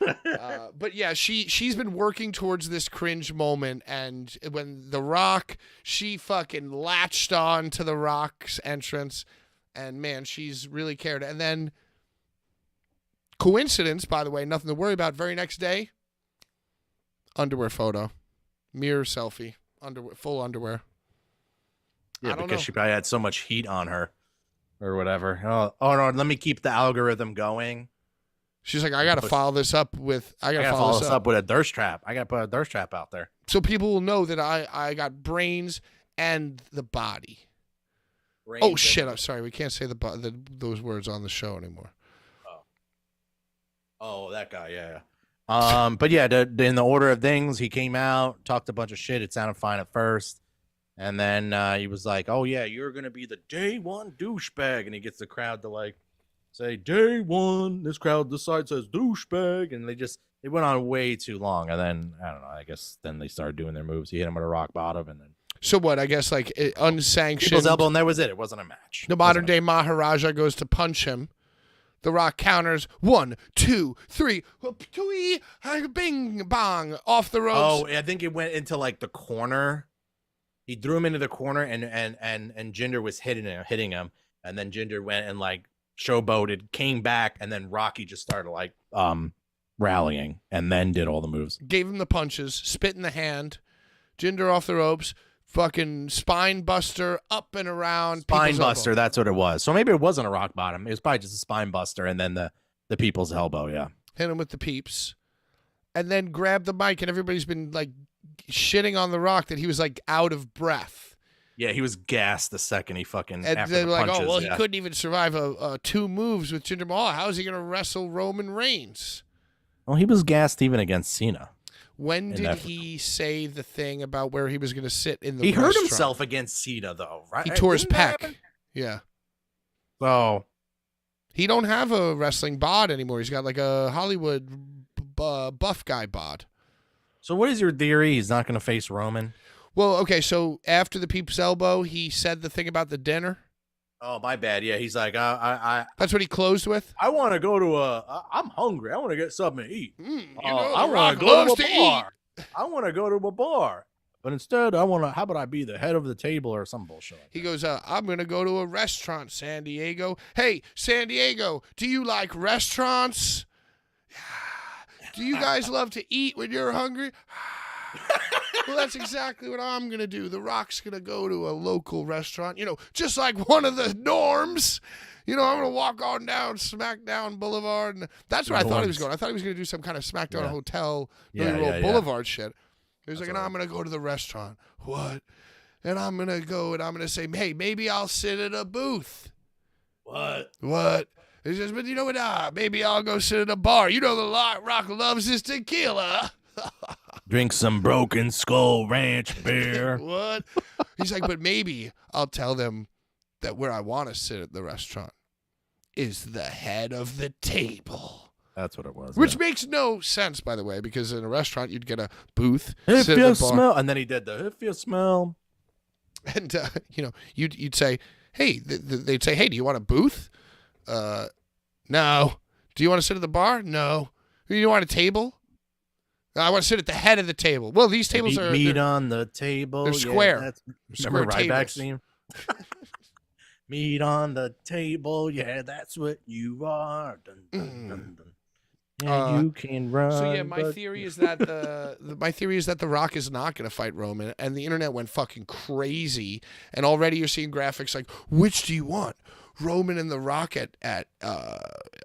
But yeah, she's been working towards this cringe moment, and when The Rock, she fucking latched on to The Rock's entrance, and man, she's really cared. And then, coincidence, by the way, nothing to worry about. Very next day, underwear photo, mirror selfie, underwear, full underwear. Yeah, I don't because know. she probably had so much heat on her, or whatever. Oh no, let me keep the algorithm going. She's like, I gotta follow this up with. I gotta follow follow this up with a thirst trap. I gotta put a thirst trap out there. so people will know that I got brains and the body. Oh shit! I'm sorry. We can't say those words on the show anymore. Oh, that guy. Yeah. But yeah, in the order of things, he came out, talked a bunch of shit. It sounded fine at first, and then he was like, "Oh yeah, you're gonna be the day one douchebag," and he gets the crowd to like say day one. This crowd, this side says douchebag, and they went on way too long. And then I don't know. I guess then they started doing their moves. He hit him with a rock bottom, and then So what? I guess like unsanctioned. people's elbow, and that was it. It wasn't a match. The modern day Maharaja goes to punch him. The Rock counters 1, 2, 3, twee, bing bong off the ropes. Oh, I think it went into like the corner. He threw him into the corner, and Jinder was hitting him, and then Jinder went and like showboated, came back, and then Rocky just started like rallying, and then did all the moves. Gave him the punches, spit in the hand, Jinder off the ropes. Fucking spine buster up and around. Spine buster, that's what it was. So maybe it wasn't a rock bottom. It was probably just a spine buster, and then the people's elbow, yeah. Hit him with the peeps. And then grabbed the mic, and everybody's been like shitting on The Rock that he was like out of breath. Yeah, he was gassed the second he fucking and after they're the like, punches, oh, well, yeah. he couldn't even survive a 2 moves with Jinder Mahal. How is he going to wrestle Roman Reigns? Well, he was gassed even against Cena. When did he say the thing about where he was going to sit in the He restaurant? hurt himself against Cena, though, right? He tore his Didn't that pec. happen? Yeah. So He don't have a wrestling bod anymore. He's got like a Hollywood buff guy bod. So what is your theory? He's not going to face Roman? Well, okay, so after the Peep's elbow, he said the thing about the dinner. Oh, my bad. Yeah, he's like, I That's what he closed with. want to go to I'm hungry. I want to get something to eat. I want to go to a bar. I want to go to a bar. But instead, how about I be the head of the table or some bullshit? He goes, I'm going to go to a restaurant, San Diego. Hey, San Diego, do you like restaurants? Do you guys love to eat when you're hungry? Well, that's exactly what I'm going to do. The Rock's going to go to a local restaurant, just like one of the norms. I'm going to walk on down SmackDown Boulevard. And that's where I thought he was going. I thought he was going to do some kind of SmackDown Hotel Boulevard shit. He was like, and I'm going to go to the restaurant. What? And I'm going to go and I'm going to say, hey, maybe I'll sit at a booth. What? He says, but you know what? Maybe I'll go sit at a bar. The Rock loves his tequila. Drink some Broken Skull Ranch beer. What? He's like, but maybe I'll tell them that where I want to sit at the restaurant is the head of the table. That's what it was. Which makes no sense, by the way, because in a restaurant you'd get a booth. If sit you at the bar, smell, and then he did the if you smell. and you'd say, hey, they'd say, hey, do you want a booth? No. Do you want to sit at the bar? No. Do you want a table? I want to sit at the head of the table. Well, these tables are meat on the table. They're square. Yeah, square remember tables. Ryback's theme? Meat on the table. Yeah, that's what you are. Dun, dun, dun, dun. Yeah, you can run. So yeah, my theory is that the Rock is not going to fight Roman, and the internet went fucking crazy. And already you're seeing graphics like, which do you want? Roman and The Rock at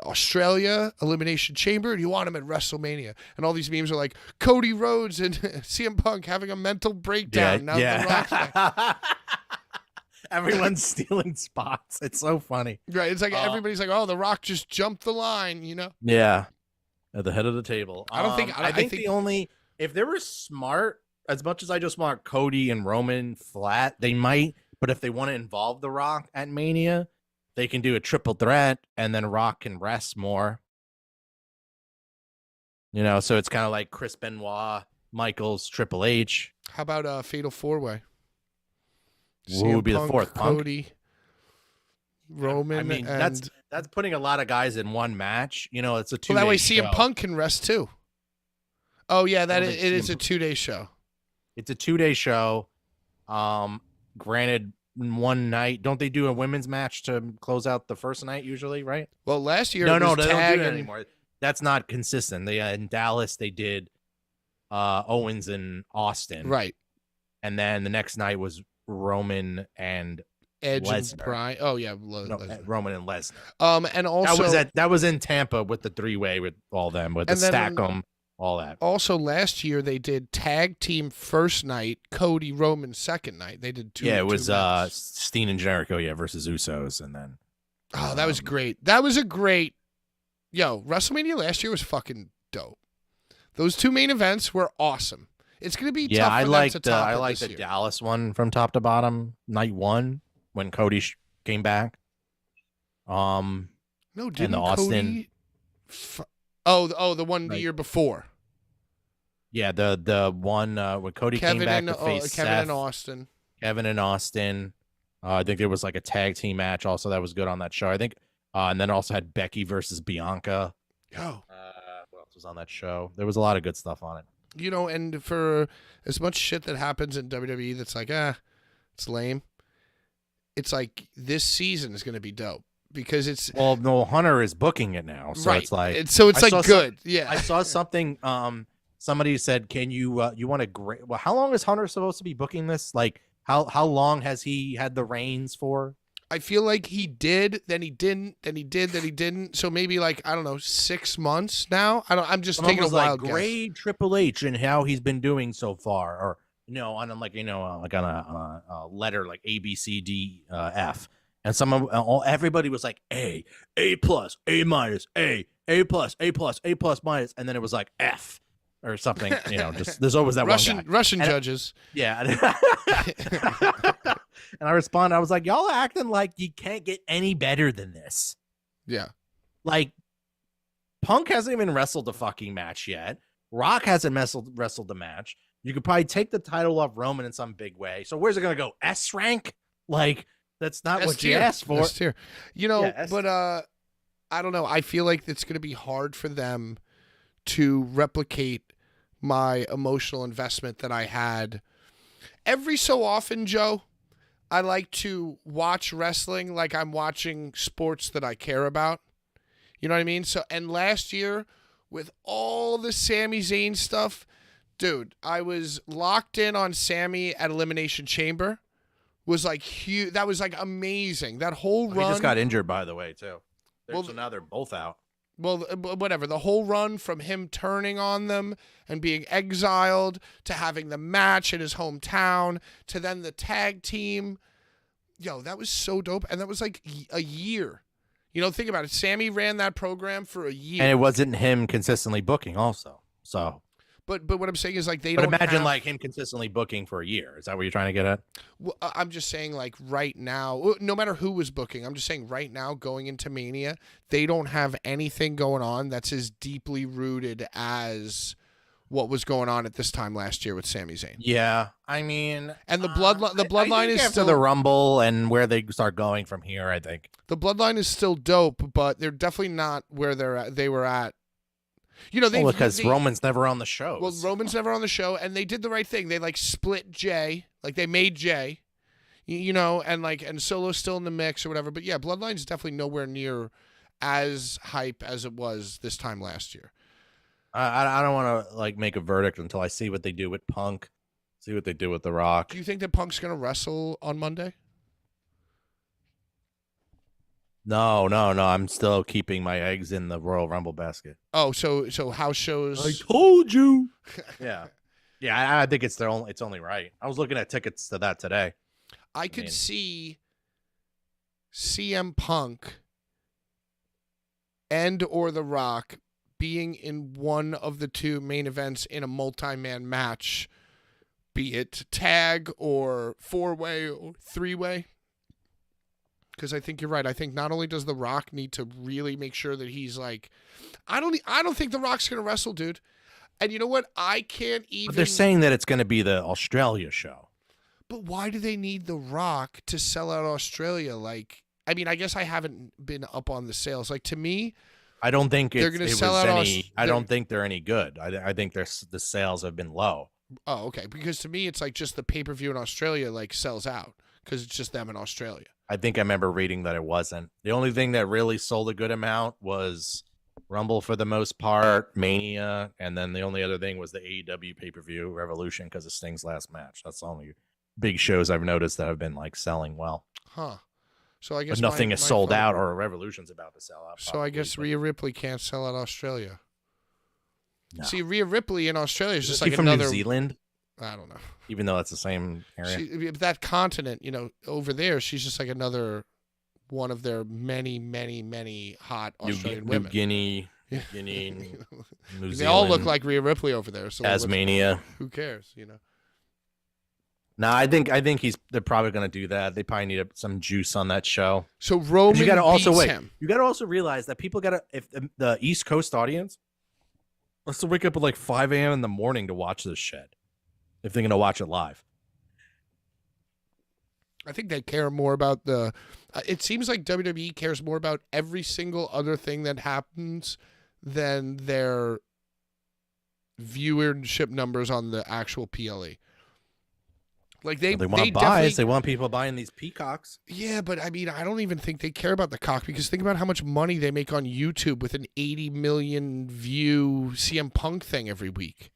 Australia Elimination Chamber? Or do you want him at WrestleMania? And all these memes are like Cody Rhodes and CM Punk having a mental breakdown. Now The Rock's back. Everyone's stealing spots. It's so funny. Right. It's like everybody's like, oh, The Rock just jumped the line, Yeah. At the head of the table. I think the only, if they were smart, as much as I just want Cody and Roman flat, they might, but if they want to involve The Rock at Mania, they can do a triple threat, and then Rock can rest more. So it's kind of like Chris Benoit, Michaels, Triple H. How about a Fatal 4-Way? Who would be the fourth? Cody, Roman. I mean, and that's putting a lot of guys in one match. It's a 2-day that way show. CM Punk can rest too. Oh yeah, I it don't think is a CM 2-day show. It's a 2-day show. Granted, one night. Don't they do a women's match to close out the first night usually, right? Well, last year No, it was they don't tag do that and- anymore. That's not consistent. They in Dallas they did Owens and Austin. Right. And then the next night was Roman and Edge and Lesnar. Bryan. Oh yeah, Roman and Lesnar. And also That was in Tampa with the 3-way with all them with the And then Stack'em. all that. Also, last year they did tag team first night, Cody Roman second night. They did two. Yeah, it was two matches. Steen and Jericho, versus Usos, and then Oh, that was great. That was a great. Yo, WrestleMania last year was fucking dope. Those two main events were awesome. It's gonna be tough for them to top I it liked this the year. Dallas one from top to bottom, night one when Cody came back. No, didn't the Austin- Cody? The one the Like- year before. Yeah, the one when Cody came back to face Kevin Seth, and Austin. Kevin and Austin. I think there was like a tag team match also that was good on that show. I think, and then also had Becky versus Bianca. Yo, What else was on that show? There was a lot of good stuff on it. and for as much shit that happens in WWE that's like, it's lame. It's like this season is going to be dope because it's Well, no, Hunter is booking it now, so right. it's like it's I like saw good. Yeah, I saw something. Somebody said, "Can you you want a great? Well, how long is Hunter supposed to be booking this? Like, how long has he had the reins for?" I feel like he did, then he didn't, then he did, then he didn't. So maybe like I don't know, 6 months now. I'm just Someone taking a was like, wild guess. grade Triple H and how he's been doing so far, or on like like on a letter like A B C D F, and everybody was like A plus, A minus, A plus, A plus, A plus minus, and then it was like F or something. Just there's always that one guy. Russian And judges. Yeah. And I responded, I was like, y'all are acting like you can't get any better than this. Yeah. Like, Punk hasn't even wrestled a fucking match yet. Rock hasn't wrestled the match. You could probably take the title off Roman in some big way. So where's it going to go? S rank? Like, that's not what you asked for. S-tier. Yeah, but I don't know. I feel like it's going to be hard for them to replicate my emotional investment that I had. Every so often, Joe, I like to watch wrestling like I'm watching sports that I care about. You know what I mean? So, and last year, with all the Sami Zayn stuff, dude, I was locked in on Sami at Elimination Chamber. Was like huge. That was like amazing. That whole run. He just got injured, by the way, too. Well, So now they're both out. Well, whatever. The whole run from him turning on them and being exiled to having the match in his hometown to then the tag team. Yo, that was so dope. And that was like a year. Think about it. Sammy ran that program for a year. And it wasn't him consistently booking also. So, But what I'm saying is like they but don't imagine have, like him consistently booking for a year. Is that what you're trying to get at? Well, I'm just saying like right now, no matter who was booking, I'm just saying right now going into Mania, they don't have anything going on that's as deeply rooted as what was going on at this time last year with Sami Zayn. Yeah, I mean, And the bloodline is after still the Rumble and where they start going from here. I think the bloodline is still dope, but they're definitely not where they were at. because Roman's never on the show. Well, Roman's never on the show, and they did the right thing. They like split Jay, like they made Jay, and Solo's still in the mix or whatever. But yeah, bloodline's definitely nowhere near as hype as it was this time last year. I don't want to like make a verdict until I see what they do with Punk, see what they do with The Rock. Do you think that Punk's gonna wrestle on Monday? No. I'm still keeping my eggs in the Royal Rumble basket. Oh, so house shows. told you. Yeah. I think it's only right. I was looking at tickets to that today. I could see CM Punk and or The Rock being in one of the two main events in a multi-man match, be it tag or 4-way or 3-way. Because I think you're right. I think not only does The Rock need to really make sure that he's like, I don't think The Rock's gonna wrestle, dude. And you know what? I can't even. But they're saying that it's going to be the Australia show. But why do they need The Rock to sell out Australia? Like, I mean, I guess I haven't been up on the sales. Like, to me, I don't think they're it gonna was sell out any. I don't think they're any good. I think the sales have been low. Oh, okay. Because to me, it's like just the pay-per-view in Australia like sells out because it's just them in Australia. I think I remember reading that it wasn't. The only thing that really sold a good amount was Rumble for the most part, Mania, and then the only other thing was the AEW pay-per-view Revolution because of Sting's last match. That's the only big shows I've noticed that have been like selling well. Huh. So I guess But nothing my is sold phone- out or Revolution's about to sell out. So I guess Rhea Ripley can't sell out Australia. No. See, Rhea Ripley in Australia is Is just she like from another. New Zealand, I don't know. even though it's the same area. That continent, over there, she's just like another one of their many, many, many hot Australian New women. Guinea, Guinea, New They Zealand. all look like Rhea Ripley over there. So Tasmania. who cares? No, I think they're probably gonna do that. They probably need some juice on that show. So Roman You gotta also beats wait. him. You gotta also realize that people gotta, if the East Coast audience wants to wake up at like 5 a.m. in the morning to watch this shit, if they're gonna watch it live. I think they care more about the. It seems like WWE cares more about every single other thing that happens than their viewership numbers on the actual PLE. Like they want buys. definitely, They want people buying these peacocks. Yeah, but I mean, I don't even think they care about the cock because think about how much money they make on YouTube with an 80 million view CM Punk thing every week.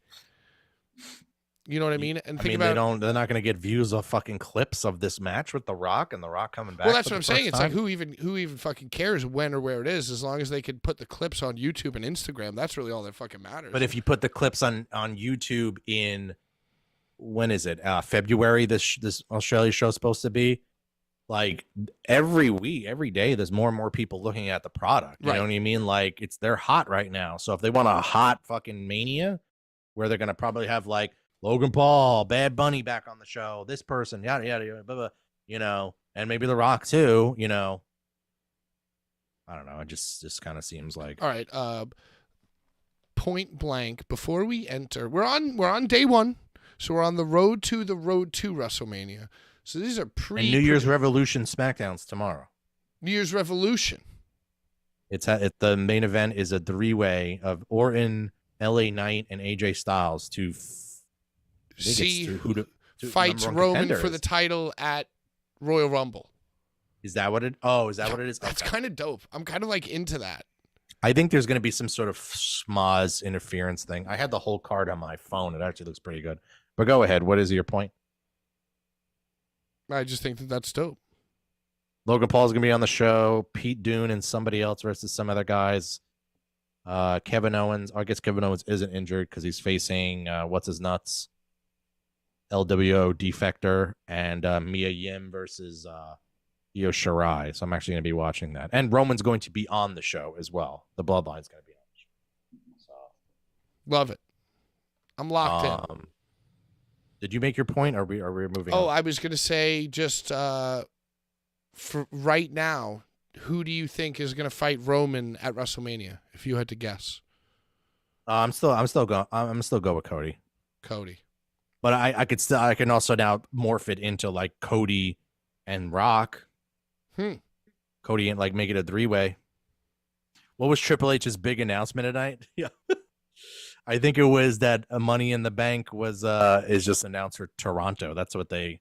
You know what I mean? And think about they're not going to get views of fucking clips of this match with The Rock and The Rock coming back. Well, that's for what I'm the saying. first It's time. like who even fucking cares when or where it is, as long as they can put the clips on YouTube and Instagram. That's really all that fucking matters. But if you put the clips on YouTube in, when is it? February. This Australia show is supposed to be. Like every week, every day, there's more and more people looking at the product. You know what I mean? Like they're hot right now. So if they want a hot fucking Mania, where they're gonna probably have like Logan Paul, Bad Bunny back on the show, this person, yada yada yada, blah, blah, and maybe The Rock too. I don't know. It just kind of seems like. All right. Point blank. Before we enter, we're on day one, so we're on the road to WrestleMania. So these are And New Year's Revolution SmackDown's tomorrow. New Year's Revolution. The main event is a 3-way of Orton, LA Knight, and AJ Styles to see who fights Roman for the title at Royal Rumble. Is that what it? Oh, is that what it is? That's Okay. kind of dope. I'm kind of like into that. I think there's going to be some sort of schmoz interference thing. I had the whole card on my phone. It actually looks pretty good. But go ahead. What is your point? I just think that's dope. Logan Paul's going to be on the show. Pete Dunne and somebody else versus some other guys. Kevin Owens. I guess Kevin Owens isn't injured because he's facing what's his nuts. LWO Defector and Mia Yim versus Io Shirai. So I'm actually going to be watching that. And Roman's going to be on the show as well. The Bloodline's going to be on the show. So Love it. I'm locked in. Did you make your point? Or are we moving on? I was going to say just for right now, who do you think is going to fight Roman at WrestleMania? If you had to guess, I'm still go with Cody. Cody. But I can also now morph it into like Cody and Rock. Cody and like make it a 3-way. What was Triple H's big announcement tonight? Yeah. I think it was that Money in the Bank is just announced for Toronto. That's what they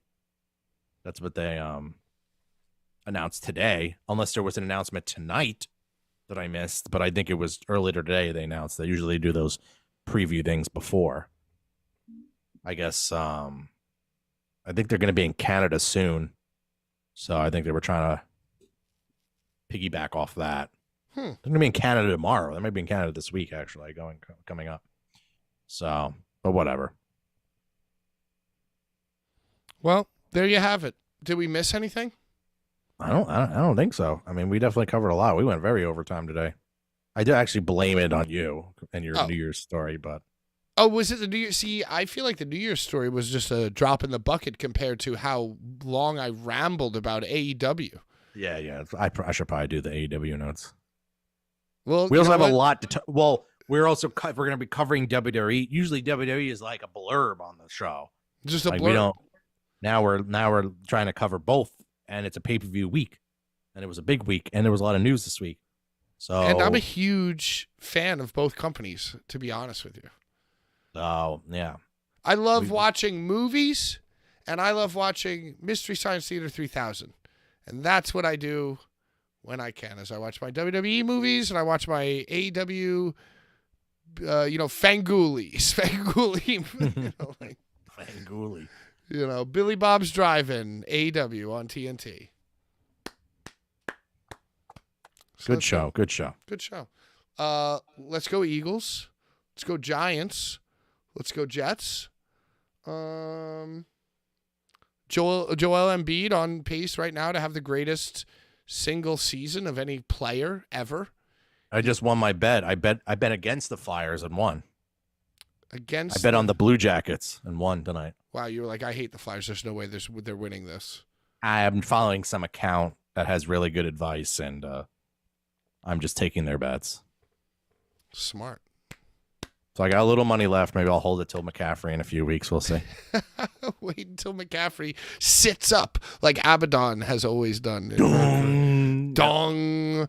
announced today. Unless there was an announcement tonight that I missed, but I think it was earlier today they announced. They usually do those preview things before. I guess I think they're going to be in Canada soon. So I think they were trying to piggyback off that. They're going to be in Canada tomorrow. They might be in Canada this week, actually, coming up. So, but whatever. Well, there you have it. Did we miss anything? I don't think so. I mean, we definitely covered a lot. We went very overtime today. I do actually blame it on you and your New Year's story, but. Oh, was it the New Year? See, I feel like the New Year's story was just a drop in the bucket compared to how long I rambled about AEW. Yeah. I should probably do the AEW notes. Well, we also have a lot to. We're going to be covering WWE. Usually WWE is like a blurb on the show. Just a blurb. We don't. Now we're trying to cover both, and it's a pay-per-view week, and it was a big week, and there was a lot of news this week. So, and I'm a huge fan of both companies, to be honest with you. Oh, yeah. I love watching movies, and I love watching Mystery Science Theater 3000. And that's what I do when I can, is I watch my WWE movies, and I watch my AEW, Fangoolie. Fangoolie. Billy Bob's Drive-In, AEW on TNT. Good show. Good show. Let's go Eagles. Let's go Giants. Let's go Jets. Joel Embiid on pace right now to have the greatest single season of any player ever. I just won my bet. I bet against the Flyers and won. I Against bet on the Blue Jackets and won tonight. Wow, you were like, I hate the Flyers. There's no way they're winning this. I am following some account that has really good advice, and I'm just taking their bets. Smart. So I got a little money left. Maybe I'll hold it till McCaffrey in a few weeks. We'll see. Wait until McCaffrey sits up like Abaddon has always done. Dong.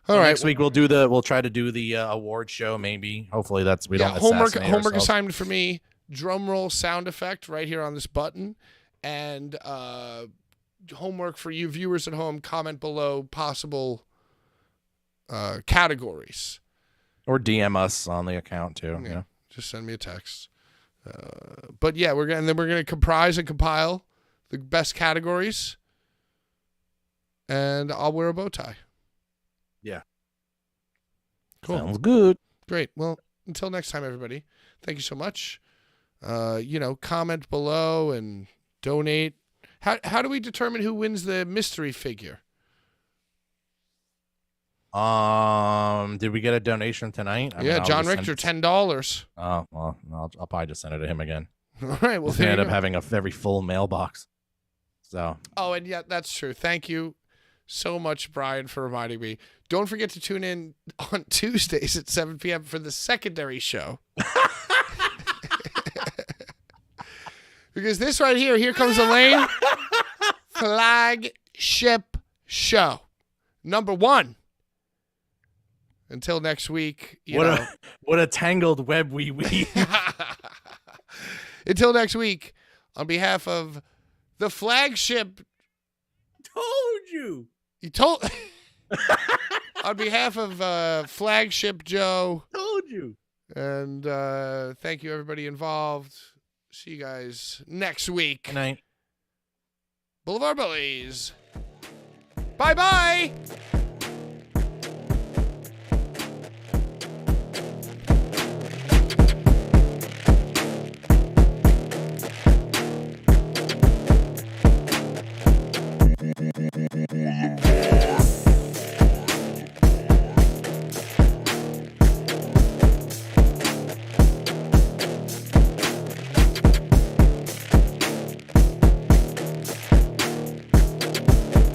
All right. Next week we'll try to do the award show. Maybe. Hopefully we don't homework assassinate ourselves. assignment for me. Drum roll sound effect right here on this button, and homework for you viewers at home. Comment below possible categories. Or DM us on the account too. Yeah. Just send me a text. But yeah, we're gonna comprise and compile the best categories, and I'll wear a bow tie. Yeah. Cool. Sounds good. Great. Well, until next time, everybody. Thank you so much. Comment below and donate. How do we determine who wins the mystery figure? Did we get a donation tonight? John Richter, $10. Oh, well, I'll probably just send it to him again. All right. Well, we end up having a very full mailbox. So. Oh, and yeah, that's true. Thank you so much, Brian, for reminding me. Don't forget to tune in on Tuesdays at 7 p.m. for the secondary show. Because this right here comes the lane flagship show. Number 1. Until next week. What a tangled web we weave. Until next week, on behalf of the flagship. Told you. You told. On behalf of Flagship Joe. Told you. And thank you, everybody involved. See you guys next week. Good night. Boulevard Bullies. Bye-bye. Boulevard.